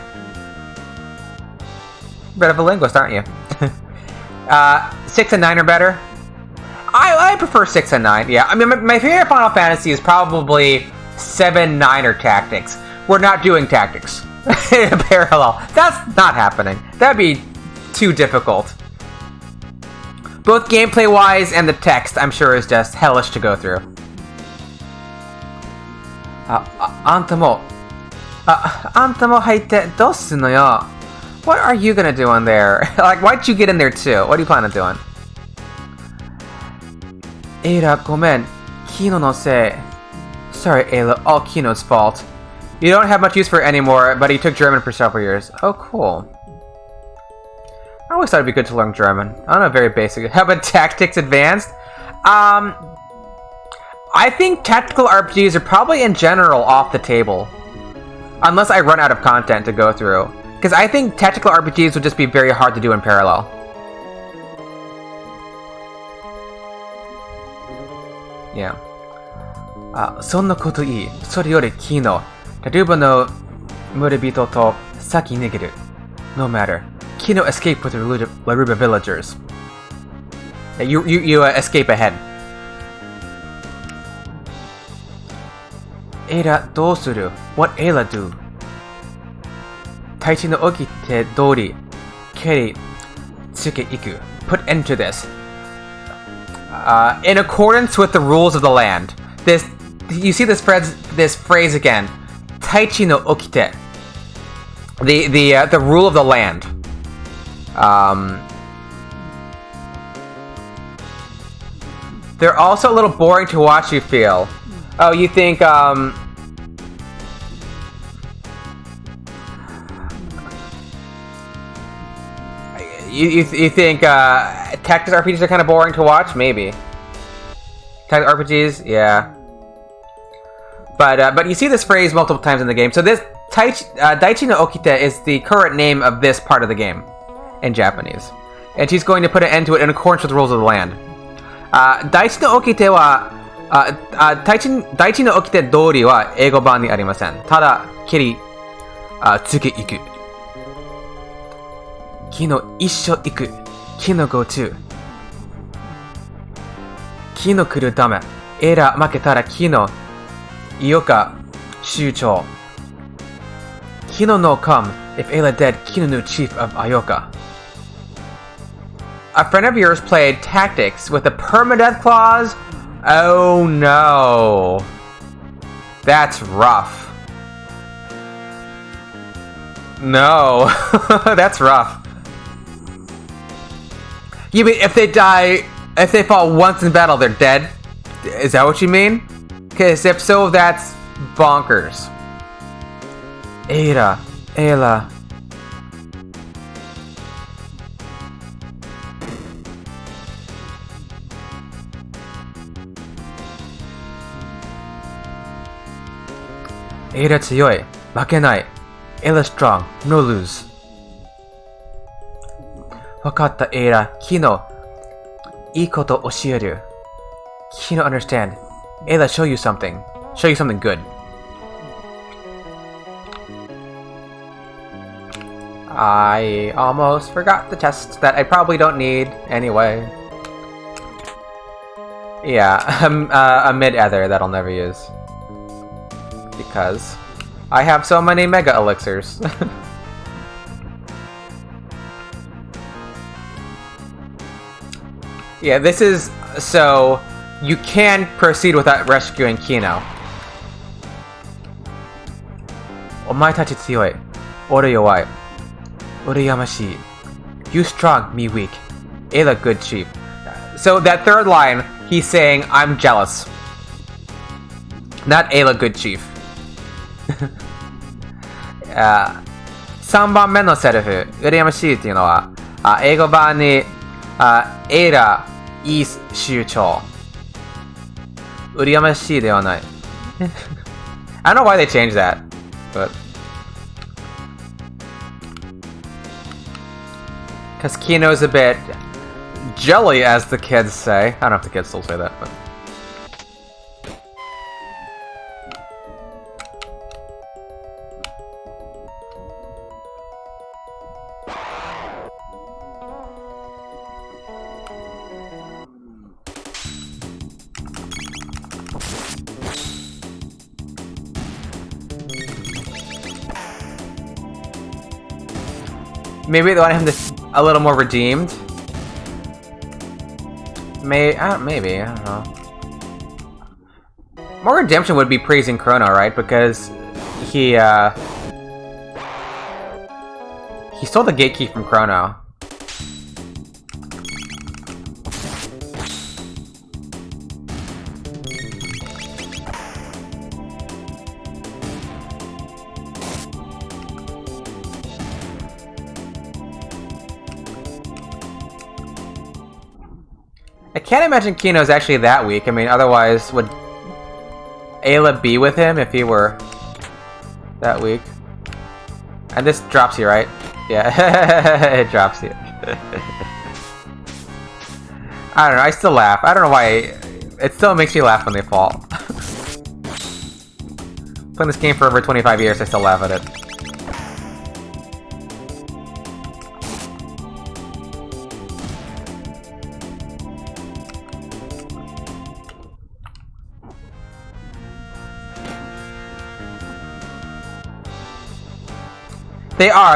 Bit of a linguist, aren't you? 6 and 9 are better. I prefer 6 and 9, yeah. I mean, my favorite Final Fantasy is probably 7, 9, or Tactics. We're not doing Tactics in parallel. That's not happening. That'd be too difficult. Both gameplay-wise and the text, I'm sure, is just hellish to go through. Antamo haite dosu no yo. What are you gonna do in there? Like, why'd you get in there too? What do you plan on doing? Eira, gomen. Kino no sei. Sorry, Ayla. All Kino's fault. You don't have much use for it anymore, but he took German for several years. Oh, cool. I always thought it'd be good to learn German. I don't know, very basic. How about Tactics Advanced? I think tactical RPGs are probably in general off the table. Unless I run out of content to go through. Because I think tactical RPGs would just be very hard to do in parallel. Yeah. そんなこといい。それより昨日、例えばの村人と先に逃げる。No matter. Kino escaped with the Laruba villagers. Yeah, you escape ahead. Eira どうする? What Eira do? Taichi no okite dori. Keri tsuke iku. Put end to this. In accordance with the rules of the land. You see this phrase again. Taichi no okite. The rule of the land. They're also a little boring to watch, you feel. Oh, you think, You think tactics RPGs are kind of boring to watch? Maybe. Tactics RPGs, yeah. But you see this phrase multiple times in the game. So this Daichi no Okite is the current name of this part of the game in Japanese, and she's going to put an end to it in accordance with the rules of the land. Daichi no Okite wa Daichi no Okite dori wa eigo ban ni arimasen. Tada kiri tsuke iku. Ki no issho iku. Ki no go to. Ki no kuru tame. Era maketara ki no ioka shuchou. Ki no come. If Ayla dead, Ki no new chief of Ioka. A friend of yours played tactics with a permadeath clause? Oh no. That's rough. No. That's rough. You mean if they fall once in battle, they're dead? Is that what you mean? Because if so, that's bonkers. Ayla. Ayla 強い。負けない。Ayla strong. No lose. わかった、Ayla。昨日、いいこと教える。昨日 understand. Ayla, show you something. Show you something good. I almost forgot the test that I probably don't need anyway. Yeah, a mid-ether that I'll never use. Because I have so many mega elixirs. Yeah, this is... So, you can proceed without rescuing Kino. Omae tachi tsuyoi. Ore yowai. Ore yamashii. You strong, me weak. Ayla good chief. So that third line, he's saying, I'm jealous. Not Ayla good chief. 3番目のセリフ、羨ましいっていうのは、英語版に、Ayla is 州長。羨ましいではない。I don't know why they changed that, but... Because Kino's a bit jelly, as the kids say. I don't know if the kids still say that, but... Maybe they want him to a little more redeemed. Maybe, I don't know. More redemption would be praising Chrono, right? Because he stole the gate key from Chrono. I can't imagine Kino's actually that weak. I mean, otherwise, would Ayla be with him if he were that weak? And this drops you, right? Yeah, it drops you. I don't know, I still laugh. I don't know why. It still makes me laugh when they fall. Playing this game for over 25 years, I still laugh at it.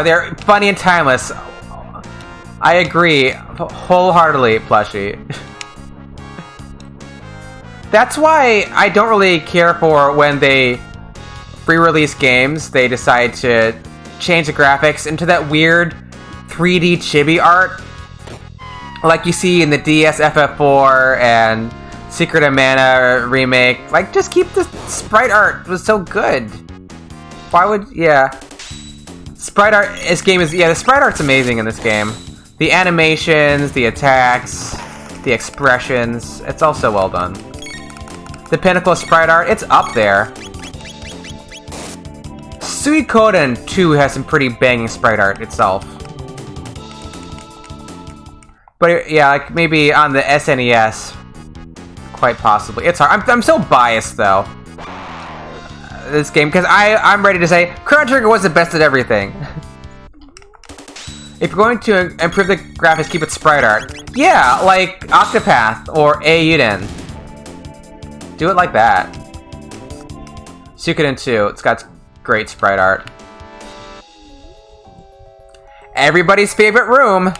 They're funny and timeless. I agree wholeheartedly, Plushie. That's why I don't really care for when they re-release games, they decide to change the graphics into that weird 3D chibi art like you see in the DS FF4 and Secret of Mana remake. Like, just keep the sprite art. It was so good. Why would... yeah. Sprite art... this game is... yeah, the sprite art's amazing in this game. The animations, the attacks, the expressions. It's all so well done. The pinnacle of sprite art, it's up there. Suikoden 2 has some pretty banging sprite art itself. But yeah, like maybe on the SNES, quite possibly. It's hard. I'm so biased though. This game, because I'm ready to say Chrono Trigger was the best at everything. If you're going to improve the graphics, keep it sprite art. Yeah, like Octopath or Eiyuden. Do it like that. Suikoden 2, it's got great sprite art. Everybody's favorite room.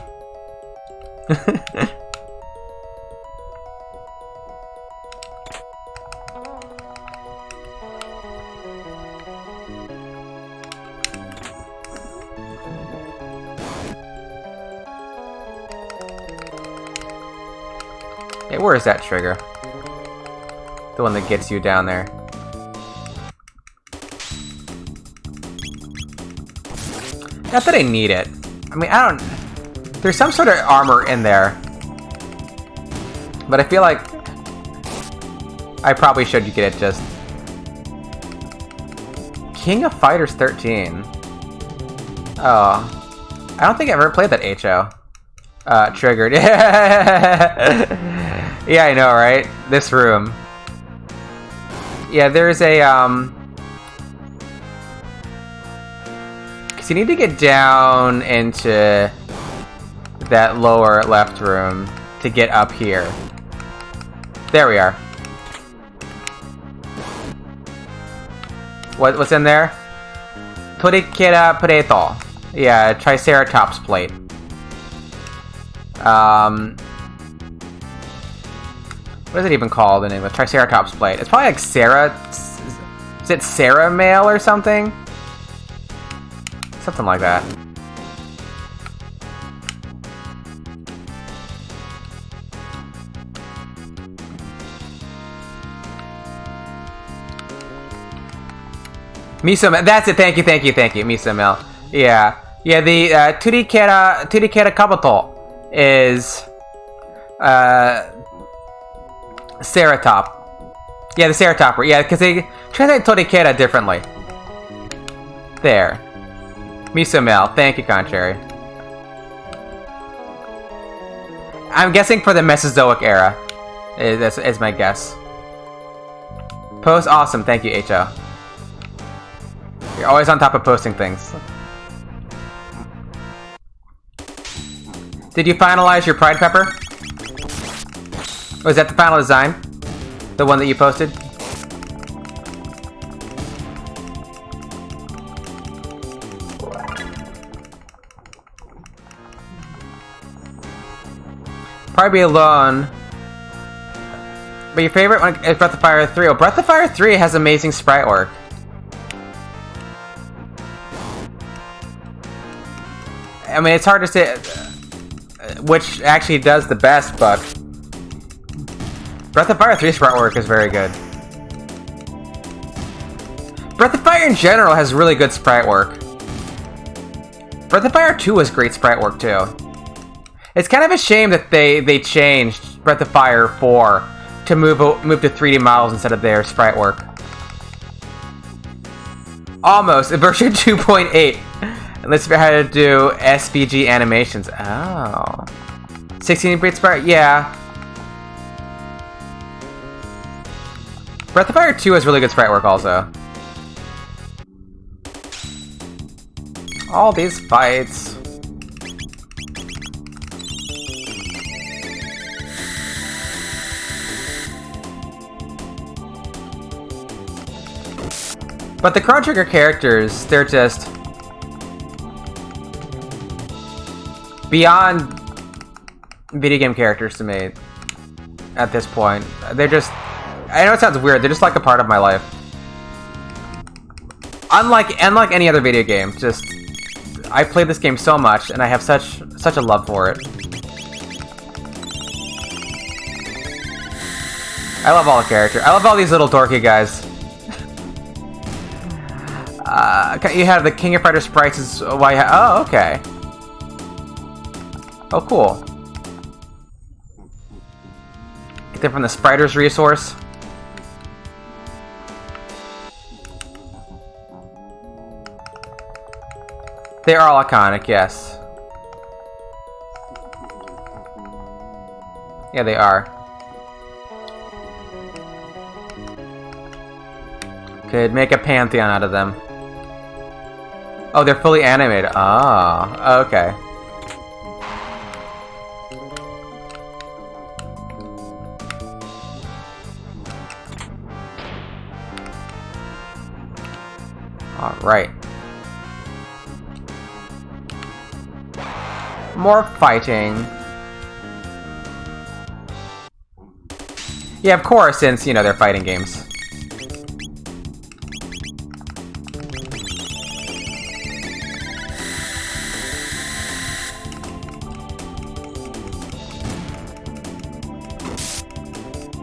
Hey, where is that trigger? The one that gets you down there. Not that I need it. I mean, I don't... there's some sort of armor in there. But I feel like... I probably should get it just... King of Fighters 13. Oh. I don't think I've ever played that HO. Triggered. Yeah, I know, right? This room. Yeah, there's a, because you need to get down into that lower left room to get up here. There we are. What's in there? Torikera Preto. Yeah, Triceratops plate. What is it even called in English? Triceratops plate. It's probably like Sarah... is it Sarah mail or something? Something like that. Miso mail. That's it. Thank you. Miso mail. Yeah. Yeah, the Turikera Kabuto is... Ceratop. Yeah, the Ceratopper. Yeah, because they translate Torikera differently. There. Miso mail. Thank you, Contrary. I'm guessing for the Mesozoic era. Is my guess. Post awesome. Thank you, HO. You're always on top of posting things. Did you finalize your Pride Pepper? Was that the final design? The one that you posted? Probably be alone. But your favorite one is Breath of Fire 3. Oh, Breath of Fire 3 has amazing sprite work. I mean, it's hard to say which actually does the best, but Breath of Fire 3 sprite work is very good. Breath of Fire in general has really good sprite work. Breath of Fire 2 has great sprite work too. It's kind of a shame that they changed Breath of Fire 4 to move to 3D models instead of their sprite work. Almost in version 2.8. Unless you had to do SVG animations. Oh. 16-bit sprite? Yeah. Breath of Fire 2 has really good sprite work also. All these fights. But the Chrono Trigger characters, they're just beyond video game characters to me at this point. They're just, I know it sounds weird, they're just like a part of my life. Unlike any other video game, just I played this game so much, and I have such a love for it. I love all the characters. I love all these little dorky guys. You have the King of Fighter sprites. Is why you oh, okay. Oh, cool. Get them from the Spriters resource. They are all iconic, yes. Yeah, they are. Could make a pantheon out of them. Oh, they're fully animated. Ah, okay. Alright. More fighting. Yeah, of course, since, you know, they're fighting games.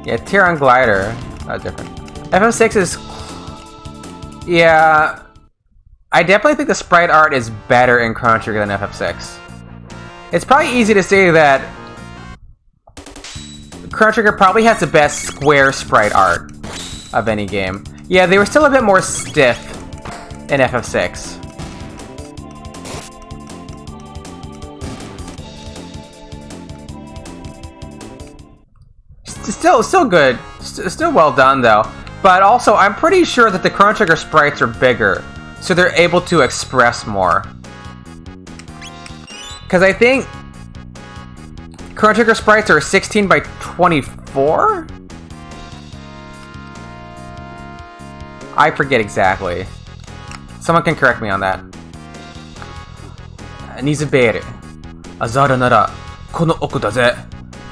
Yeah, Tyrion Glider. Different. FF6 is... Yeah... I definitely think the sprite art is better in Chrono Trigger than FF6. It's probably easy to say that Chrono Trigger probably has the best square sprite art of any game. Yeah, they were still a bit more stiff in FF6. Still good. Still well done, though. But also, I'm pretty sure that the Chrono Trigger sprites are bigger, so they're able to express more. Because I think Chrono Trigger sprites are 16 by 24? I forget exactly. Someone can correct me on that. Nizuberu. Azara nara kono oku da ze.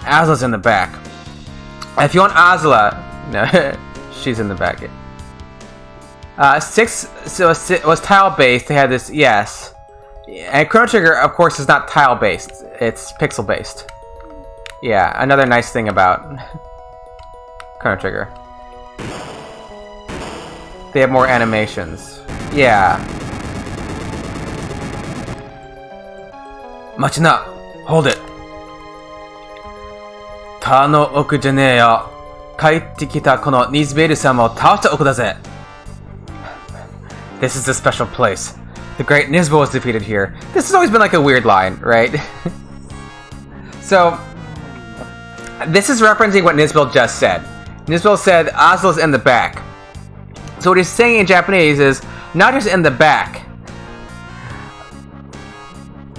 Azla's in the back. If you want Azla... No, she's in the back. 6 so was tile-based. They had this... Yes. And Chrono Trigger, of course, is not tile-based. It's pixel-based. Yeah, another nice thing about Chrono Trigger. They have more animations. Yeah. Machina! Hold it! Ta no oku janee yo. Kaitte kita kono Nizberu-sama o taoshita oku da ze. This is a special place. The great Nizbel was defeated here. This has always been like a weird line, right? So, this is referencing what Nizbel just said. Nizbel said, Azla's in the back. So what he's saying in Japanese is, not just in the back.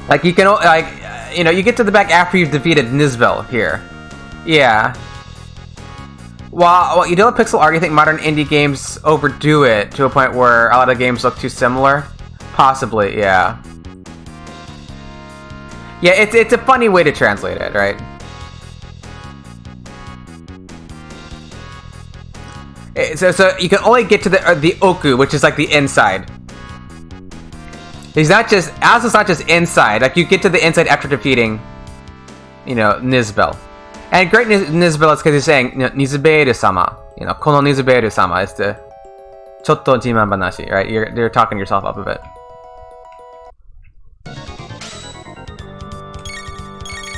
Like, you can, like, you know, you get to the back after you've defeated Nizbel here. Yeah. While you do have pixel art, you think modern indie games overdo it to a point where a lot of games look too similar? Possibly, yeah. Yeah, it's a funny way to translate it, right? So you can only get to the oku, which is like the inside. Azla's not just inside. Like, you get to the inside after defeating, you know, Nizbel. And great Nizbel is because he's saying, you know, Nizuberu-sama. You know, kono Nizuberu-sama is the chotto jiman banashi, right? You're talking yourself up a bit.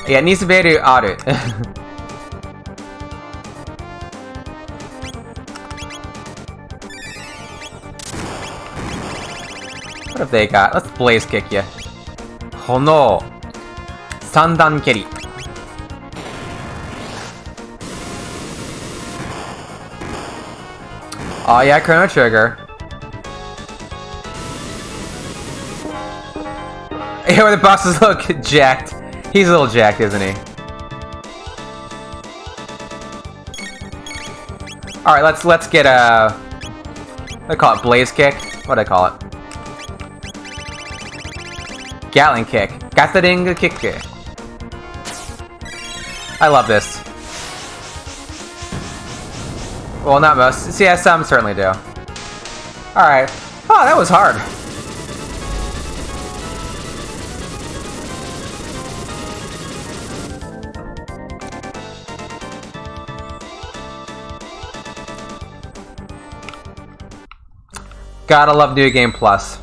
Yeah, Nizuberu aru. What have they got? Let's blaze kick you. Hono. Sandan keri. Oh yeah, Chrono Trigger. Yeah, where the bosses look jacked. He's a little jacked, isn't he? Alright, let's get a... What do I call it? Blaze kick? What do I call it? Gatling kick. Gatling kick. I love this. Well, not most. Yeah, some certainly do. Alright. Oh, that was hard. Gotta love New Game Plus.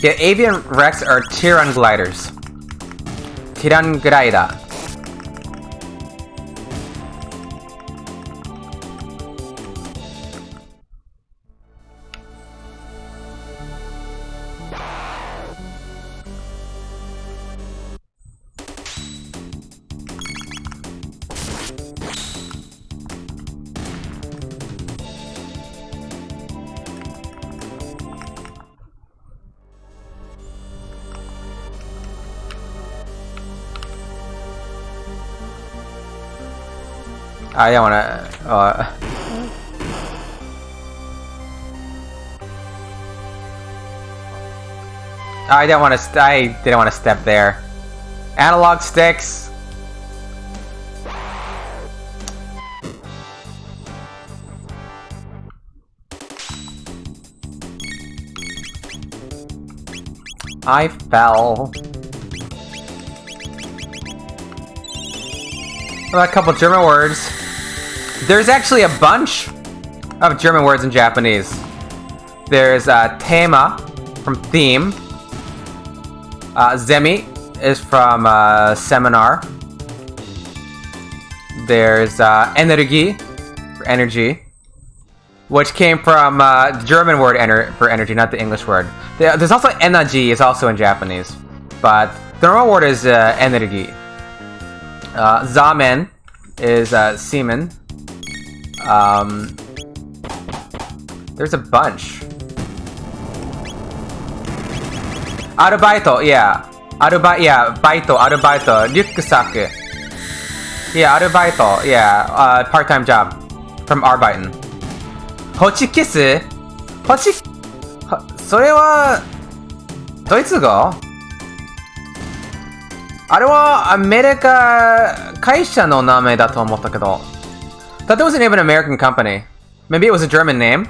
Yeah, Avian Rex are Tyran gliders. Tyran glider. I don't wanna. I didn't want to. I didn't want to step there. Analog sticks. I fell. Well, a couple German words. There's actually a bunch of German words in Japanese. There's Thema from theme. Zemi is from seminar. There's Energie for energy, which came from the German word for energy, not the English word. There's also Energy is also in Japanese, but the normal word is Energie. Zamen is semen. There's a bunch. Arubaito, yeah. Baito, arubaito. Ryuksaku. Yeah, arubaito, yeah. Part-time job. From arbeiten. Hochikisu? それは、ドイツ語？あれはアメリカ会社の名前だと思ったけど。Thought that was the name of an American company. Maybe it was a German name?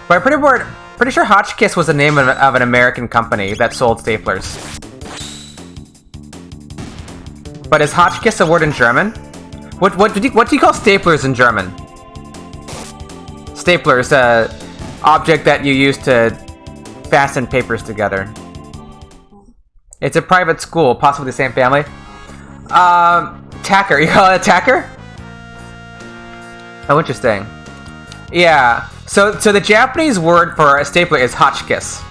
But I'm pretty sure Hotchkiss was the name of an American company that sold staplers. But is Hotchkiss a word in German? What do you call staplers in German? Staplers, object that you use to fasten papers together. It's a private school, possibly the same family. Tacker. You call it a tacker? Oh, interesting. Yeah. So the Japanese word for a stapler is Hotchkiss.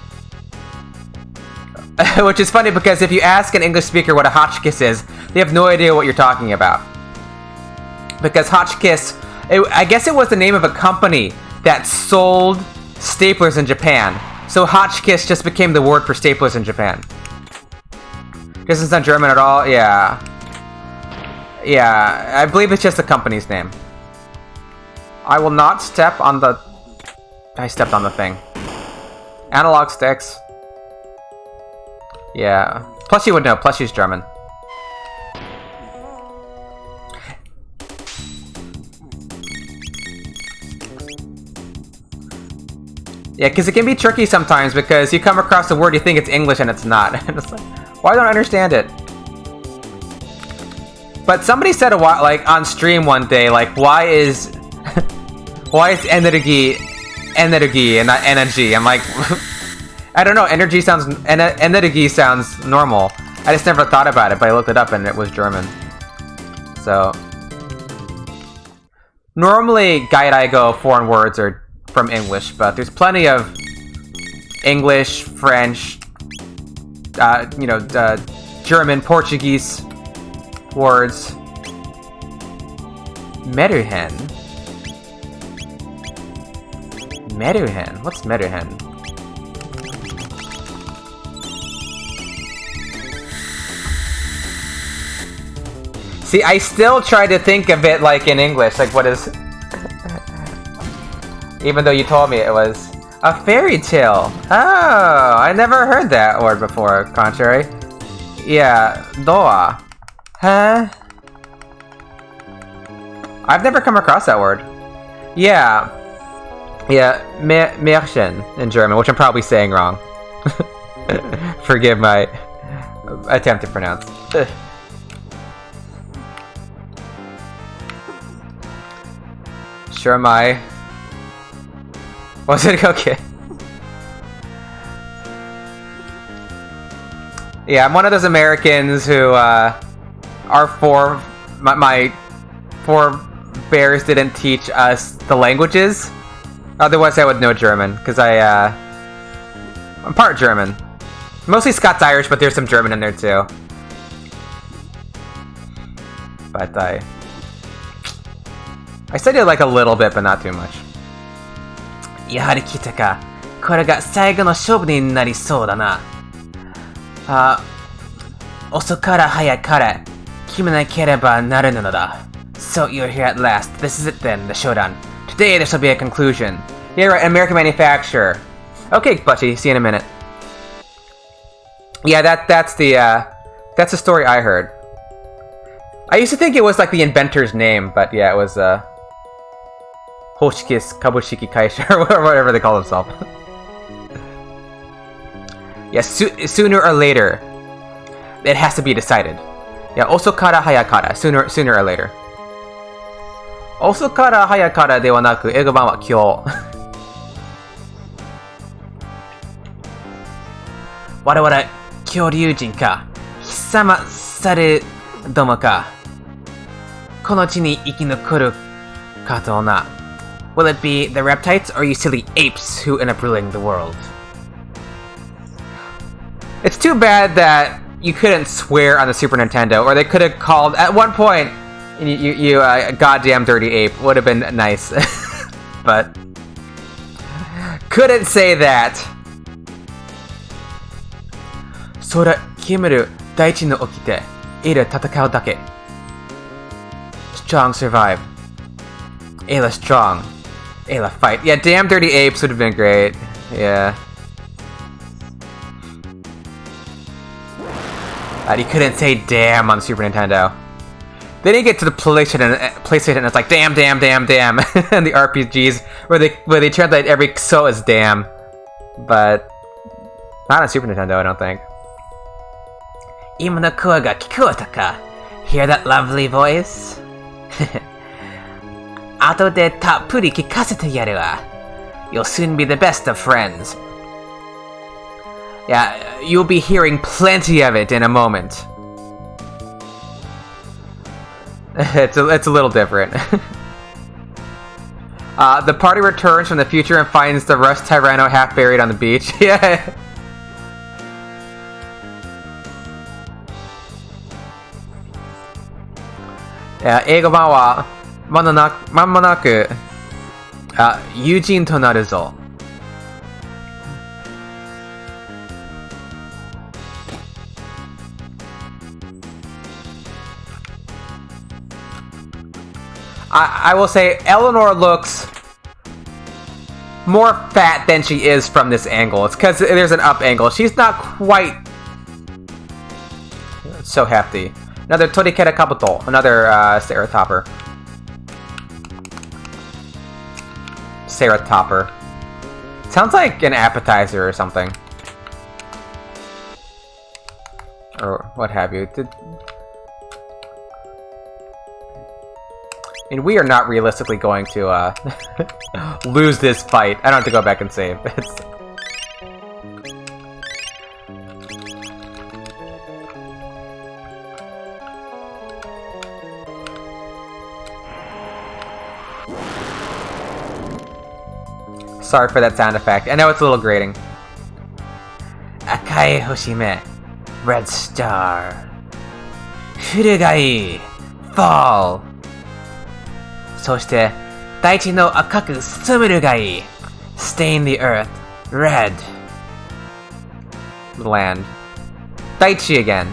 Which is funny because if you ask an English speaker what a Hotchkiss is, they have no idea what you're talking about. Because Hotchkiss, I guess it was the name of a company that sold staplers in Japan. So Hotchkiss just became the word for staplers in Japan. This is not German at all? Yeah. Yeah, I believe it's just the company's name. I will not step on the... I stepped on the thing. Analog sticks. Yeah. Plushie would know. Plushie's German. Yeah, because it can be tricky sometimes because you come across a word, you think it's English and it's not. And it's like, why don't I understand it? But somebody said a while, like on stream one day, like, why is energy and not energy? I'm like, I don't know. Energy sounds normal. I just never thought about it, but I looked it up and it was German. So normally, gairaigo foreign words are from English, but there's plenty of English, French, German, Portuguese words. Meruhen. Meruhen? What's Meruhen? See, I still try to think of it like in English, like what is... Even though you told me it was a fairy tale. Oh, I never heard that word before, contrary. Yeah, doa. Huh? I've never come across that word. Yeah. Yeah, Märchen in German, which I'm probably saying wrong. Forgive my attempt to pronounce. Sure, my... Was it okay? Yeah, I'm one of those Americans who, my forebears didn't teach us the languages. Otherwise, I would know German, because I'm part German. Mostly Scots-Irish, but there's some German in there, too. But I studied like a little bit, but not too much. やはり来たか。これが最後の勝負になりそうだな。遅から早から決めなければならぬのだ。So you're here at last. This is it then, the showdown. Today there shall be a conclusion. Yeah, right, American manufacturer. Okay, Butchie, see you in a minute. Yeah, that's the story I heard. I used to think it was like the inventor's name, but yeah, it was Hoshikis Kabushiki Kaisha or whatever they call themselves. Yeah, sooner or later, it has to be decided. Yeah, osokara hayakara, sooner or later. Osokara hayakara ではなく、英語版は今日。我々恐竜人か、貴様されどもか、この地に生き残るかとな。Will it be the reptiles or you silly apes who end up ruling the world? It's too bad that you couldn't swear on the Super Nintendo, or they could have called at one point. You goddamn dirty ape would have been nice, but couldn't say that. 空決める大地の起きている戦うだけ。Strong survive. Ayla strong. Ayla fight. Yeah, damn dirty apes would have been great. Yeah. You couldn't say damn on the Super Nintendo. They didn't get to the PlayStation and it's like damn, damn, damn, damn. And the RPGs where they translate every so as damn. But not on Super Nintendo, I don't think. 今の声が聞こえたか? Hear that lovely voice? 後でたっぷり聞かせてやるわ. You'll soon be the best of friends. Yeah, you'll be hearing plenty of it in a moment. It's a little different. The party returns from the future and finds the Rust Tyranno half buried on the beach. Yeah. Yeah, 英語版はまもなく友人となるぞ。I will say Eleanor looks more fat than she is from this angle. It's because there's an up angle. She's not quite so hefty. Another Toriketa Kabuto. Another Ceratopper. Ceratopper. Sounds like an appetizer or something. Or what have you. And we are not realistically going to lose this fight. I don't have to go back and save. Sorry for that sound effect. I know it's a little grating. Akai Hoshime. Red Star. Furugai. Fall. そして、大地の赤く染めるがいい。Stain the earth. Red. Land. Daichi again.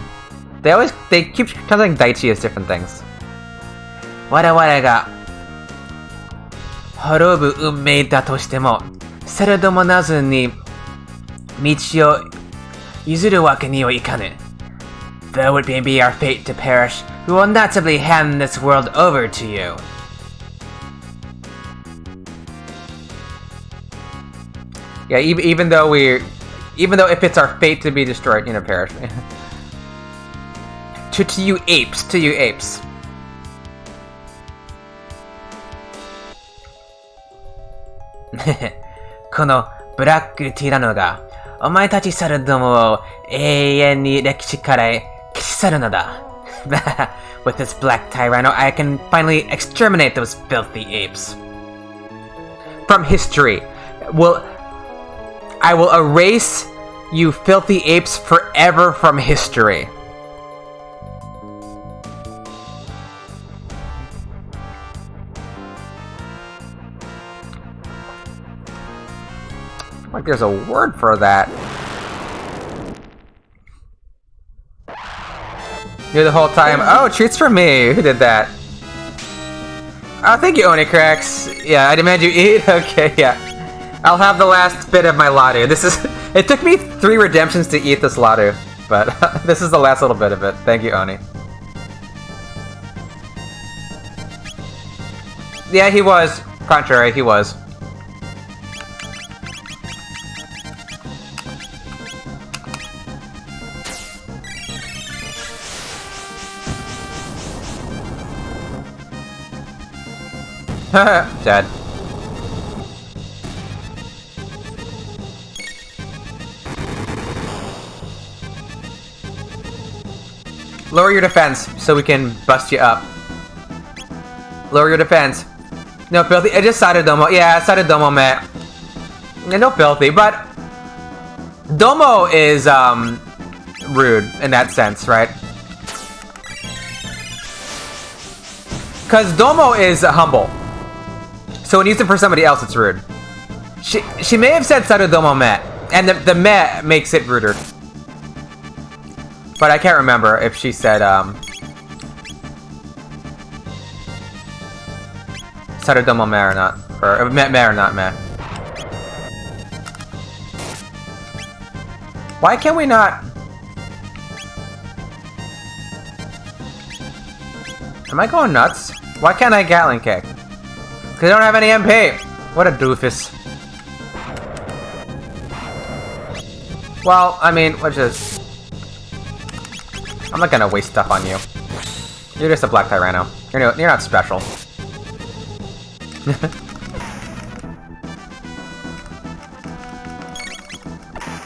They keep telling Daichi as different things. 我々が滅ぶ運命だとしても、それどもなずに道を譲るわけにはいかぬ。Though it may be our fate to perish, we will not simply hand this world over to you. Yeah, even though if it's our fate to be destroyed, perish. to you apes, to you apes. このブラックティラノがお前たち猿どもを永遠に歴史から消し去るのだ。With this black tyranno, I can finally exterminate those filthy apes. From history. I will erase you filthy apes forever from history. Like there's a word for that. You're the whole time. Oh, treats for me. Who did that? Oh, thank you, Onicrax. Yeah, I demand you eat. Okay, yeah. I'll have the last bit of my Ladu. It took me 3 redemptions to eat this Ladu, but this is the last little bit of it. Thank you, Oni. Yeah, he was. Contrary, he was. Dead. Lower your defense so we can bust you up. Lower your defense. No filthy. I just started Domo. Yeah, I started Domo, man. Yeah, no filthy, but Domo is rude in that sense, right? Because Domo is humble. So when you use it for somebody else, it's rude. She may have said Sarudomo me, and the me makes it ruder. But I can't remember if she said Sarudomo me or not. Or me or not me. Why can we not... Am I going nuts? Why can't I Gatling kick? Because I don't have any MP! What a doofus. Well, I mean, I'm not gonna waste stuff on you. You're just a Black Tyranno. You're not special.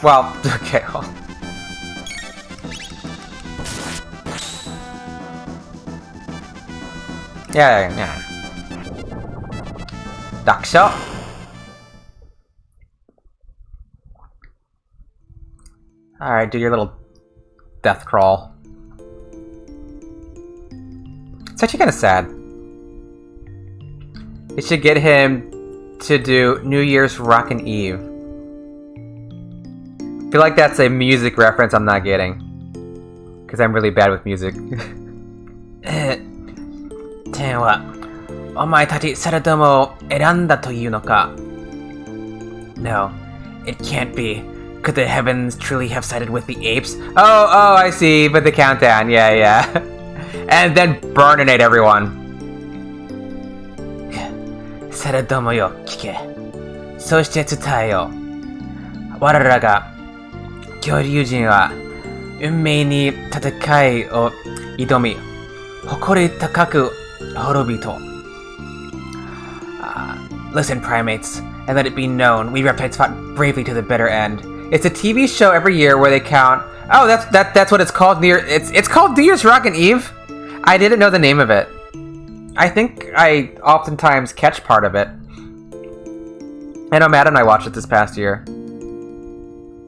Well, okay. Yeah. Daksha. Alright, do your little death crawl. It's actually kind of sad. It should get him to do New Year's Rockin' Eve. I feel like that's a music reference I'm not getting. Because I'm really bad with music. 天はお前たち猿どもを選んだというのか No, it can't be. Could the heavens truly have sided with the apes? Oh, I see. But the countdown, yeah. And then burninate everyone. 猿どもよ、聞け。そして伝えよ。我らが恐竜人は運命に戦いを挑み、誇り高く滅びと。Listen, primates, and let it be known, we reptiles fought bravely to the bitter end. It's a TV show every year where they count. Oh, that's what it's called. It's called New Year's Rockin' Eve. I didn't know the name of it. I think I oftentimes catch part of it. I know Matt and I watched it this past year.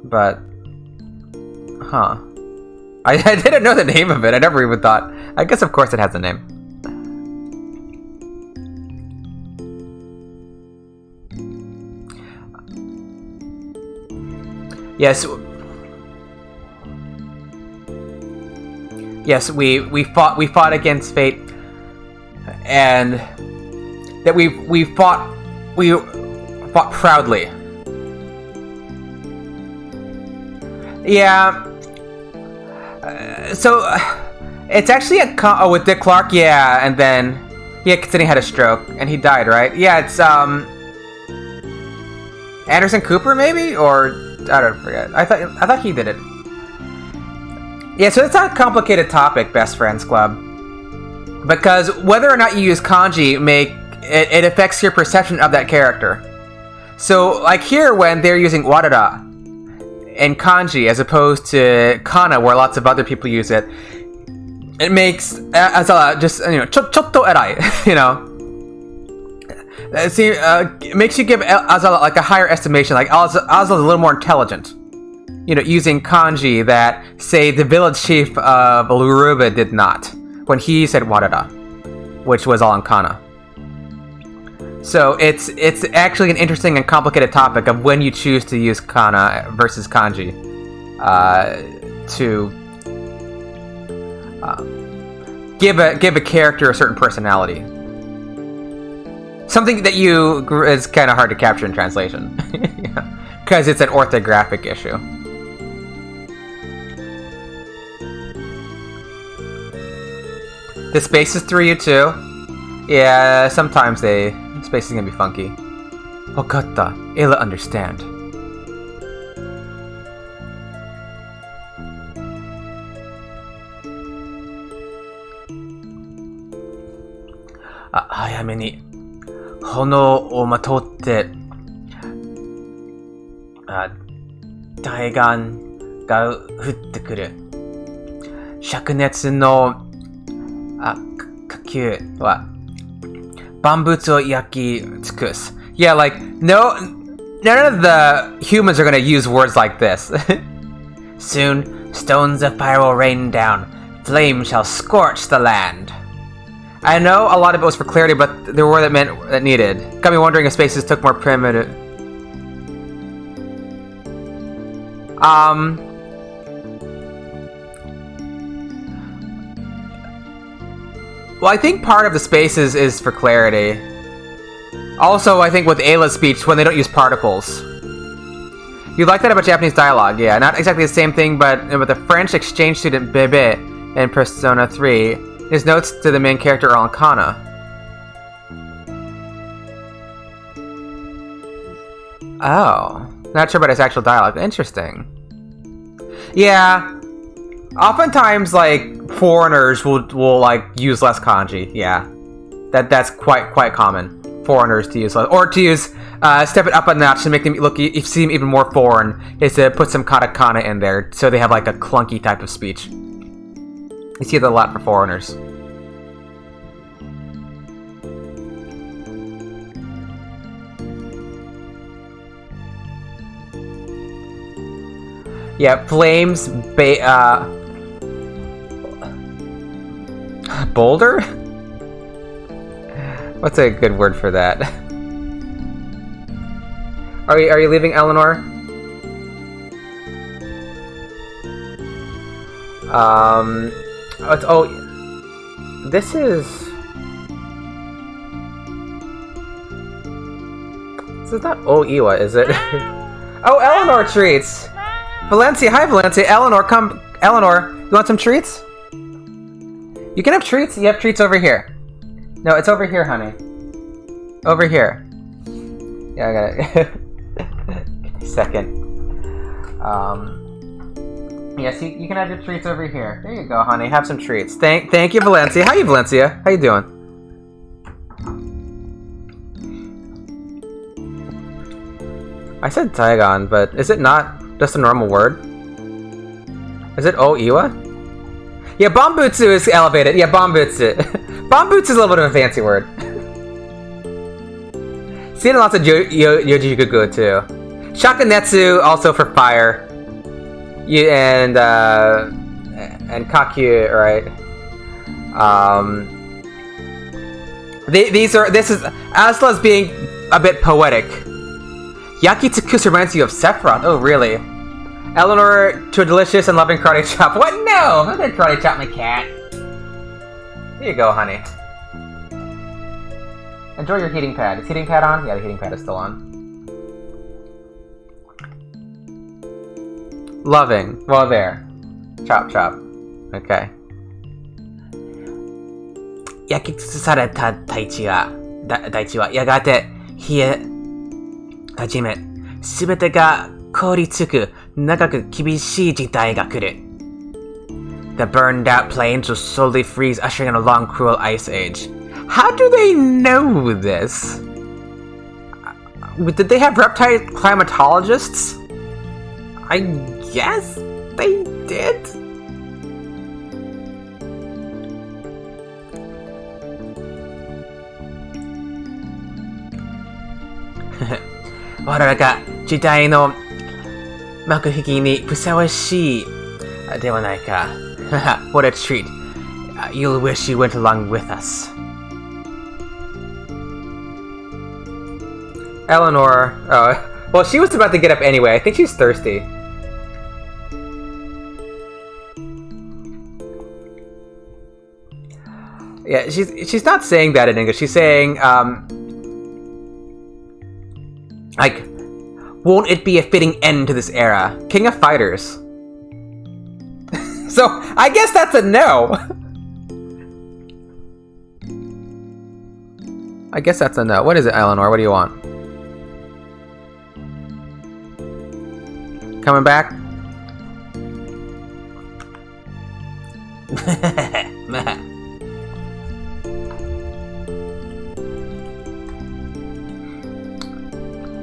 But, huh? I didn't know the name of it. I never even thought. I guess of course it has a name. Yes, we fought against fate, and that we fought proudly. Yeah. So it's actually with Dick Clark, yeah, and then considering he had a stroke and he died, right? Yeah, Anderson Cooper, maybe? Or I don't forget. I thought he did it. Yeah, so it's a complicated topic, Best Friends Club. Because whether or not you use kanji it affects your perception of that character. So, like here, when they're using warada and kanji as opposed to kana, where lots of other people use it, it makes Azala just, chotto erai, it makes you give Azala like a higher estimation. Like Azala's a little more intelligent, using kanji that, say, the village chief of Luruba did not when he said warada, which was all in kana. So it's actually an interesting and complicated topic of when you choose to use kana versus kanji to give a character a certain personality. Something that is kind of hard to capture in translation, because it's an orthographic issue. The spaces through you too. Yeah, sometimes spaces can be funky. Wakatta, Ayla understand. Hayame ni hono o matotte daigan ga futte kuru. Shakunetsu no kakyu wa bambutsu o yaki tsukusu. Yeah, like none of the humans are gonna use words like this. Soon, stones of fire will rain down. Flame shall scorch the land. I know a lot of it was for clarity, but there were that needed. Got me wondering if spaces took more primitive. Well, I think part of the spaces is for clarity. Also, I think with Ayla's speech, when they don't use particles. You like that about Japanese dialogue, yeah. Not exactly the same thing, but with the French exchange student Bebe in Persona 3, his notes to the main character are on kana. Oh. Not sure about his actual dialogue. Interesting. Yeah. Oftentimes, like, foreigners will like, use less kanji. Yeah. That's quite common. Foreigners to use less. Or to use, step it up a notch to make them seem even more foreign, is to put some katakana in there, so they have, like, a clunky type of speech. You see that a lot for foreigners. Yeah, flames, boulder? What's a good word for that? Are you leaving, Eleanor? This is not Oiwa, is it? Oh, Eleanor treats! Valencia, hi Valencia. Eleanor, come. Eleanor, you want some treats? You can have treats. You have treats over here. No, it's over here, honey. Over here. Yeah, I got it. Second. Yes, you can have your treats over here. There you go, honey. Have some treats. Thank you, Valencia. How you, Valencia? How you doing? I said Taigon, but is it not just a normal word? Is it Oiwa? Yeah, Bombutsu is elevated. Yeah, Bombutsu. Bombutsu is a little bit of a fancy word. Seen lots of Yojigaku too. Shakunetsu also for fire. And Kakyu, right? This is Asla's being a bit poetic. Yakitsukusu reminds you of Sephiroth. Oh, really? Eleanor to a delicious and loving karate chop. What? No! I'm not gonna karate chop my cat. Here you go, honey. Enjoy your heating pad. Is heating pad on? Yeah, the heating pad is still on. Loving. Well, there. Chop, chop. Okay. Yakitsu sareta Daichi wa yagate hie hajime 全てが凍りつく長く厳しい時代が来る。The burned out plains will slowly freeze, ushering in a long, cruel ice age. How do they know this? Did they have reptile climatologists? I guess they did? What are the 時代の幕引きにふさわしいではないか。What a treat. You'll wish you went along with us. Eleanor, well, she was about to get up anyway. I think she's thirsty. Yeah, she's not saying that in English. She's saying, like, won't it be a fitting end to this era? King of Fighters. So, I guess that's a no. I guess that's a no. What is it, Eleanor? What do you want? Coming back?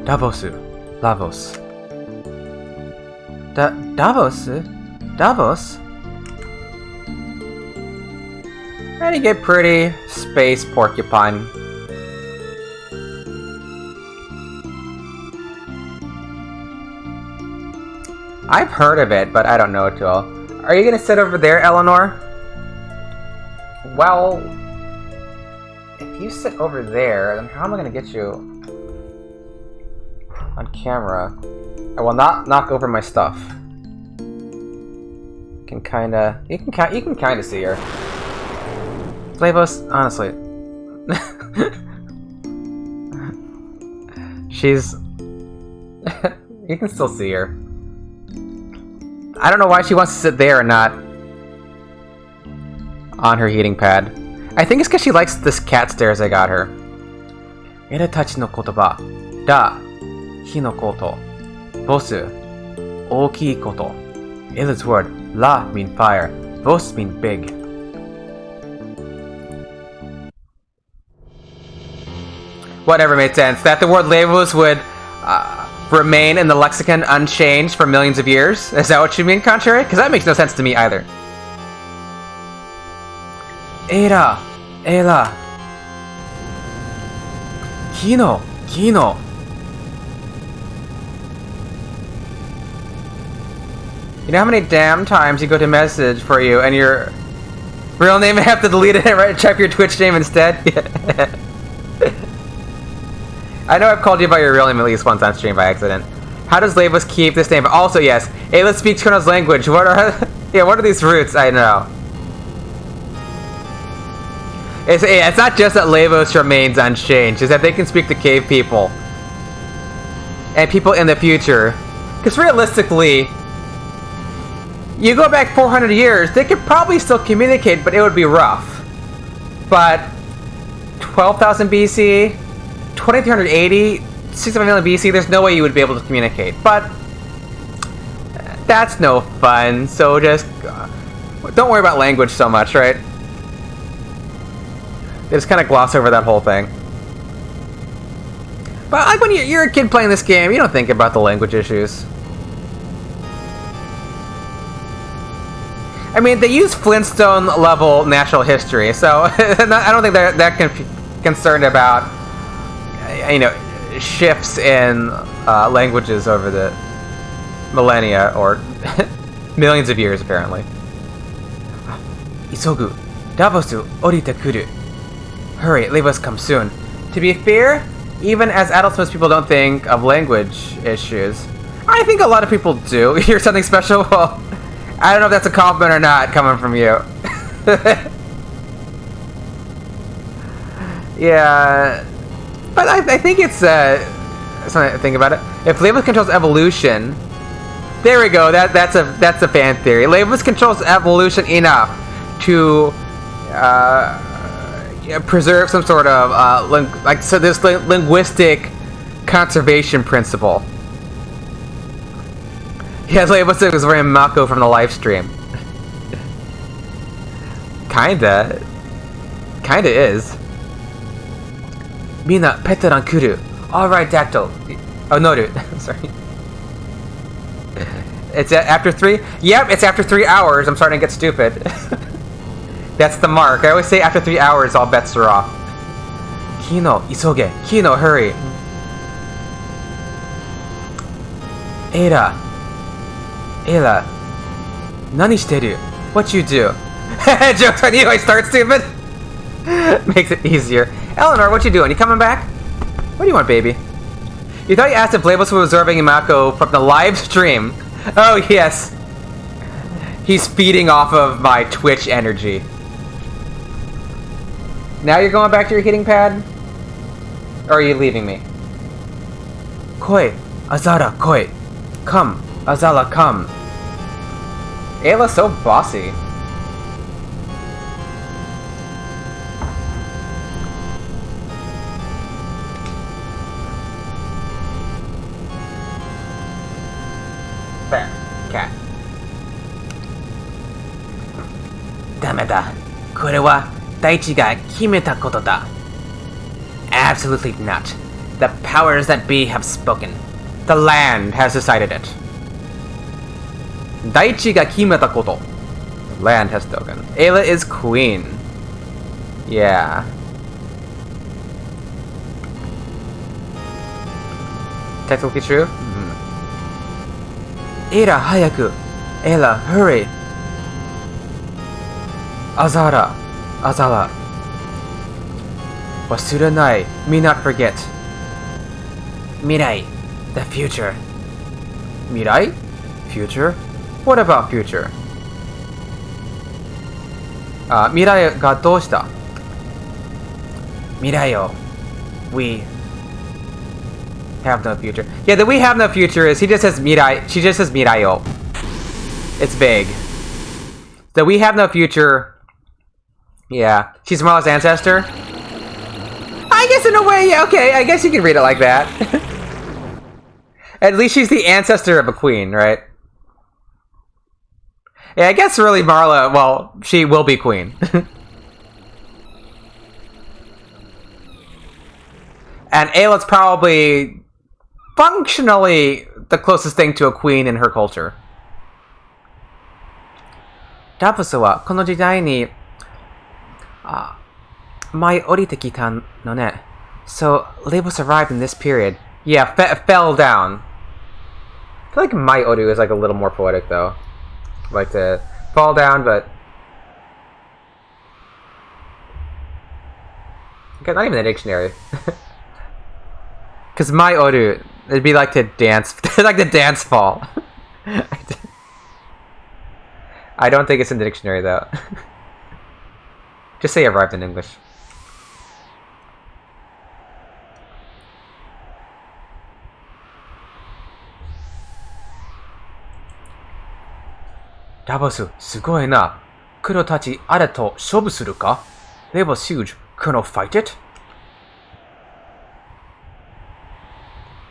Davos. Davos? And you get pretty space porcupine. I've heard of it, but I don't know it too well. Are you gonna sit over there, Eleanor? Well, if you sit over there, then how am I gonna get you on camera? I will not knock over my stuff. You can kinda see her. Slavos, honestly. She's... you can still see her. I don't know why she wants to sit there and not on her heating pad. I think it's because she likes this cat stairs I got her. Ere-tachi no kotoba. Da. Hi no koto. Bosu. Ookii koto. Ila's word. La mean fire. Bos mean big. Whatever made sense. That the word labels would remain in the lexicon unchanged for millions of years? Is that what you mean, contrary? Because that makes no sense to me either. Era. Kino. You know how many damn times you go to message for you and your real name and have to delete it and type your Twitch name instead? I know I've called you by your real name at least once on stream by accident. How does Lavos keep this name? Also, yes, Ayla speaks Chrono's language. What are these roots? I know. It's not just that Lavos remains unchanged, it's that they can speak to cave people. And people in the future. Because realistically, you go back 400 years, they could probably still communicate, but it would be rough. But 12,000 BC, 2380, 600 million BC, there's no way you would be able to communicate. But that's no fun, so just don't worry about language so much, right? They just kind of gloss over that whole thing. But like when you're a kid playing this game, you don't think about the language issues. I mean, they use Flintstone level natural history, so I don't think they're that concerned about, you know, shifts in languages over the millennia or millions of years, apparently. Isogu, Davosu orite kuru. Hurry, Lavos come soon. To be fair, even as adults, most people don't think of language issues. I think a lot of people do. You're something special? Well, I don't know if that's a compliment or not coming from you. Yeah, but I think it's something to think about it. If Lavos controls evolution, there we go. That's a fan theory. Lavos controls evolution enough to preserve some sort of this linguistic conservation principle. Yeah, Labos was wearing Mako from the live stream. Kinda is. Mina, Petteran Kuru. Alright, Dactyl. Oh, no, dude. Sorry. It's after 3? Yep, it's after 3 hours. I'm starting to get stupid. That's the mark. I always say after 3 hours, all bets are off. Kino, isoge. Kino, hurry. Eira. Nani shiteru? What you do? Joke's on you, I start stupid. Makes it easier. Eleanor, what you doing? You coming back? What do you want, baby? You thought you asked if Labos was observing Mako from the live stream. Oh, yes. He's feeding off of my Twitch energy. Now you're going back to your heating pad? Or are you leaving me? Koi. Azara, koi. Come. Azala, come. Ayla's so bossy. There. Cat. ダメだ。これは大地が決めたことだ。Absolutely not. The powers that be have spoken. The land has decided it. 大地が決めたこと。The land has spoken. Ayla is queen. Yeah. Technically true? Ayla, 早く. Ayla, hurry. Azara. 忘れない. Me not forget. 未来. The future. 未来? Future? What about future? 未来がどうした? 未来よ. We have no future. Yeah, the we have no future is he just says mirai. She just says mirayo. It's vague. The we have no future. Yeah, she's Marla's ancestor. I guess in a way, yeah, okay. I guess you can read it like that. At least she's the ancestor of a queen, right? Yeah, I guess really Marla, well, she will be queen. And Ayla's probably functionally the closest thing to a queen in her culture. ラプスはこの時代に舞い降りてきたのね。So, Labos arrived in this period. Yeah, fell down. I feel like Mai Oru is like a little more poetic though. Like to fall down, but okay, not even the dictionary. Because Mai Oru, it'd be like to dance, like the dance fall. I don't think it's in the dictionary though. Just say arrived in English. Labos, すごいな。黒たちあれと勝負するか? Labos huge. Chrono fight it?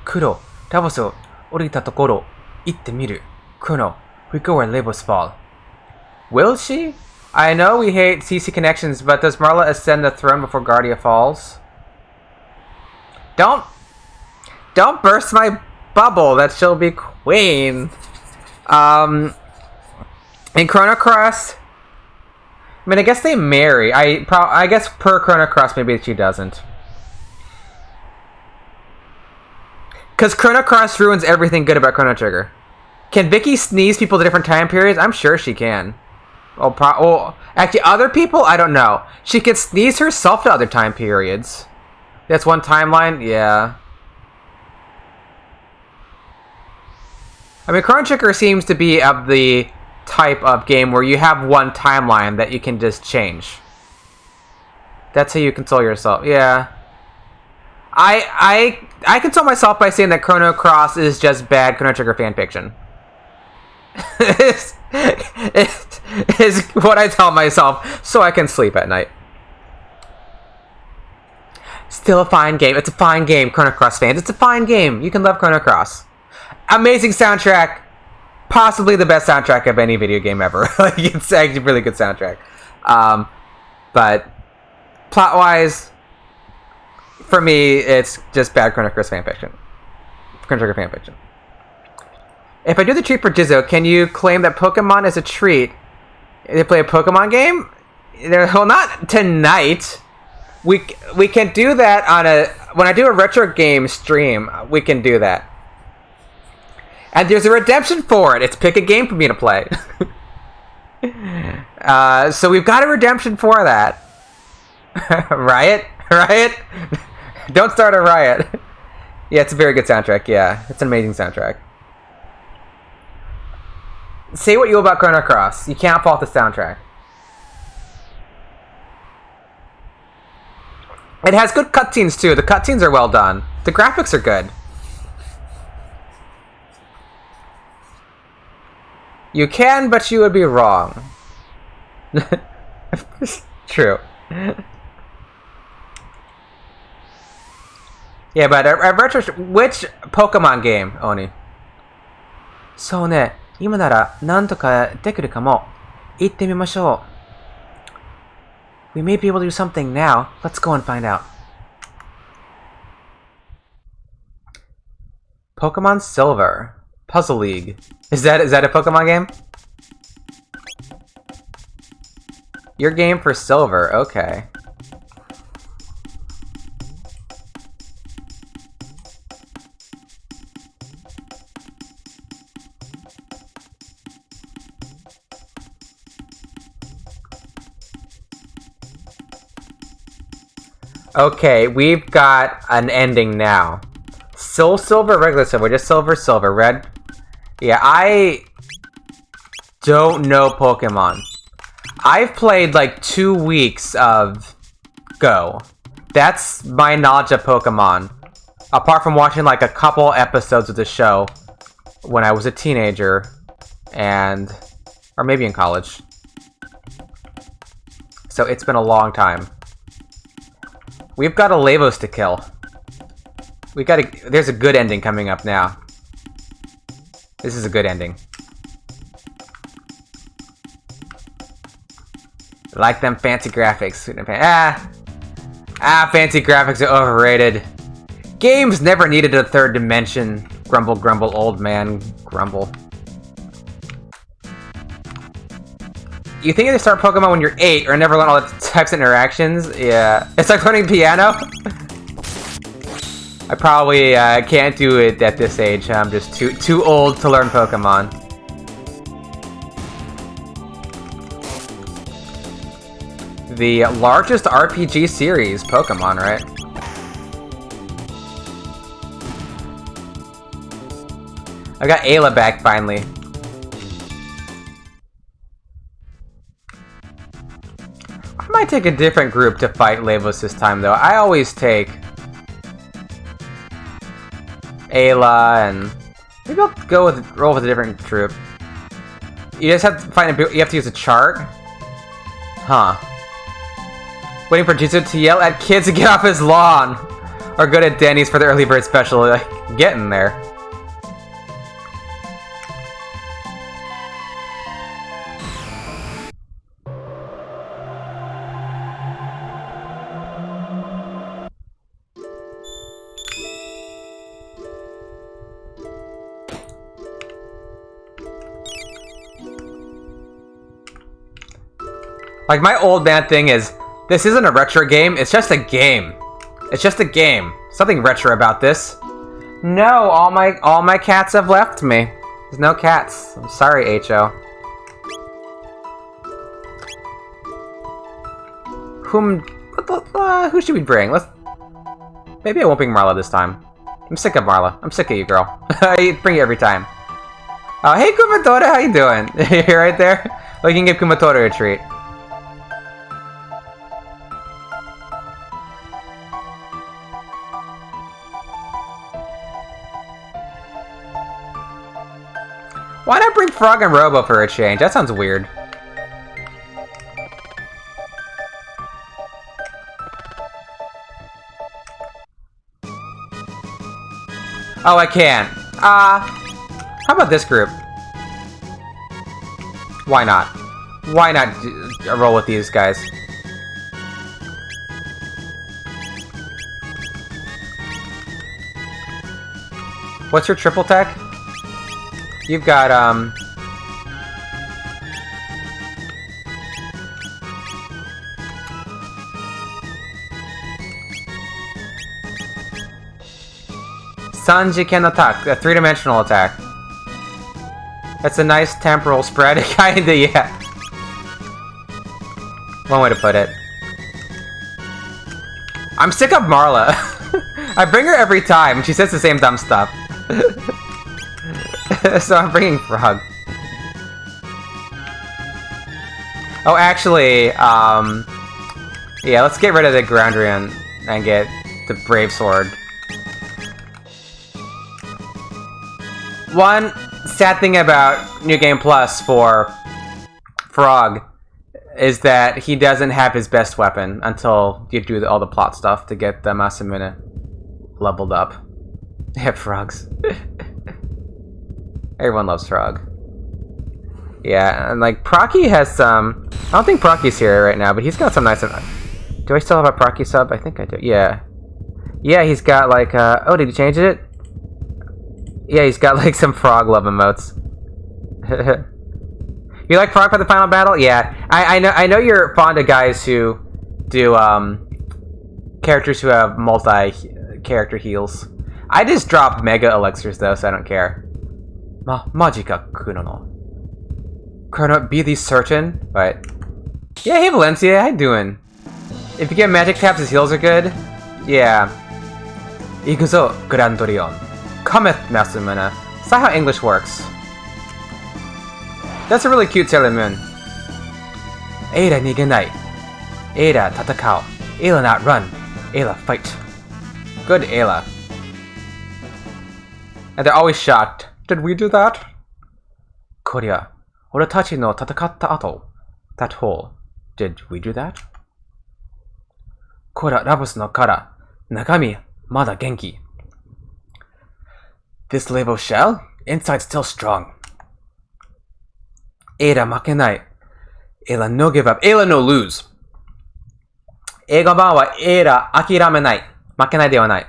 黒、Labos 降りたところ行ってみる。Chrono, we go where Labos fall. Will she? I know we hate CC connections, but does Marla ascend the throne before Guardia falls? Don't burst my bubble that she'll be queen. In Chrono Cross, I mean, I guess they marry. I guess per Chrono Cross, maybe she doesn't. Because Chrono Cross ruins everything good about Chrono Trigger. Can Vicky sneeze people to different time periods? I'm sure she can. Oh, actually, other people? I don't know. She can sneeze herself to other time periods. That's one timeline? Yeah. I mean, Chrono Trigger seems to be of the type of game where you have one timeline that you can just change. That's how you console yourself. Yeah. I console myself by saying that Chrono Cross is just bad Chrono Trigger fanfiction. is what I tell myself so I can sleep at night. Still a fine game. It's a fine game, Chrono Cross fans. It's a fine game. You can love Chrono Cross. Amazing soundtrack. possibly the best soundtrack of any video game ever. Like, it's actually a really good soundtrack. But plot-wise, for me, it's just bad Chrono Trigger fanfiction. Chrono Trigger fanfiction. If I do the treat for Jizzo, can you claim that Pokemon is a treat? They play a Pokemon game? Well, not tonight. We can do that on when I do a retro game stream. We can do that. And there's a redemption for it. It's pick a game for me to play. So we've got a redemption for that. Riot? Don't start a riot. Yeah, it's a very good soundtrack. Yeah, it's an amazing soundtrack. Say what you will about Chrono Cross. You can't fault the soundtrack. It has good cutscenes too. The cutscenes are well done. The graphics are good. You can, but you would be wrong. True. Yeah, but which Pokemon game, Oni? そうね、今ならなんとかできるかも。行ってみましょう。We may be able to do something now. Let's go and find out. Pokemon Silver. Puzzle League. Is that a Pokemon game? Your game for Silver, okay. Okay, we've got an ending now. Soul Silver, regular Silver, just Silver, red. Yeah, I don't know Pokemon. I've played like 2 weeks of Go. That's my knowledge of Pokemon. Apart from watching like a couple episodes of the show when I was a teenager or maybe in college. So it's been a long time. We've got a Lavos to kill. There's a good ending coming up now. This is a good ending. Like them fancy graphics. Fancy graphics are overrated. Games never needed a third dimension. Grumble, grumble, old man, grumble. You think you start Pokemon when you're 8 or never learn all the types of interactions? Yeah. It's like learning piano. I probably can't do it at this age. I'm just too old to learn Pokemon. The largest RPG series, Pokemon, right? I got Ayla back finally. I might take a different group to fight Lavos this time, though. I always take Ayla, and maybe I'll roll with a different troop. You just have to you have to use a chart? Huh. Waiting for Jitsu to yell at kids to get off his lawn! Or go to Denny's for the early bird special, like, getting there. Like, my old man thing is, this isn't a retro game, it's just a game. It's just a game. Something retro about this. No, all my cats have left me. There's no cats. I'm sorry, Ho. Who should we bring? Maybe I won't bring Marla this time. I'm sick of Marla. I'm sick of you, girl. I bring you every time. Oh, hey, Kumatora, how you doing? You're right there? We can give Kumatora a treat. Why not bring Frog and Robo for a change? That sounds weird. Oh, I can. How about this group? Why not? Why not roll with these guys? What's your triple tech? You've got, Sanji can attack, a 3-dimensional attack. That's a nice temporal spread, kinda, yeah. One way to put it. I'm sick of Marla. I bring her every time, she says the same dumb stuff. So I'm bringing Frog. Oh, actually, yeah, let's get rid of the Groundrian and get the Brave Sword. One sad thing about New Game Plus for Frog is that he doesn't have his best weapon until you do all the plot stuff to get the Masamune leveled up. Yeah, Frogs. Everyone loves Frog. Yeah, and like Procky has some. I don't think Procky's here right now, but he's got some nice. Do I still have a Procky sub? I think I do. Yeah. Yeah, he's got like. Oh, did he change it? Yeah, he's got like some Frog love emotes. You like Frog for the final battle? Yeah, I know you're fond of guys who do characters who have multi-character heals. I just drop Mega Elixirs though, so I don't care. Majika Chrono. Chrono, be thee certain? But yeah, hey Valencia, how you doing? If you get magic tabs, his heals are good. Yeah. Ikuzo, Grandorion. Cometh, Masamune. That's not how English works. That's a really cute Sailor Moon. Ada nigenai. Ada tatakao. Ayla not run. Ayla fight. Good Ayla. And they're always shocked. Did we do that? Korya. Oratachi no tatakatta ato. That hole. Did we do that? Kora Rabus no kara. Nagami mada genki. This label shell? Inside still strong. Ada makenai. Ayla no give up. Ayla no lose. Eigaban wa Ayla akiramenai. Makenai de wa nai.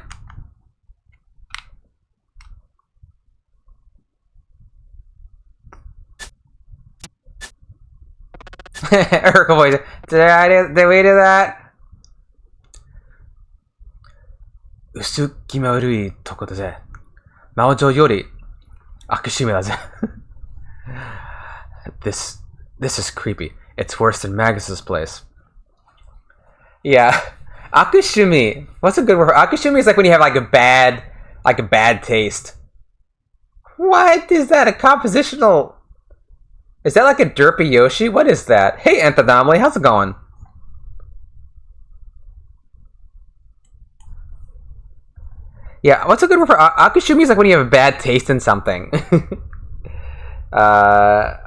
Urkel voice. Did we do that? 薄気ま悪いとこだぜ。魔王城より悪趣味だぜ。This is creepy. It's worse than Magus's place. Yeah. Akushumi. What's a good word for Akushumi? Is like when you have like a bad taste. What is that? A compositional? Is that like a derpy Yoshi? What is that? Hey, Anthanomaly, how's it going? Yeah, what's a good word for Akushumi? Is like when you have a bad taste in something. I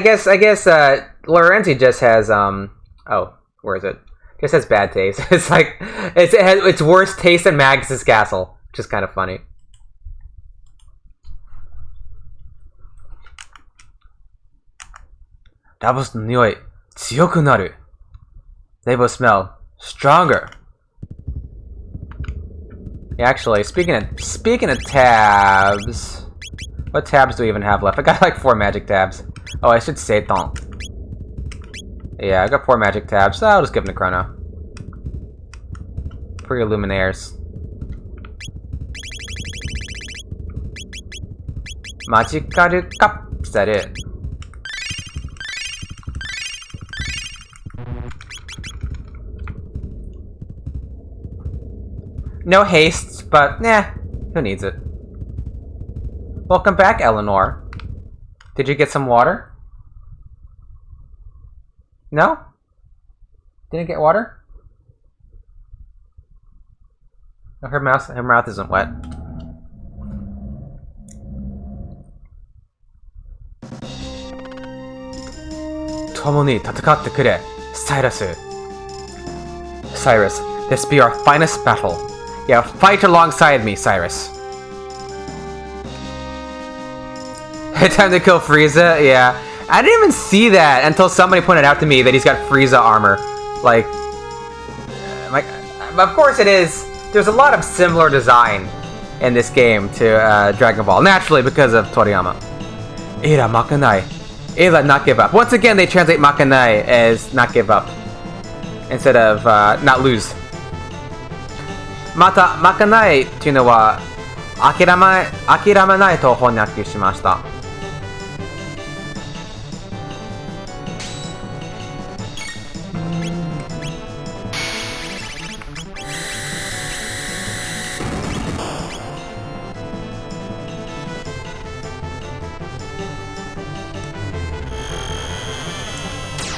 guess Lorenzi just has oh, where is it? Just has bad taste. It's like it's worse taste than Magus's castle, which is kind of funny. Rabos no nioi tsuyoku naru. They both smell stronger. Yeah, actually, speaking of tabs, what tabs do we even have left? I got like 4 magic tabs. Oh, I should say don't. Yeah, I got 4 magic tabs, so I'll just give them to Chrono. For your Luminaires. Magikaru Cup, is that it? No haste, but nah, who needs it? Welcome back, Eleanor. Did you get some water? No? Didn't get water? No, her mouth isn't wet. Tomo ni tatakatte kure, Cyrus. Cyrus, this be our finest battle. Yeah, fight alongside me, Cyrus. Time to kill Frieza? Yeah. I didn't even see that until somebody pointed out to me that he's got Frieza armor. Like, of course it is. There's a lot of similar design in this game to Dragon Ball. Naturally, because of Toriyama. Eira makanai. Eira not give up. Once again, they translate makanai as not give up. Instead of not lose. Mata, makanai っていうのは諦めないと翻訳しました。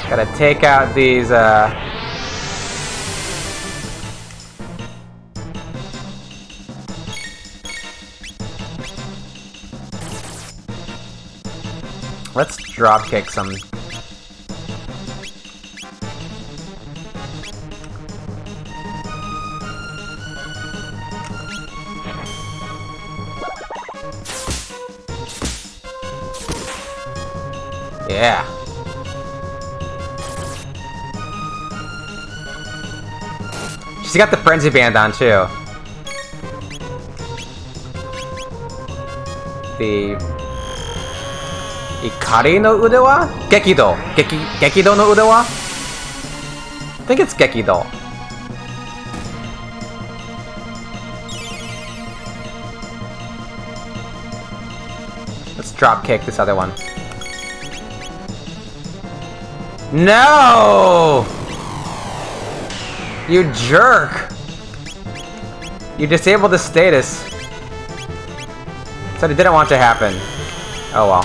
Gotta take out these, let's dropkick some. Yeah. She's got the frenzy band on too. The Ikari no ude wa? Gekido. Gekido no ude wa? I think it's Gekido. Let's drop kick this other one. No! You jerk! You disabled the status. Said it didn't want to happen. Oh well.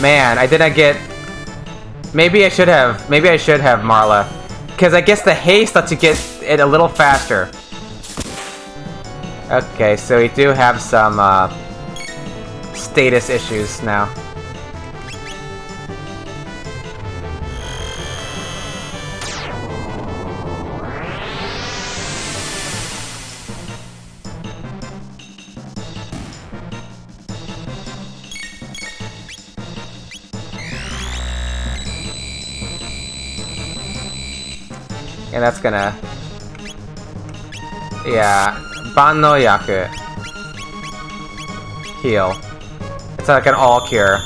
Man, I didn't get... Maybe I should have Marla. Because I guess the haste lets you get it a little faster. Okay, so we do have some status issues now. And that's gonna... Yeah. Ban no Yaku. Heal. It's like an all cure.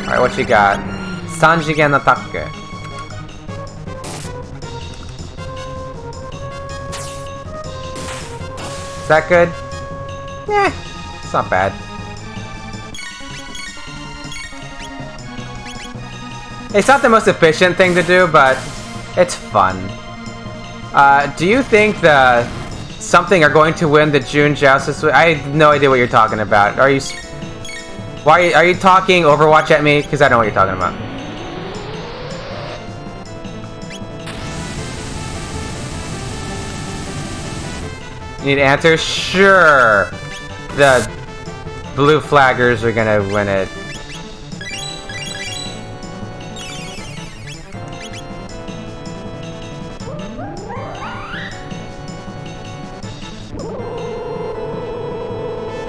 Alright, what you got? Sanjigen attack. Is that good? Yeah, it's not bad. It's not the most efficient thing to do, but it's fun. Do you think the something are going to win the June Joust this week? I have no idea what you're talking about. Are you... Why are you talking Overwatch at me? Because I don't know what you're talking about. You need answers? Sure. The blue flaggers are gonna win it.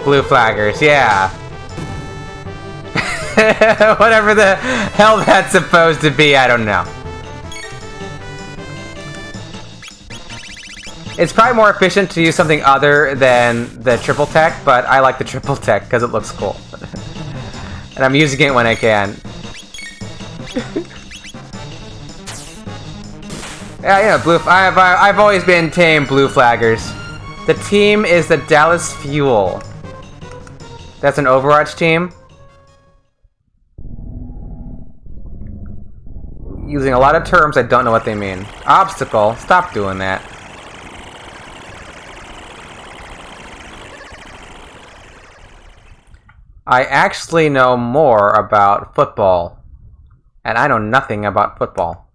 Blue flaggers, yeah. Whatever the hell that's supposed to be, I don't know. It's probably more efficient to use something other than the triple tech, but I like the triple tech because it looks cool. And I'm using it when I can. Yeah, you know, I've always been team blue flaggers. The team is the Dallas Fuel. That's an Overwatch team. Using a lot of terms I don't know what they mean. Obstacle. Stop doing that. I actually know more about football. And I know nothing about football.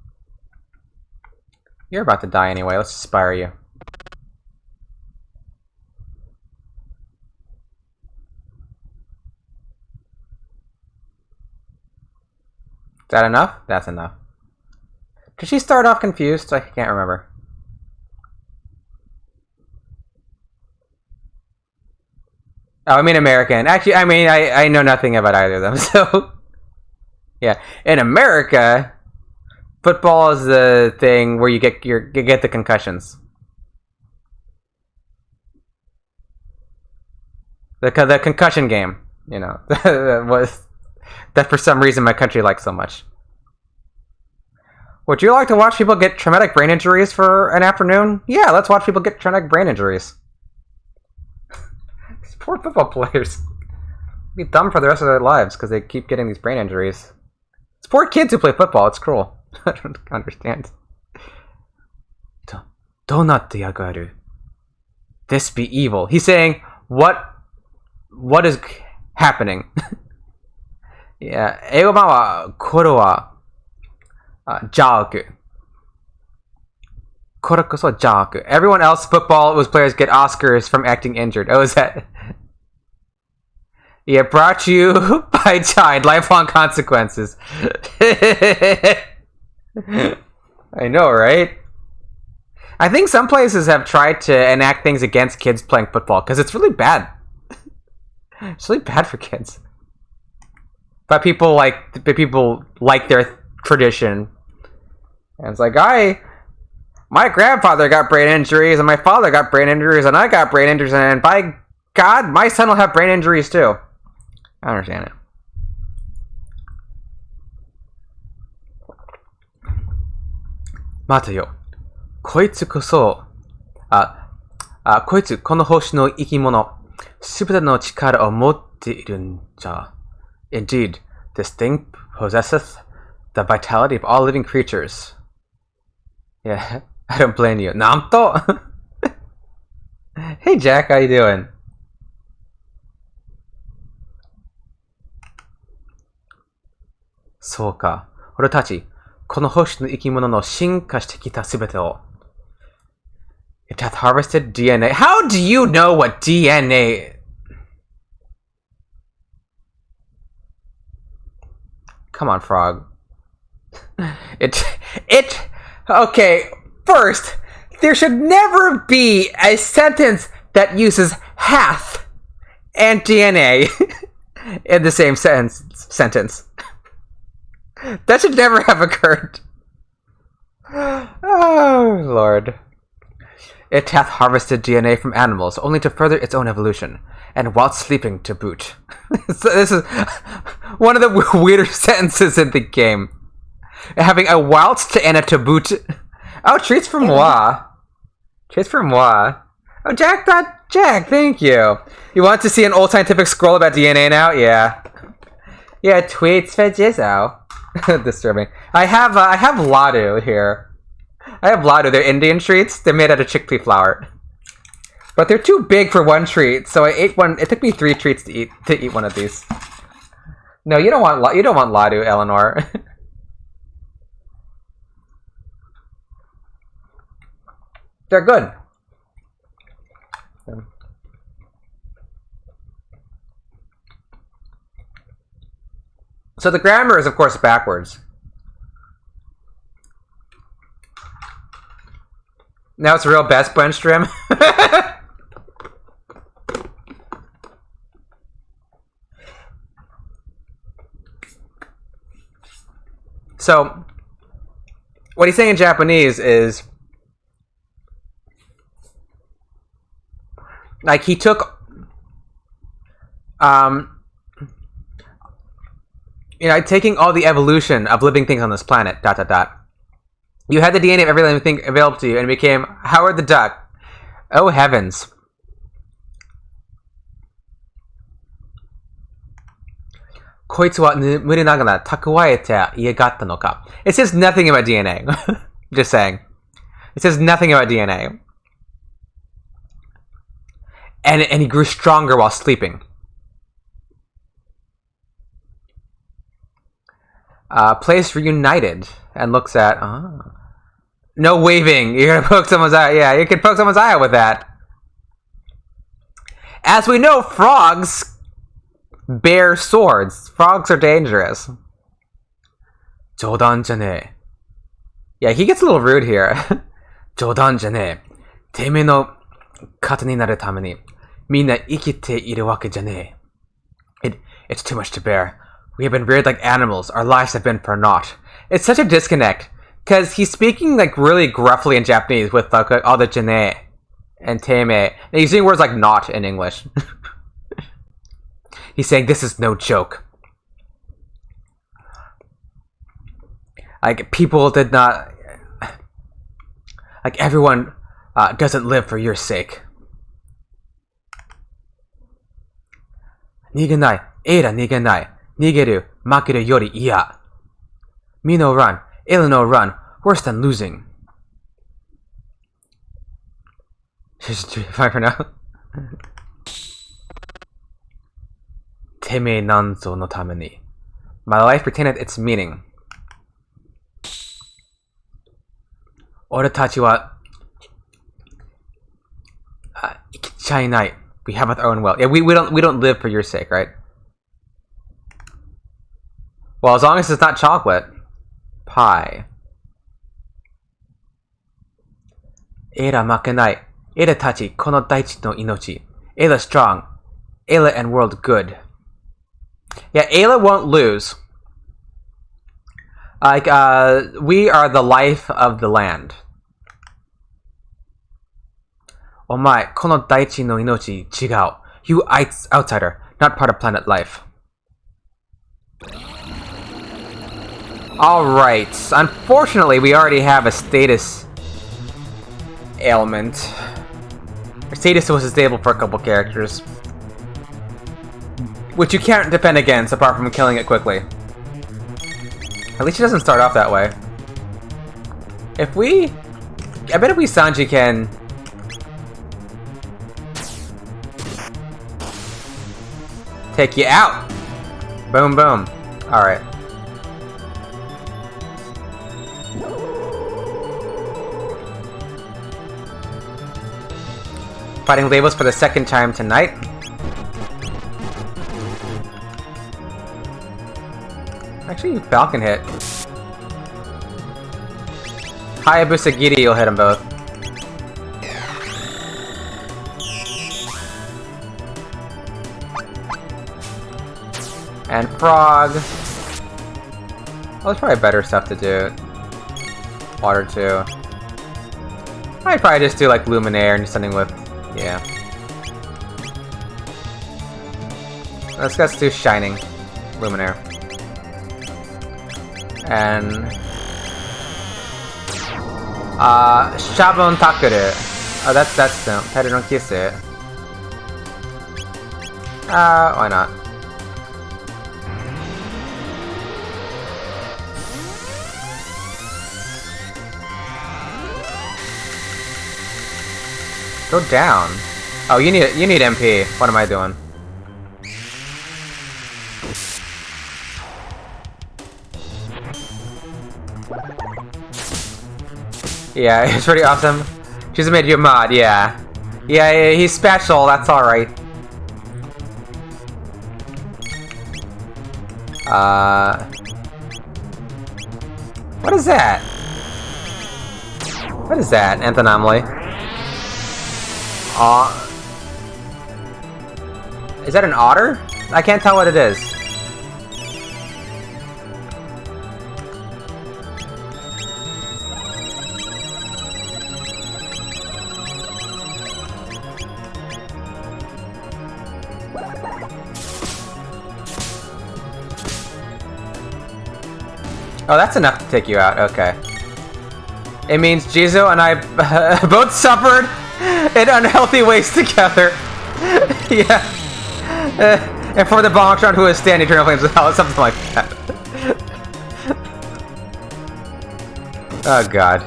You're about to die anyway. Let's inspire you. Is that enough? That's enough. Did she start off confused? I can't remember. Oh, I mean American. Actually, I mean, I know nothing about either of them, so... Yeah. In America, football is the thing where you get the concussions. The concussion game, you know, that for some reason my country likes so much. Would you like to watch people get traumatic brain injuries for an afternoon? Yeah, let's watch people get traumatic brain injuries. These poor football players be dumb for the rest of their lives because they keep getting these brain injuries. It's poor kids who play football. It's cruel. I don't understand. Donut yagaru. This be evil. He's saying, what is happening? Yeah. 英語版は、これは、ジャーク。これこそジャーク。Everyone else football was players get Oscars from acting injured. Oh, is that? Yeah, brought to you by Chide, lifelong consequences. I know, right? I think some places have tried to enact things against kids playing football because it's really bad. It's really bad for kids. But people like their tradition. And it's like, my grandfather got brain injuries, and my father got brain injuries, and I got brain injuries, and by God, my son will have brain injuries too. I understand it. Mata yo. こいつこそ、こいつこの星の生き物、すべての力を持っているんじゃ。Indeed, this thing possesseth the vitality of all living creatures. Yeah, I don't blame you. Namto? Hey Jack, how you doing? So ka. 俺たち、この星の生き物の進化してきたすべてを It hath harvested DNA. How do you know what DNA? Come on, Frog. Okay, first, there should never be a sentence that uses hath and DNA in the same sentence. That should never have occurred. Oh, Lord. It hath harvested DNA from animals, only to further its own evolution, and whilst sleeping to boot. So this is one of the weirder sentences in the game. Having a whilst and a to boot. Oh, treats for moi. Treats for moi. Oh, Jack, thank you. You want to see an old scientific scroll about DNA now? Yeah. Yeah, tweets for Jizzo. Disturbing. I have Ladu here. I have Ladu. They're Indian treats. They're made out of chickpea flour. But they're too big for one treat, so I ate one. It took me 3 treats to eat one of these. No, you don't want Ladu, Eleanor. They're good. So the grammar is, of course, backwards. Now it's a real best blend stream. So, what he's saying in Japanese is, like, he took, taking all the evolution of living things on this planet, ... You had the DNA of every living thing available to you, and it became Howard the Duck. Oh, heavens. It says nothing about DNA. Just saying. It says nothing about DNA. And he grew stronger while sleeping. Place reunited and looks at... No waving. You're gonna poke someone's eye. Yeah, you can poke someone's eye out with that. As we know, frogs bear swords. Frogs are dangerous. 冗談じゃねえ. Yeah, he gets a little rude here. 冗談じゃねえ。てめえの糧になるためにみんな生きているわけじゃねえ。It's too much to bear. We have been reared like animals. Our lives have been for naught. It's such a disconnect. Because he's speaking like really gruffly in Japanese with like all the jane and teme. And he's using words like not in English. He's saying this is no joke. Like people did not... Like everyone doesn't live for your sake. 逃げない。エイラ逃げない。逃げる。負けるより嫌。Me no run. Eila no run. Worse than losing. Fine for now. てめえなんぞのために。My life retaineth its meaning. 俺たちは生きちゃいない。We have our own will. Yeah, we don't live for your sake, right? Well, as long as it's not chocolate. Pie. エラ負けない。エラたちこの大地の命。Ayla strong. Ayla and world good. Yeah, Ayla won't lose. Like, we are the life of the land. お前、この大地の命違う。You outsider, not part of planet life. Alright, unfortunately we already have a status ailment. Our status was disabled for a couple characters. Which you can't defend against apart from killing it quickly. At least it doesn't start off that way. If we... I bet if we Sanji can... take you out! Boom boom. Alright. Fighting labels for the second time tonight. Actually, Falcon hit. Hayabusa Giri will hit them both. And Frog. Oh, there's probably better stuff to do. Water too. I'd probably just do like Luminaire and something with... yeah. Let's do Shining. Luminaire. And... Shabon Takuru. Oh, that's them. Teru no Kisu. Why not? Go down. Oh, you need MP. What am I doing? Yeah, it's pretty awesome. She's made you a mod, yeah. Yeah, he's special, that's alright. What is that? What is that? Nth anomaly. Is that an otter? I can't tell what it is. Oh, that's enough to take you out. Okay. It means Jizo and I both suffered in unhealthy ways together. Yeah. And for the Bonkron who is standing Eternal Flames of Hell, something like that. Oh god.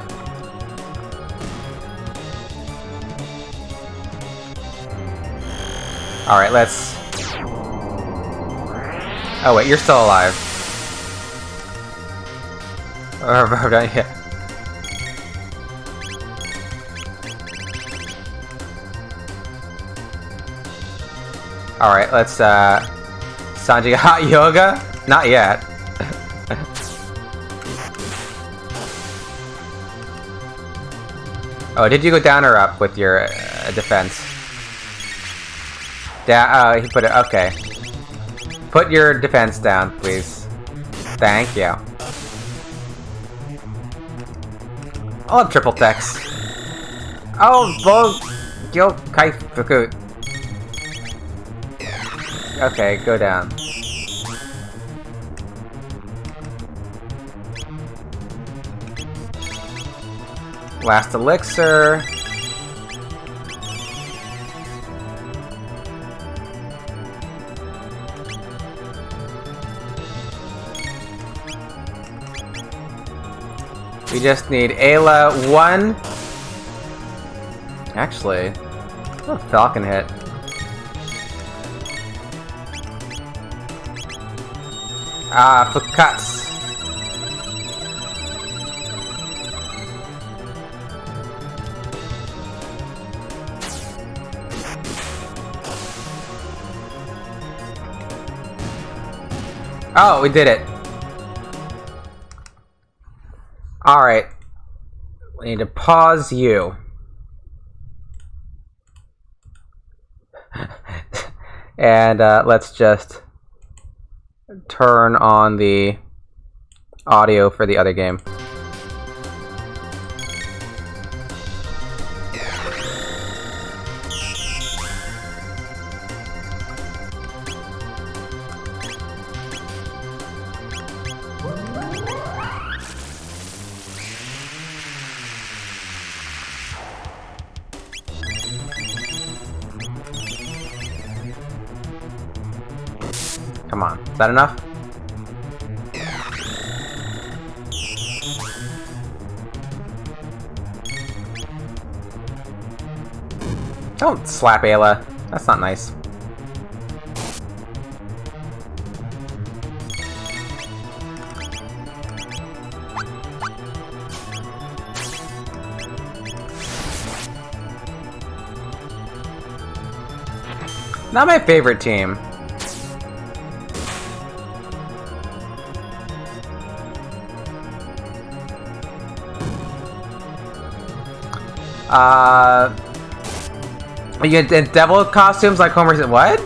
Alright, let's... Oh wait, you're still alive. Yeah. Alright, let's Sanji hot yoga? Not yet. Oh, did you go down or up with your defense? Down. Oh, he put it. Okay. Put your defense down, please. Thank you. I'll have triple text. Oh, well, yo, kai fuku. Okay, go down. Last elixir. We just need Ayla 1. Actually, a Falcon hit. Ah, for cuts. Oh, we did it. Alright. We need to pause you. And let's just turn on the audio for the other game. Come on, is that enough? Don't slap Ayla. That's not nice. Not my favorite team. You get devil costumes like Homer said. What?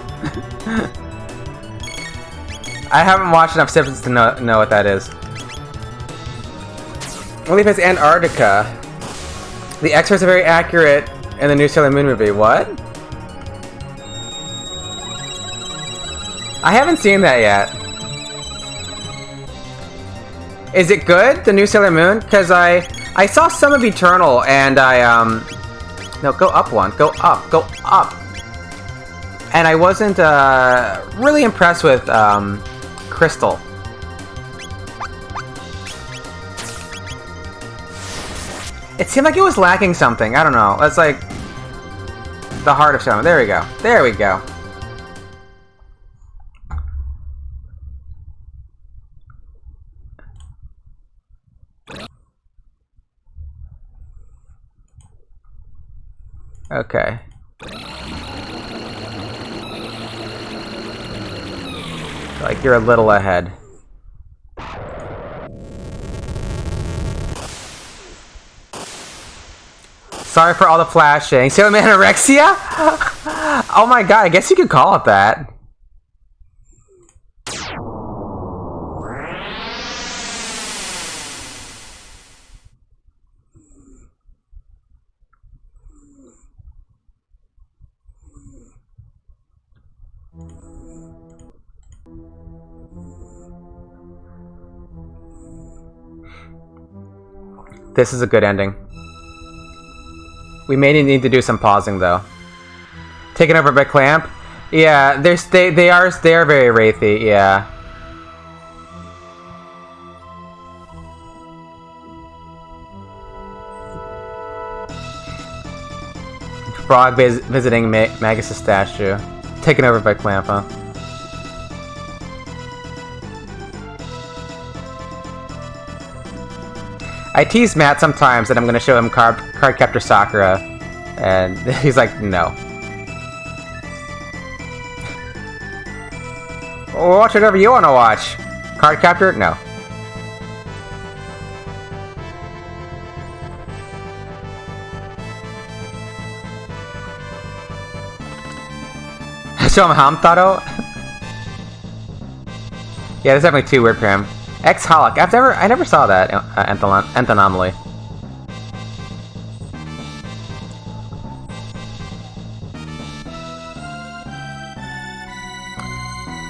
I haven't watched enough Simpsons to know what that is. I believe it's Antarctica. The X-rays are very accurate in the new Sailor Moon movie. What? I haven't seen that yet. Is it good, the new Sailor Moon? Because I saw some of Eternal, and no, go up one. Go up. And I wasn't, really impressed with, Crystal. It seemed like it was lacking something. I don't know. That's like the heart of something. There we go. There we go. Okay. Like you're a little ahead. Sorry for all the flashing. Sailor Man anorexia? Oh my god, I guess you could call it that. This is a good ending. We may need to do some pausing though. Taken over by Clamp? Yeah, they are very wraithy, yeah. Frog visiting Magus' statue. Taken over by Clamp, huh? I tease Matt sometimes that I'm going to show him Cardcaptor Sakura, and he's like, no. Watch whatever you want to watch. Cardcaptor? No. show him Hamtaro? Yeah, there's definitely two word for him. X-Holic. I never saw that anomaly.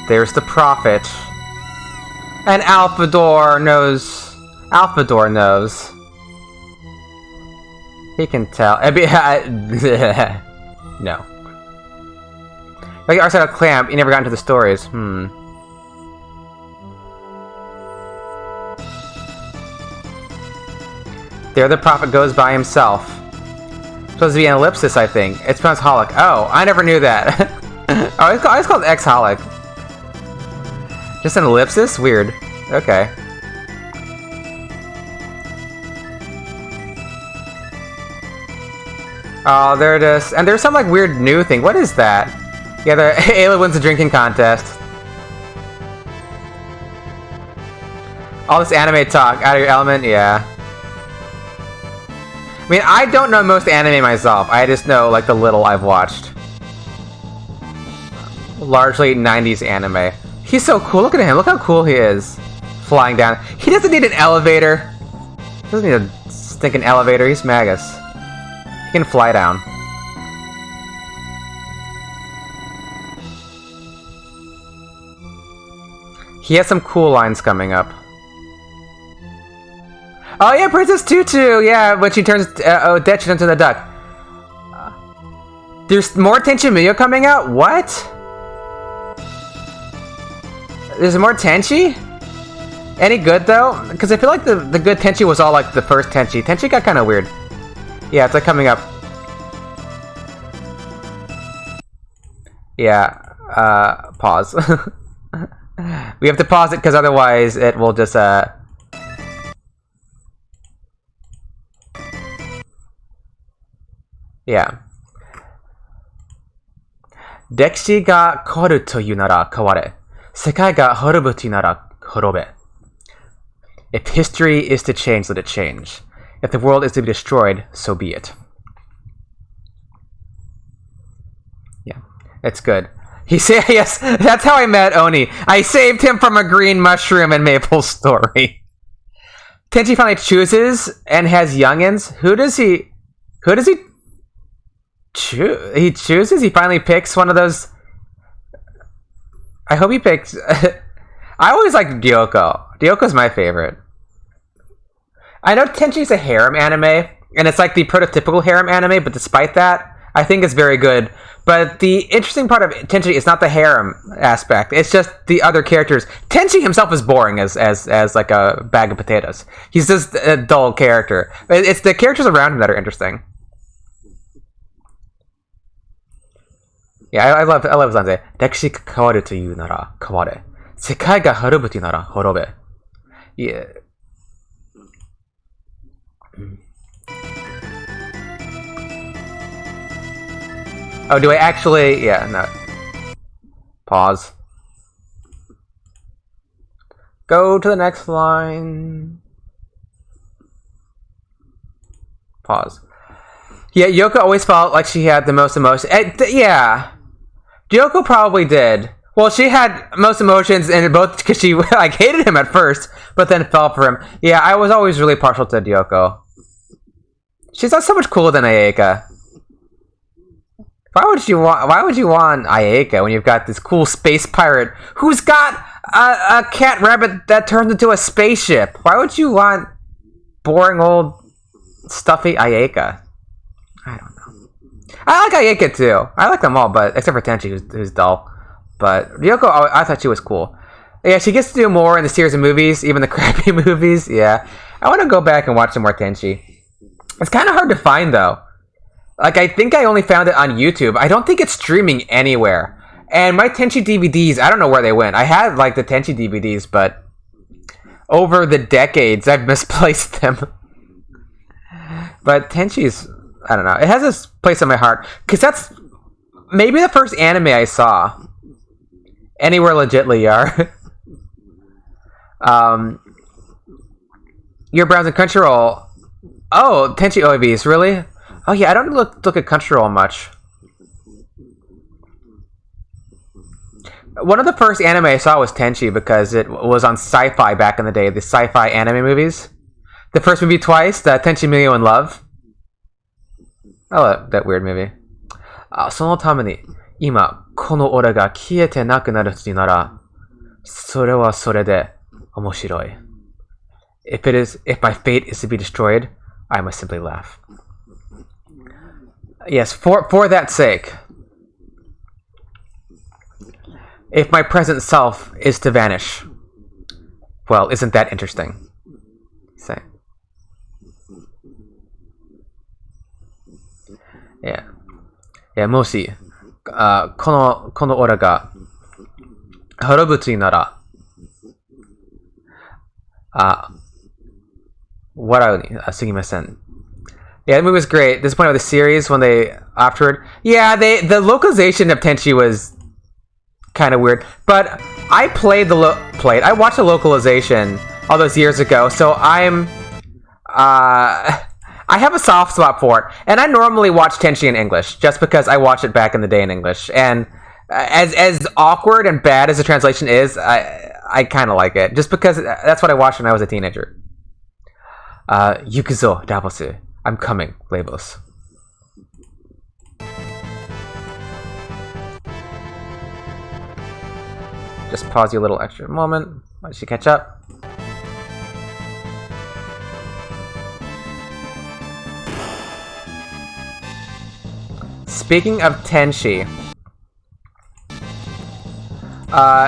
There's the Prophet. And Alphador knows. Alphador knows. He can tell. No. Like Arsenal Clamp, you never got into the stories. There the Prophet goes by himself. Supposed to be an ellipsis, I think. It's pronounced Holic. Oh, I never knew that. Oh, it's called X-Holic. Just an ellipsis? Weird. Okay. Oh, there it is. And there's some like weird new thing. What is that? Yeah, Ayla wins the drinking contest. All this anime talk, out of your element, yeah. I mean, I don't know most anime myself. I just know like the little I've watched. Largely 90s anime. He's so cool. Look at him. Look how cool he is. Flying down. He doesn't need an elevator. He doesn't need a stinking elevator. He's Magus. He can fly down. He has some cool lines coming up. Oh yeah, Princess Tutu! Yeah, when she turns Odette into the duck. There's more Tenchi Muyo coming out? What? There's more Tenchi? Any good though? Because I feel like the good Tenchi was all like the first Tenchi. Tenchi got kind of weird. Yeah, it's like coming up. Yeah, pause. We have to pause it because otherwise it will just yeah. 歴史が変わるというなら変われ。世界が滅ぶというなら滅べ。If history is to change, let it change. If the world is to be destroyed, so be it. Yeah, it's good. He said, yes, that's how I met Oni. I saved him from a green mushroom in Maple Story. Tenchi finally chooses and has youngins. Who does he choose? He chooses? He finally picks one of those. I hope he picks. I always liked Ryoko. Ryoko's my favorite. I know Tenchi's a harem anime, and it's like the prototypical harem anime, but despite that, I think it's very good. But the interesting part of Tenchi is not the harem aspect. It's just the other characters. Tenchi himself is boring as like a bag of potatoes. He's just a dull character. It's the characters around him that are interesting. Yeah, I love Zanze. 歴史が変わるというなら変われ。世界が滅ぶというなら滅べ。Yeah. Oh, do I actually? Yeah, no. Pause. Go to the next line. Pause. Yeah, Yoko always felt like she had the most emotion. Yeah. Yoko probably did. Well, she had most emotions in both because she like hated him at first, but then fell for him. Yeah, I was always really partial to Ryoko. She's not so much cooler than Ayaka. Why would you want Ayaka when you've got this cool space pirate who's got a cat rabbit that turns into a spaceship? Why would you want boring old stuffy Ayaka? I don't know. I like Ayaka too. I like them all, but except for Tenchi, who's dull. But Ryoko, I thought she was cool. Yeah, she gets to do more in the series of movies, even the crappy movies. Yeah, I want to go back and watch some more Tenchi. It's kind of hard to find though. Like, I think I only found it on YouTube. I don't think it's streaming anywhere. And my Tenchi DVDs, I don't know where they went. I had, like, the Tenchi DVDs, but over the decades, I've misplaced them. But Tenchi's, I don't know. It has this place in my heart. Because that's maybe the first anime I saw. Anywhere legitly, Yar. Your browsing Crunchyroll. Oh, Tenchi OAVs, really? Oh yeah, I don't look at Crunchyroll much. One of the first anime I saw was Tenchi because it was on Sci-Fi back in the day, the Sci-Fi anime movies. The first movie twice, the Tenchi Muyo in Love. I love that weird movie. そのために今この俺が消えてなくなるならそれはそれで面白い. If my fate is to be destroyed, I must simply laugh. Yes, for that sake. If my present self is to vanish, well, isn't that interesting? Say. Yeah. Yeah, もし、この俺が滅ぶつなら、笑うにすぎません. Yeah, the movie was great. Disappointed with the series when they afterward. Yeah, the localization of Tenchi was kind of weird. But I I watched the localization all those years ago, so I have a soft spot for it, and I normally watch Tenchi in English just because I watched it back in the day in English. And as awkward and bad as the translation is, I kind of like it just because that's what I watched when I was a teenager. Yukuzo Davos, I'm coming, Labos. Just pause you a little extra moment. Let she catch up. Speaking of Tenchi,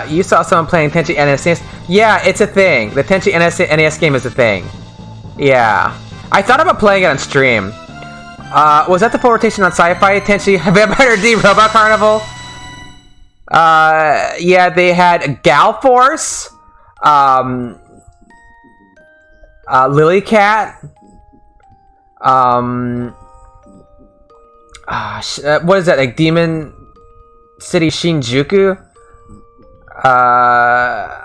you saw someone playing Tenchi NES. Yeah, it's a thing. The Tenchi NES game is a thing. Yeah. I thought about playing it on stream. Was that the full rotation on Sci-Fi? Tenchi Vampire D Robot Carnival? Yeah, they had Gal Force, Lily Cat, what is that, like Demon City Shinjuku?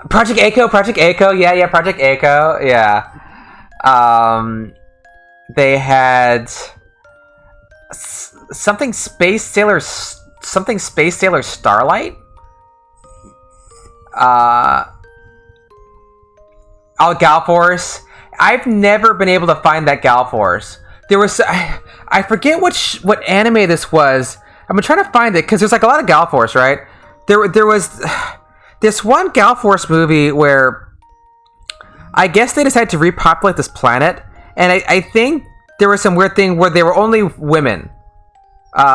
Project Echo, yeah, Project Echo, yeah. They had something Space Sailor Starlight? Gal Force. I've never been able to find that Gal Force. There was I forget what anime this was. I've been trying to find it because there's like a lot of Gal Force, right? There was this one Gal Force movie where I guess they decided to repopulate this planet, and I think there was some weird thing where they were only women.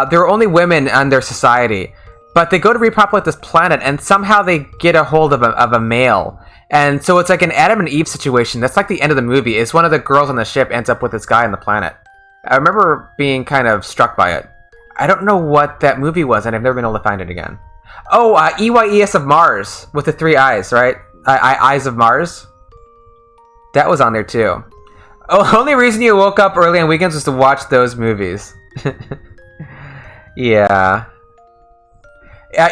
There were only women on their society, but they go to repopulate this planet, and somehow they get a hold of a male. And so it's like an Adam and Eve situation. That's like the end of the movie. Is one of the girls on the ship ends up with this guy on the planet. I remember being kind of struck by it. I don't know what that movie was, and I've never been able to find it again. Oh, EYES of Mars with the 3 eyes, right? Eyes of Mars. That was on there too. Oh, only reason you woke up early on weekends was to watch those movies. Yeah.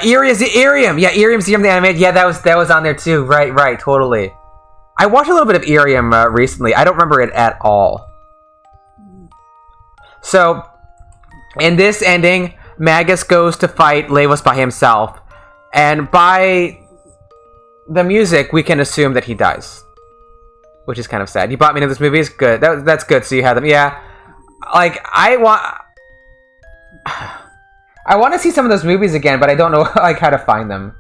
Irium. Yeah, Irium's the animated. Yeah, that was on there too. Right, totally. I watched a little bit of Irium recently. I don't remember it at all. So, in this ending, Magus goes to fight Lavos by himself, and by the music, we can assume that he dies, which is kind of sad. You brought me to this movie. It's good. That's good. So you had them. Yeah. Like I want to see some of those movies again, but I don't know like how to find them.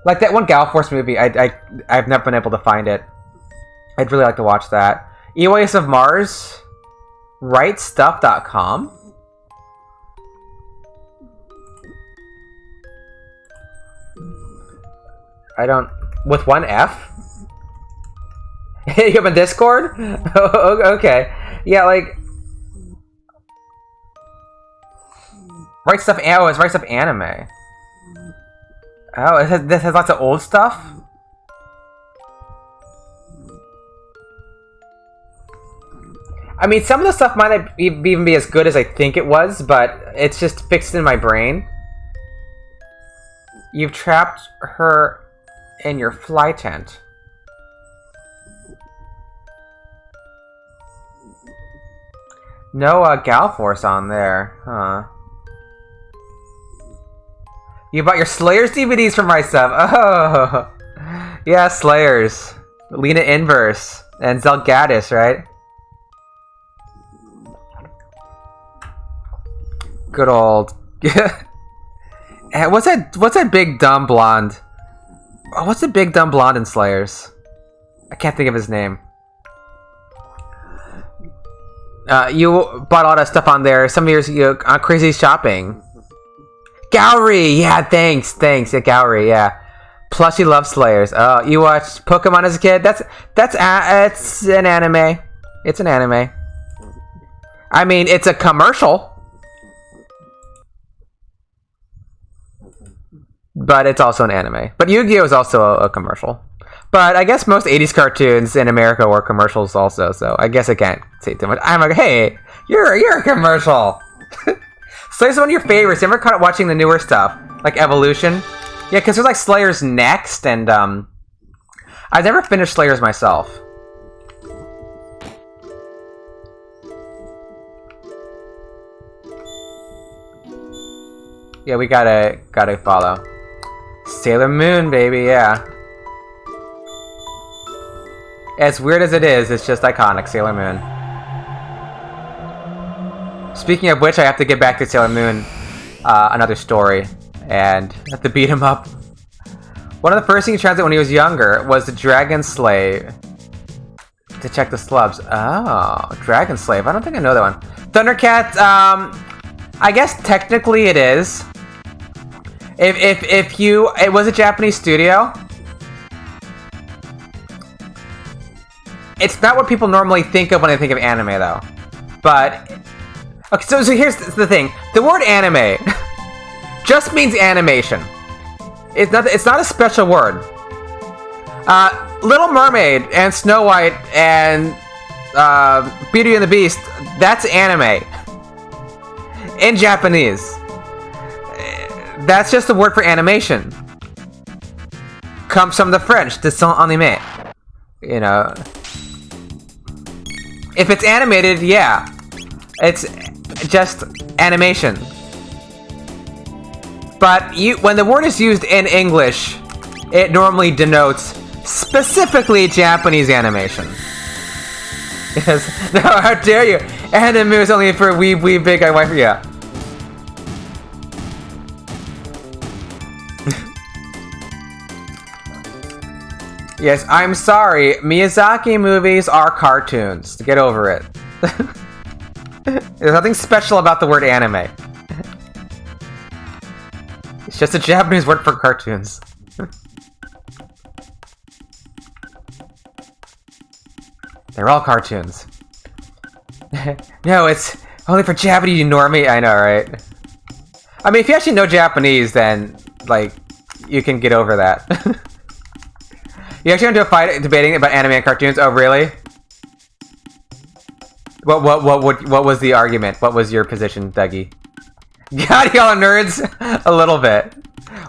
Like that one Gal Force movie, I've never been able to find it. I'd really like to watch that. EYES of Mars, rightstuff.com. I don't with one F. You have a Discord? Oh, okay. Yeah, like Right Stuff. Oh, it's Right Stuff Anime. Oh, this has lots of old stuff. I mean, some of the stuff might not even be as good as I think it was, but it's just fixed in my brain. You've trapped her in your fly tent. No Gal Force on there, huh? You bought your Slayers DVDs from my sub. Oh, yeah, Slayers. Lena Inverse and Zelgadis, right? Good old. What's that big dumb blonde? Oh, what's the big dumb blonde in Slayers? I can't think of his name. You bought a lot of stuff on there. Some of your crazy shopping. Gowry, yeah, thanks. Yeah, Gowry, yeah. Plus, you love Slayers. Oh, you watched Pokemon as a kid? It's an anime. It's an anime. I mean, it's a commercial. But it's also an anime. But Yu-Gi-Oh! Is also a commercial. But I guess most 80s cartoons in America were commercials also, so I guess I can't say too much. I'm like, hey, you're a commercial. Slayers is one of your favorites. You ever caught watching the newer stuff? Like Evolution? Yeah, because there's like Slayers Next, and I've never finished Slayers myself. Yeah, we gotta follow. Sailor Moon, baby, yeah. As weird as it is, it's just iconic, Sailor Moon. Speaking of which, I have to get back to Sailor Moon, another story, and I have to beat him up. One of the first things he tried when he was younger was the Dragon Slave to check the slubs. Oh, Dragon Slave. I don't think I know that one. Thundercat, I guess technically it is. It was a Japanese studio. It's not what people normally think of when they think of anime, though. But okay, so here's the thing: the word anime just means animation. It's not a special word. Little Mermaid and Snow White and Beauty and the Beast, that's anime in Japanese. That's just the word for animation. Comes from the French, dessin animé. You know, if it's animated, yeah, it's just animation. But when the word is used in English, it normally denotes specifically Japanese animation. Yes. No, how dare you? Anime is only for wee big wife. Yeah. Yes, I'm sorry. Miyazaki movies are cartoons. Get over it. There's nothing special about the word anime. It's just a Japanese word for cartoons. They're all cartoons. No, it's only for Japanese, you normie. I know, right? I mean, if you actually know Japanese, then, like, you can get over that. You actually went to a fight debating about anime and cartoons? Oh, really? What was the argument? What was your position, Dougie? God, y'all nerds? A little bit.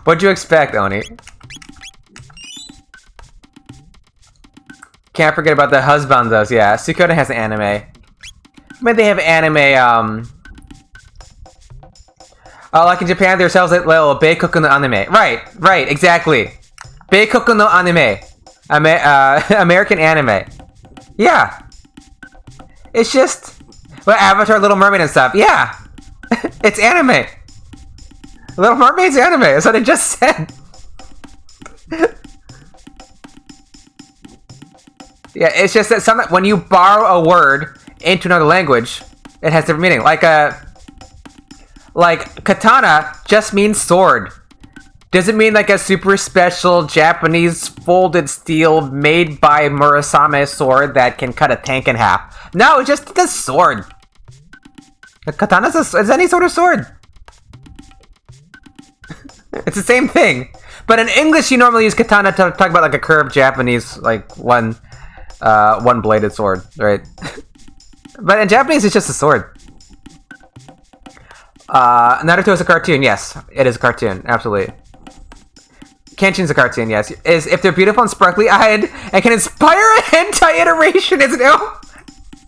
What'd you expect, Oni? Can't forget about the husbandos, yeah. Suikoden has an anime. I mean, they have anime, oh, like in Japan, there sells it little Beikoku no anime. Right, exactly. Beikoku no anime. American anime. Yeah. It's just... well, Avatar, Little Mermaid and stuff. Yeah. It's anime. Little Mermaid's anime. That's what I just said. Yeah, it's just that when you borrow a word into another language, it has different meaning. Like katana just means sword. Doesn't mean like a super special Japanese folded steel made by Murasame sword that can cut a tank in half. No, it's just a sword. A katana is any sort of sword. It's the same thing. But in English, you normally use katana to talk about like a curved Japanese, like one-bladed sword, right? But in Japanese, it's just a sword. Naruto is a cartoon. Yes, it is a cartoon. Absolutely. Kenshin's a cartoon, yes. Is if they're beautiful and sparkly-eyed and can inspire a hentai iteration, isn't it?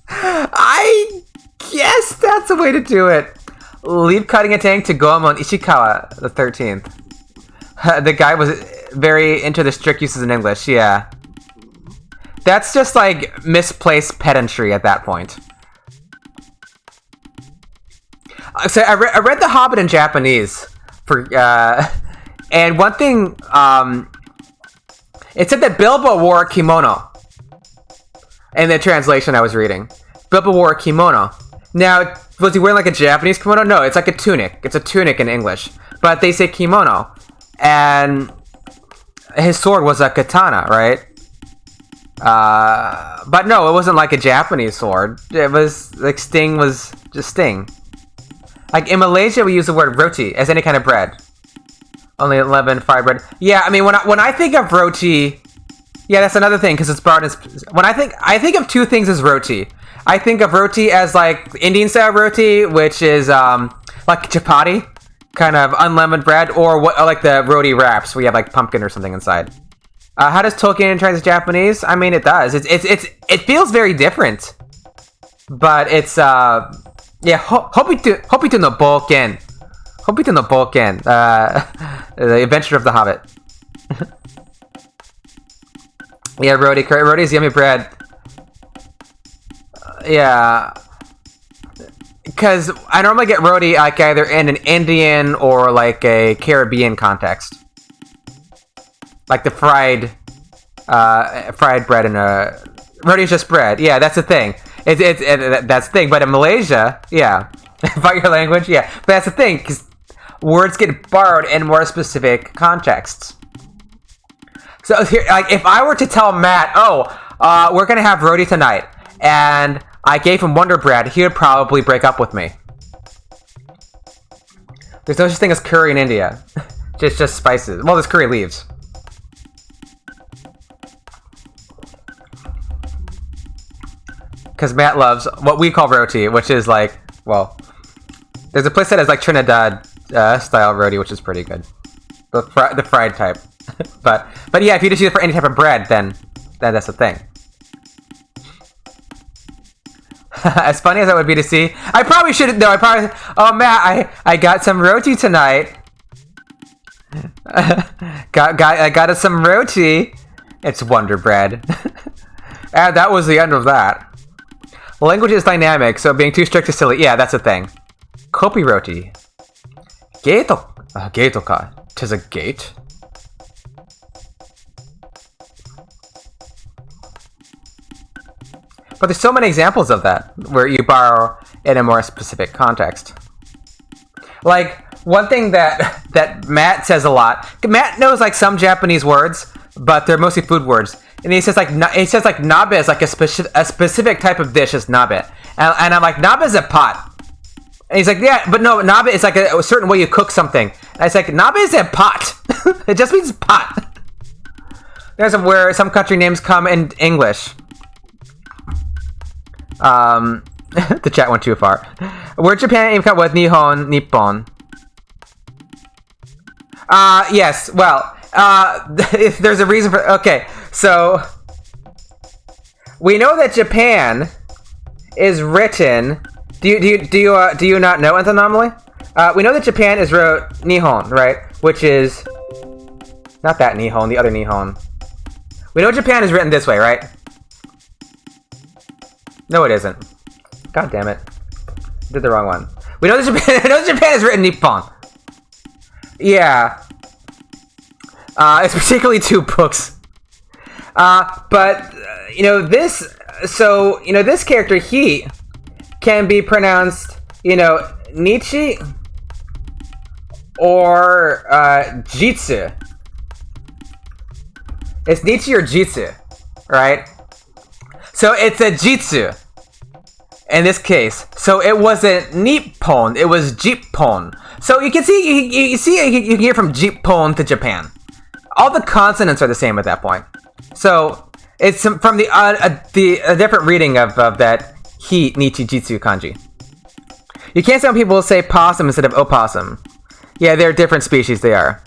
I guess that's the way to do it. Leave cutting a tank to Goemon Ishikawa the 13th. The guy was very into the strict uses in English, yeah. That's just like misplaced pedantry at that point. So I read The Hobbit in Japanese for and one thing it said that Bilbo wore a kimono in the translation I was reading. Bilbo wore a kimono. Now, was he wearing like a Japanese kimono? No, it's like a tunic. It's a tunic in English, but they say kimono, and his sword was a katana, right? But no, it wasn't like a Japanese sword. It was like Sting was just Sting. Like in Malaysia, we use the word roti as any kind of bread. Only 11 fried bread. Yeah, I mean when I think of roti, yeah, that's another thing because it's brought in. When I think of two things as roti. I think of roti as like Indian style roti, which is like chapati, kind of unleavened bread, or what like the roti wraps where you have like pumpkin or something inside. How does Tolkien translate Japanese? I mean, it does. It feels very different, but it's yeah. Hobito no Boken. Hobito no Boken. The Adventure of the Hobbit. Yeah, roti's yummy bread. Yeah, because I normally get roti like either in an Indian or like a Caribbean context, like the fried bread and roti is just bread. Yeah, that's the thing. That's the thing. But in Malaysia, yeah, about your language, yeah, but that's the thing because words get borrowed in more specific contexts. So here, like, if I were to tell Matt, we're gonna have roti tonight, and I gave him Wonder Bread, he would probably break up with me. There's no such thing as curry in India. just spices. Well, there's curry leaves. Because Matt loves what we call roti, which is like, well, there's a place that has like Trinidad style roti, which is pretty good. The fried type. but yeah, if you just use it for any type of bread, then that's the thing. As funny as that would be to see, I probably should. No, oh, Matt, I got some roti tonight. I got us some roti. It's Wonder Bread. And that was the end of that. Language is dynamic, so being too strict is silly. Yeah, that's the thing. Kopi roti. Gate ka. 'Tis a gate. But there's so many examples of that, where you borrow in a more specific context. Like, one thing that Matt says a lot, Matt knows like some Japanese words, but they're mostly food words. And he says like nabe is like a specific type of dish is nabe. And I'm like, nabe is a pot. And he's like, yeah, but no, nabe is like a certain way you cook something. And it's like, nabe is a pot. It just means pot. There's where some country names come in English. The chat went too far. Where Japan aim cut with Nihon, Nippon. Yes, well, there's a reason for, okay, so, we know that Japan is written, do you not know Nth Anomaly? We know that Japan is wrote Nihon, right? Which is, not that Nihon, the other Nihon. We know Japan is written this way, right? No, it isn't. God damn it. Did the wrong one. We know that Japan is written Nippon. Yeah. It's particularly two books. But, this character, he, can be pronounced, Nichi or, Jitsu. It's Nichi or Jitsu, right? So it's a Jitsu in this case. So it wasn't Nippon, it was Jippon. So you can see, you can hear from Jippon to Japan. All the consonants are the same at that point. So it's from a different reading of that Hi, Nichi, Jitsu kanji. You can't say when people say possum instead of opossum. Yeah, they're different species, they are.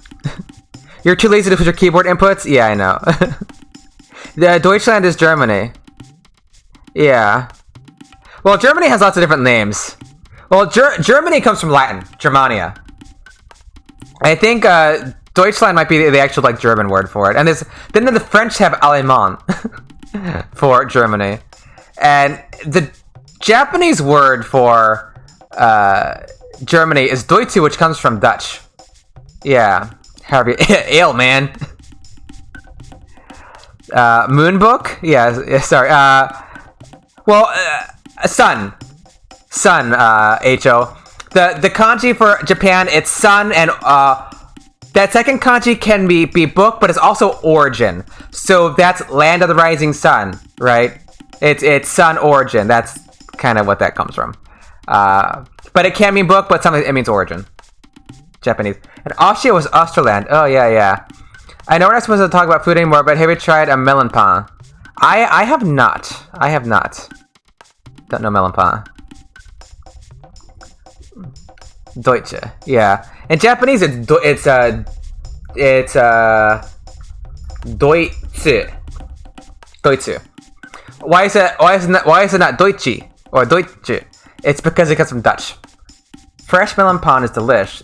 You're too lazy to put your keyboard inputs? Yeah, I know. The Deutschland is Germany. Yeah. Well, Germany has lots of different names. Well, Germany comes from Latin, Germania. I think Deutschland might be the actual like German word for it. And then the French have Allemand for Germany. And the Japanese word for Germany is Deutsche, which comes from Dutch. Yeah. Ale, man. Moonbook? Yeah, sorry. Sun. Sun, H-O. The kanji for Japan, it's sun, and that second kanji can be book, but it's also origin. So that's land of the rising sun, right? It's sun origin. That's kind of what that comes from. But it can mean book, but sometimes it means origin. Japanese. And Austria was Osterland. Oh, yeah. I know we're not supposed to talk about food anymore, but have you tried a melon pan? I have not. Don't know melon pan. Deutsche. Yeah. In Japanese, it's Deutsche. Deutsche. Why is it not Deutsche or Deutsche? It's because it comes from Dutch. Fresh melon pan is delish.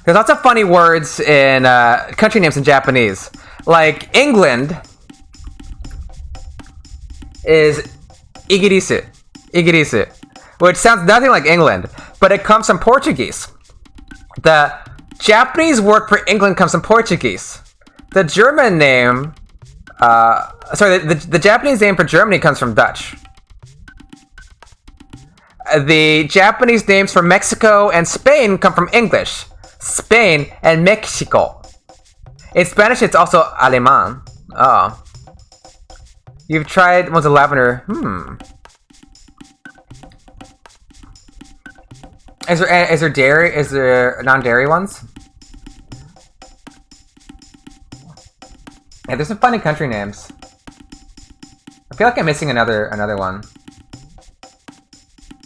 There's lots of funny words in country names in Japanese. Like England is Igirisu, which sounds nothing like England, but it comes from Portuguese. The Japanese word for England comes from Portuguese. The German name, the Japanese name for Germany comes from Dutch. The Japanese names for Mexico and Spain come from English. Spain and Mexico. In Spanish, it's also Alemán. Oh. You've tried ones of lavender. Is there dairy? Is there non-dairy ones? Yeah, there's some funny country names. I feel like I'm missing another one.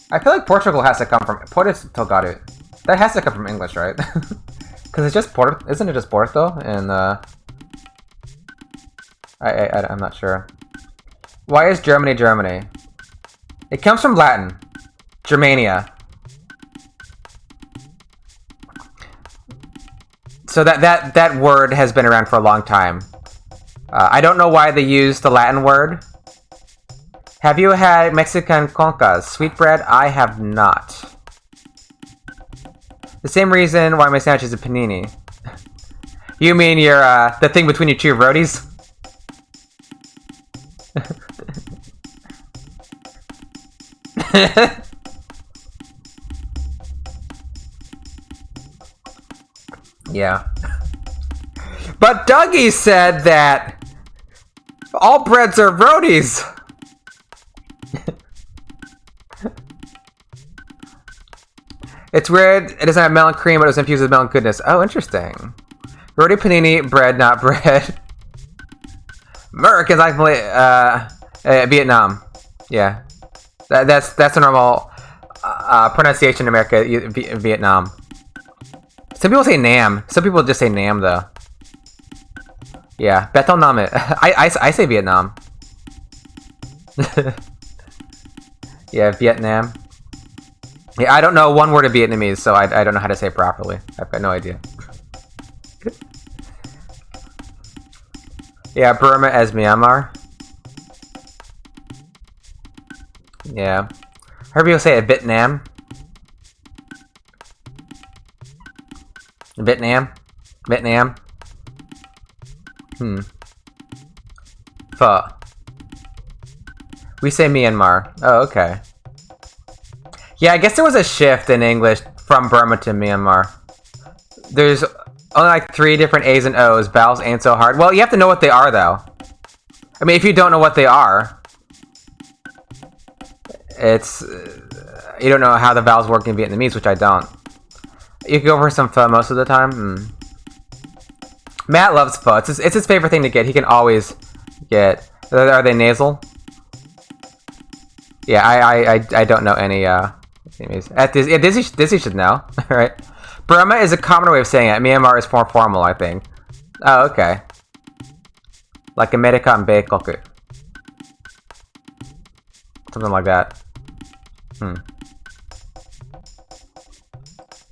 I feel like Portugal has to come from Portugal. That has to come from English, right? Because it's just isn't it just Porto? And I'm not sure. Why is Germany Germany? It comes from Latin, Germania. So that word has been around for a long time. I don't know why they use the Latin word. Have you had Mexican concas, sweetbread? I have not. The same reason why my sandwich is a panini. You mean your the thing between your two roadies? Yeah. But Dougie said that all breads are roadies. It's weird. It doesn't have melon cream, but it was infused with melon goodness. Oh, interesting. Roti panini, bread, not bread. Merc is actually Vietnam. Yeah, that's the normal pronunciation in America. Vietnam. Some people say Nam. Some people just say Nam though. Yeah, Betel Nam. I say Vietnam. Yeah, Vietnam. Yeah, I don't know one word of Vietnamese, so I don't know how to say it properly. I've got no idea. Yeah, Burma as Myanmar. Yeah. I heard people say it Vietnam. Vietnam? Vietnam? Pho. We say Myanmar. Oh, okay. Yeah, I guess there was a shift in English from Burma to Myanmar. There's only like 3 different A's and O's. Vowels ain't so hard. Well, you have to know what they are, though. I mean, if you don't know what they are, it's... you don't know how the vowels work in Vietnamese, which I don't. You can go for some pho most of the time. Matt loves pho. It's his favorite thing to get. He can always get... Are they nasal? Yeah, I don't know any... At this, yeah, Dizzy should know, right? Burma is a common way of saying it. Myanmar is more formal, I think. Oh, okay. Like America and Baikoku. Something like that.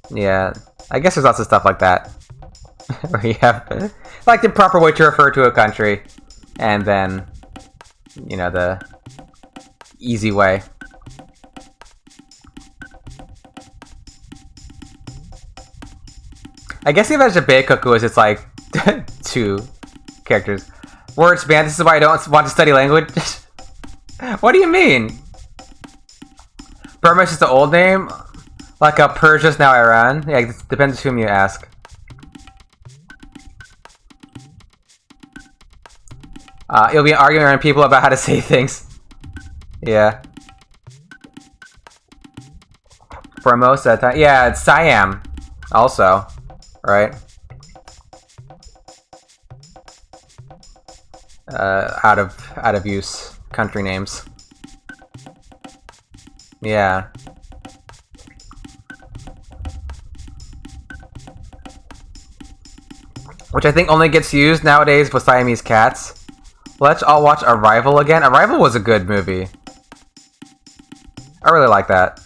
Yeah, I guess there's lots of stuff like that. Where you have like the proper way to refer to a country, and then you know the easy way. I guess the advantage of Beikoku is it's like 2 characters. Words, man, this is why I don't want to study language. What do you mean? Burma is just the old name? Like Persia's now Iran? Yeah, it depends whom you ask. You'll be arguing around people about how to say things. Yeah. Formosa, yeah, it's Siam. Also. Right? Out of use country names. Yeah. Which I think only gets used nowadays with Siamese cats. Let's all watch Arrival again. Arrival was a good movie. I really like that.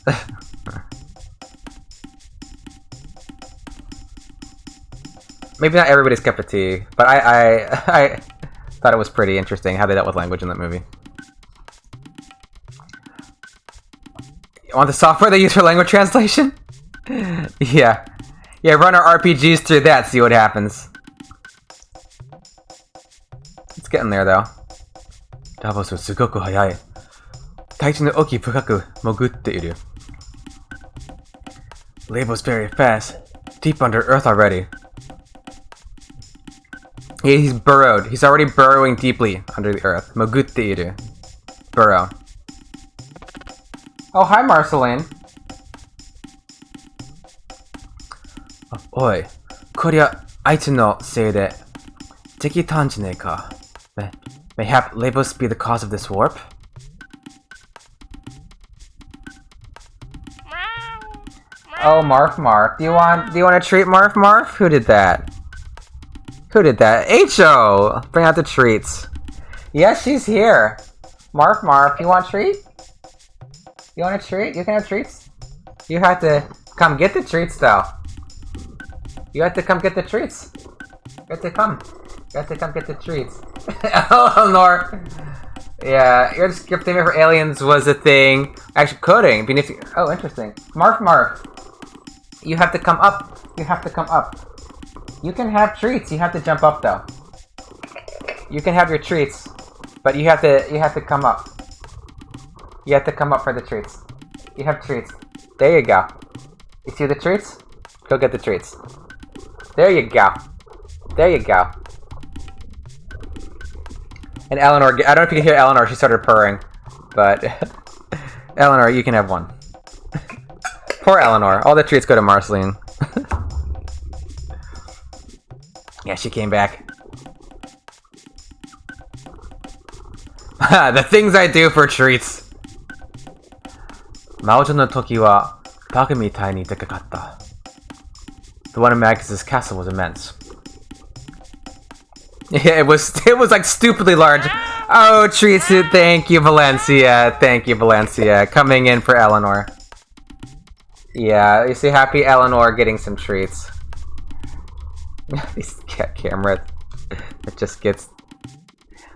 Maybe not everybody's cup of tea, but I thought it was pretty interesting how they dealt with language in that movie. You want the software they use for language translation? Yeah. Yeah, run our RPGs through that, see what happens. It's getting there, though. Davos was sugoku hayai. Taichi no oki fukaku mogutte iru. Label's very fast. Deep under earth already. Yeah, he's burrowed. He's already burrowing deeply under the earth. Mogutte iru. Burrow. Oh, hi, Marceline. Oi. Korea, aitu no sei de dekitan janai ka. Mayhap Labos be the cause of this warp? Oh, Marf. Do you want a treat, Marf? Who did that? Who did that? H.O. Bring out the treats. Yes, she's here. Marf, you want a treat? You want a treat? You can have treats? You have to come get the treats, though. You have to come get the treats. You have to come get the treats. Eleanor! Yeah, your script theme for aliens was a thing. Actually, coding. Oh, interesting. Marf. You have to come up. You can have treats. You have to jump up, though. You can have your treats, but you have to come up. You have to come up for the treats. You have treats. There you go. You see the treats? Go get the treats. There you go. And Eleanor, I don't know if you can hear Eleanor, she started purring. But, Eleanor, you can have one. Poor Eleanor. All the treats go to Marceline. Yeah, she came back. The things I do for treats. Maojo no toki wa baka mitai ni dekakatta. The one in Magus' castle was immense. Yeah, it was like stupidly large. Oh, treats! Thank you, Valencia. Coming in for Eleanor. Yeah, you see happy Eleanor getting some treats. These cameras. It just gets.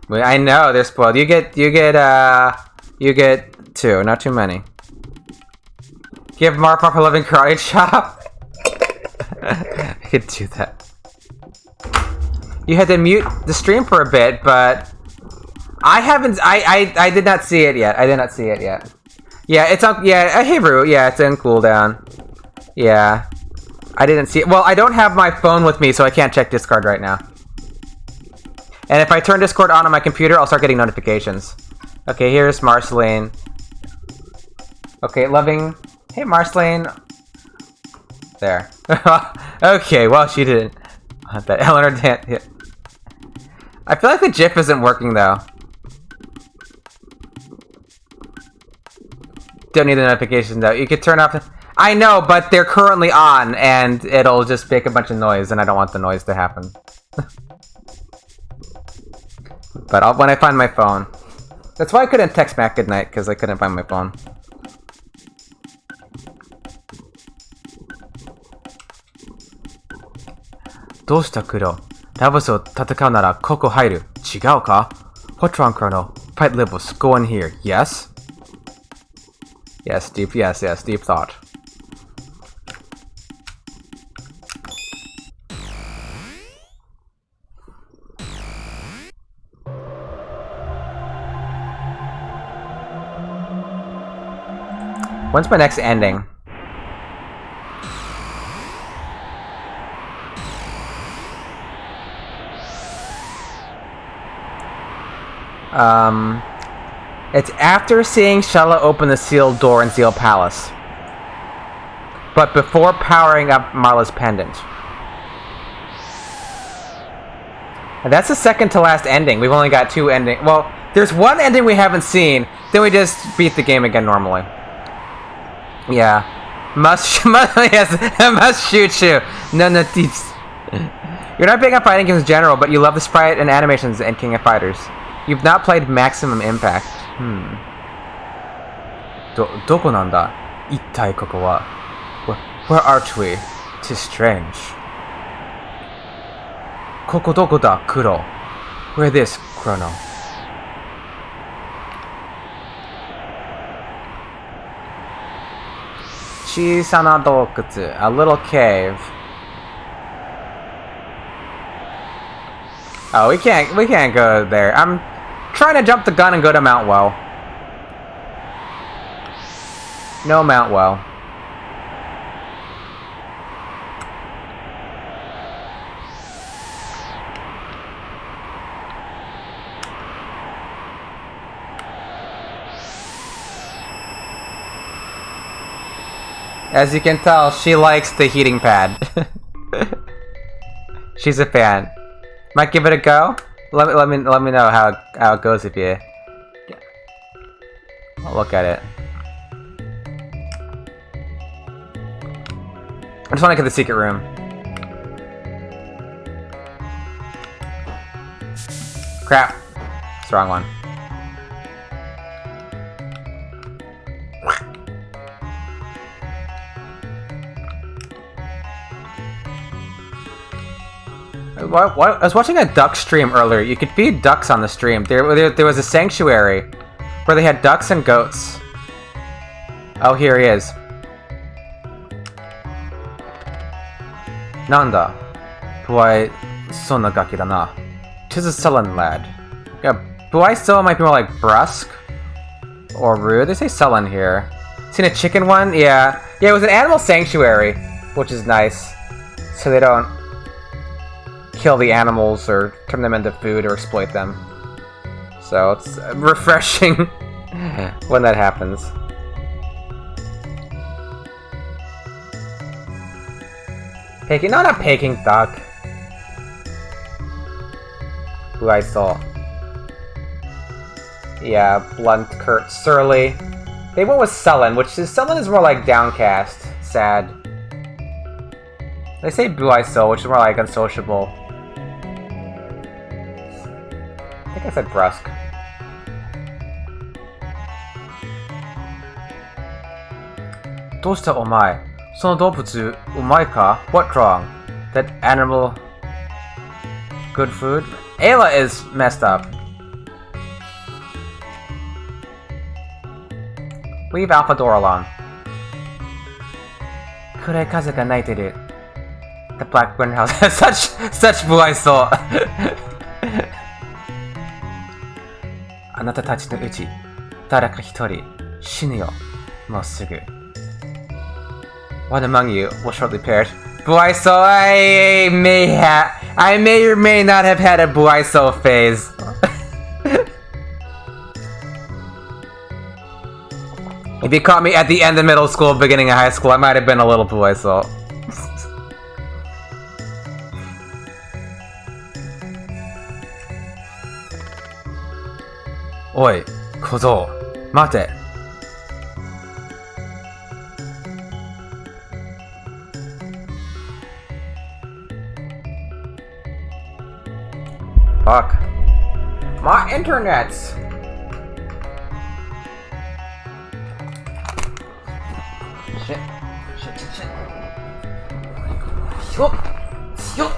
I know they're spoiled. You get 2, not too many. Give Marf a living karate chop. I could do that. You had to mute the stream for a bit, but I haven't. I did not see it yet. Yeah, it's on. Yeah, hey Roo. Yeah, it's in cooldown. Yeah, I didn't see it. Well, I don't have my phone with me, so I can't check Discord right now. And if I turn Discord on my computer, I'll start getting notifications. Okay, here's Marceline. Okay, loving. Hey, Marceline. There. Okay, well, she didn't. That Eleanor didn't. Yeah. I feel like the GIF isn't working, though. Don't need the notification, though. You could turn off. I know, but they're currently on, and it'll just make a bunch of noise, and I don't want the noise to happen. But when I find my phone. That's why I couldn't text Matt goodnight, because I couldn't find my phone. どうした黒ラボスを戦うならここ入る。違うか What's wrong, Chrono? Fight Libos. Go in here. Yes? Yes, deep thought. When's my next ending? It's after seeing Shella open the sealed door in Zeal Palace. But before powering up Marla's pendant. And that's the second to last ending. We've only got 2 endings. Well, there's one ending we haven't seen, then we just beat the game again normally. Yeah. Must shoot you. No thieves. You're not big on fighting games in general, but you love the sprite and animations in King of Fighters. You've not played Maximum Impact. どこなんだ一体ここは Where are we? 'Tis strange. ここどこだ黒 Where this, Chrono? Chisana dokutsu, a little cave. Oh, we can't go there. I'm trying to jump the gun and go to Mount Well. No Mount Well. As you can tell, she likes the heating pad. She's a fan. Might give it a go. Let me know how it goes if you. I'll look at it. I just want to get the secret room. Crap. It's the wrong one. What? I was watching a duck stream earlier. You could feed ducks on the stream. There was a sanctuary where they had ducks and goats. Oh, here he is. Nanda. Buai sonna gaki da na. 'Tis a sullen lad. Yeah, Buai so might be more like brusque or rude. They say sullen here. Seen a chicken one? Yeah. Yeah, it was an animal sanctuary, which is nice. So they don't kill the animals or turn them into food or exploit them. So it's refreshing when that happens. Peking? No, not Peking duck. Who I saw. Yeah, blunt, curt, surly. They went with sullen, sullen is more like downcast, sad. They say Buai So, which is more like unsociable. I think I said brusque. Dosta omae? Sono dobutsu umai ka? What wrong? That animal good food? Ayla is messed up. Leave Alphador alone. Kurei kaze ga naiteru. The Blackburn House has such Buai So. あなたたちのうち誰か一人死ぬよもうすぐ One among you will shortly perish. Buai So, I may or may not have had a Buai So phase. If you caught me at the end of middle school, beginning of high school, I might have been a little Buai So. Oi, Kozo, mate. Fuck. My internets! Shit. Yup.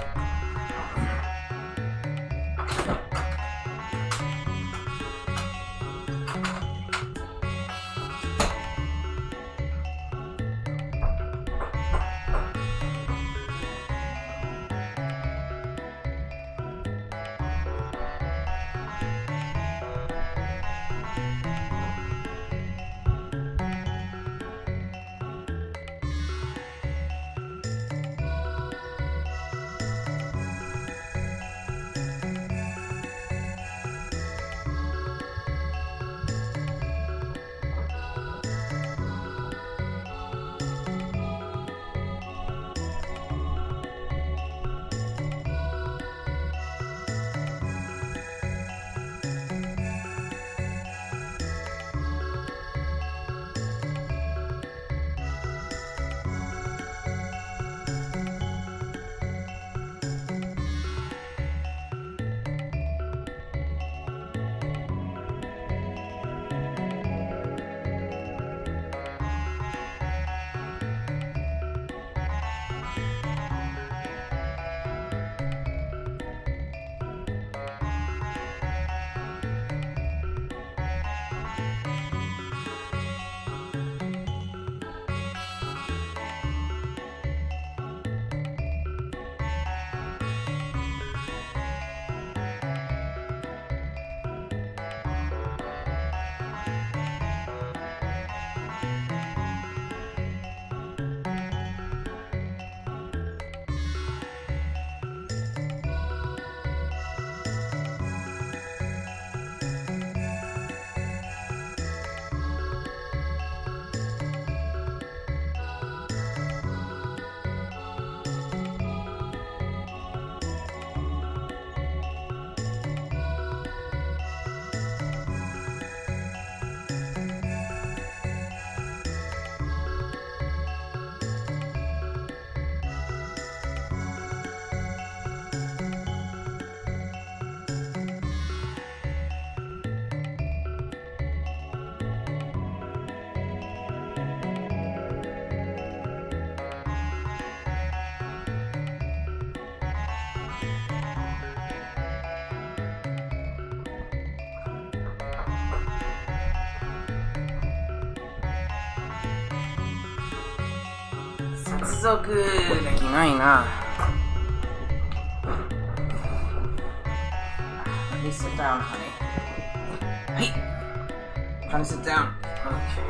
It's so good. Let me sit down, honey. Hey! Trying to sit down. Okay.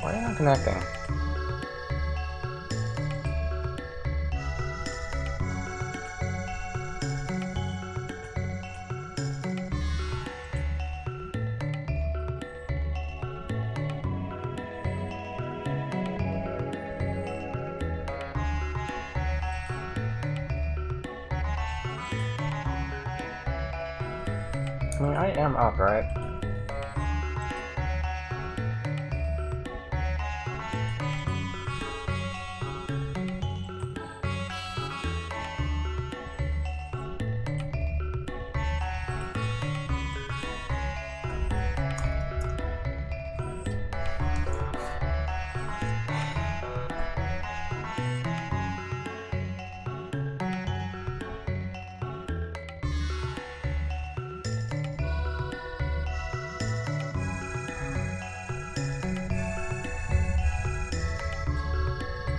Why are you not connecting? I mean, I am up, right?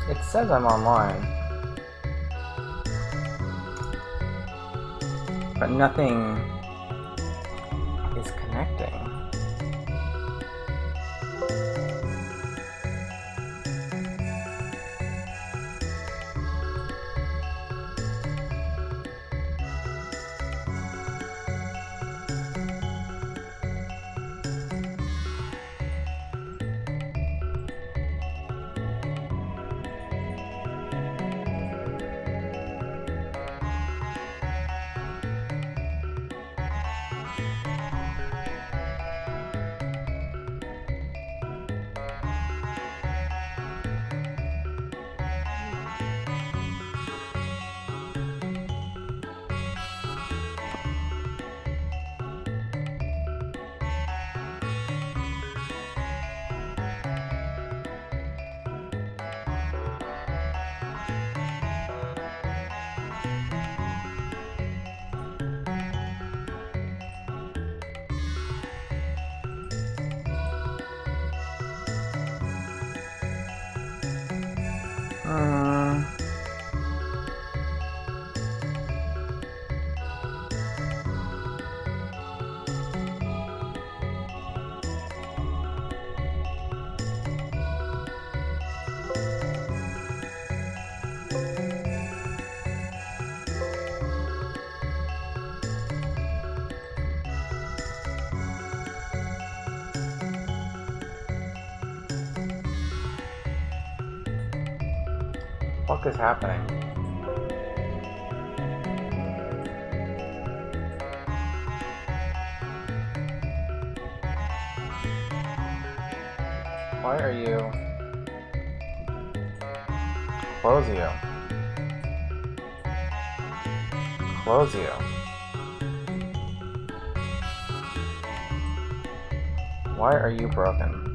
It says I'm online, but nothing is connecting. What is happening? Why are you... Close you. Close you. Why are you broken?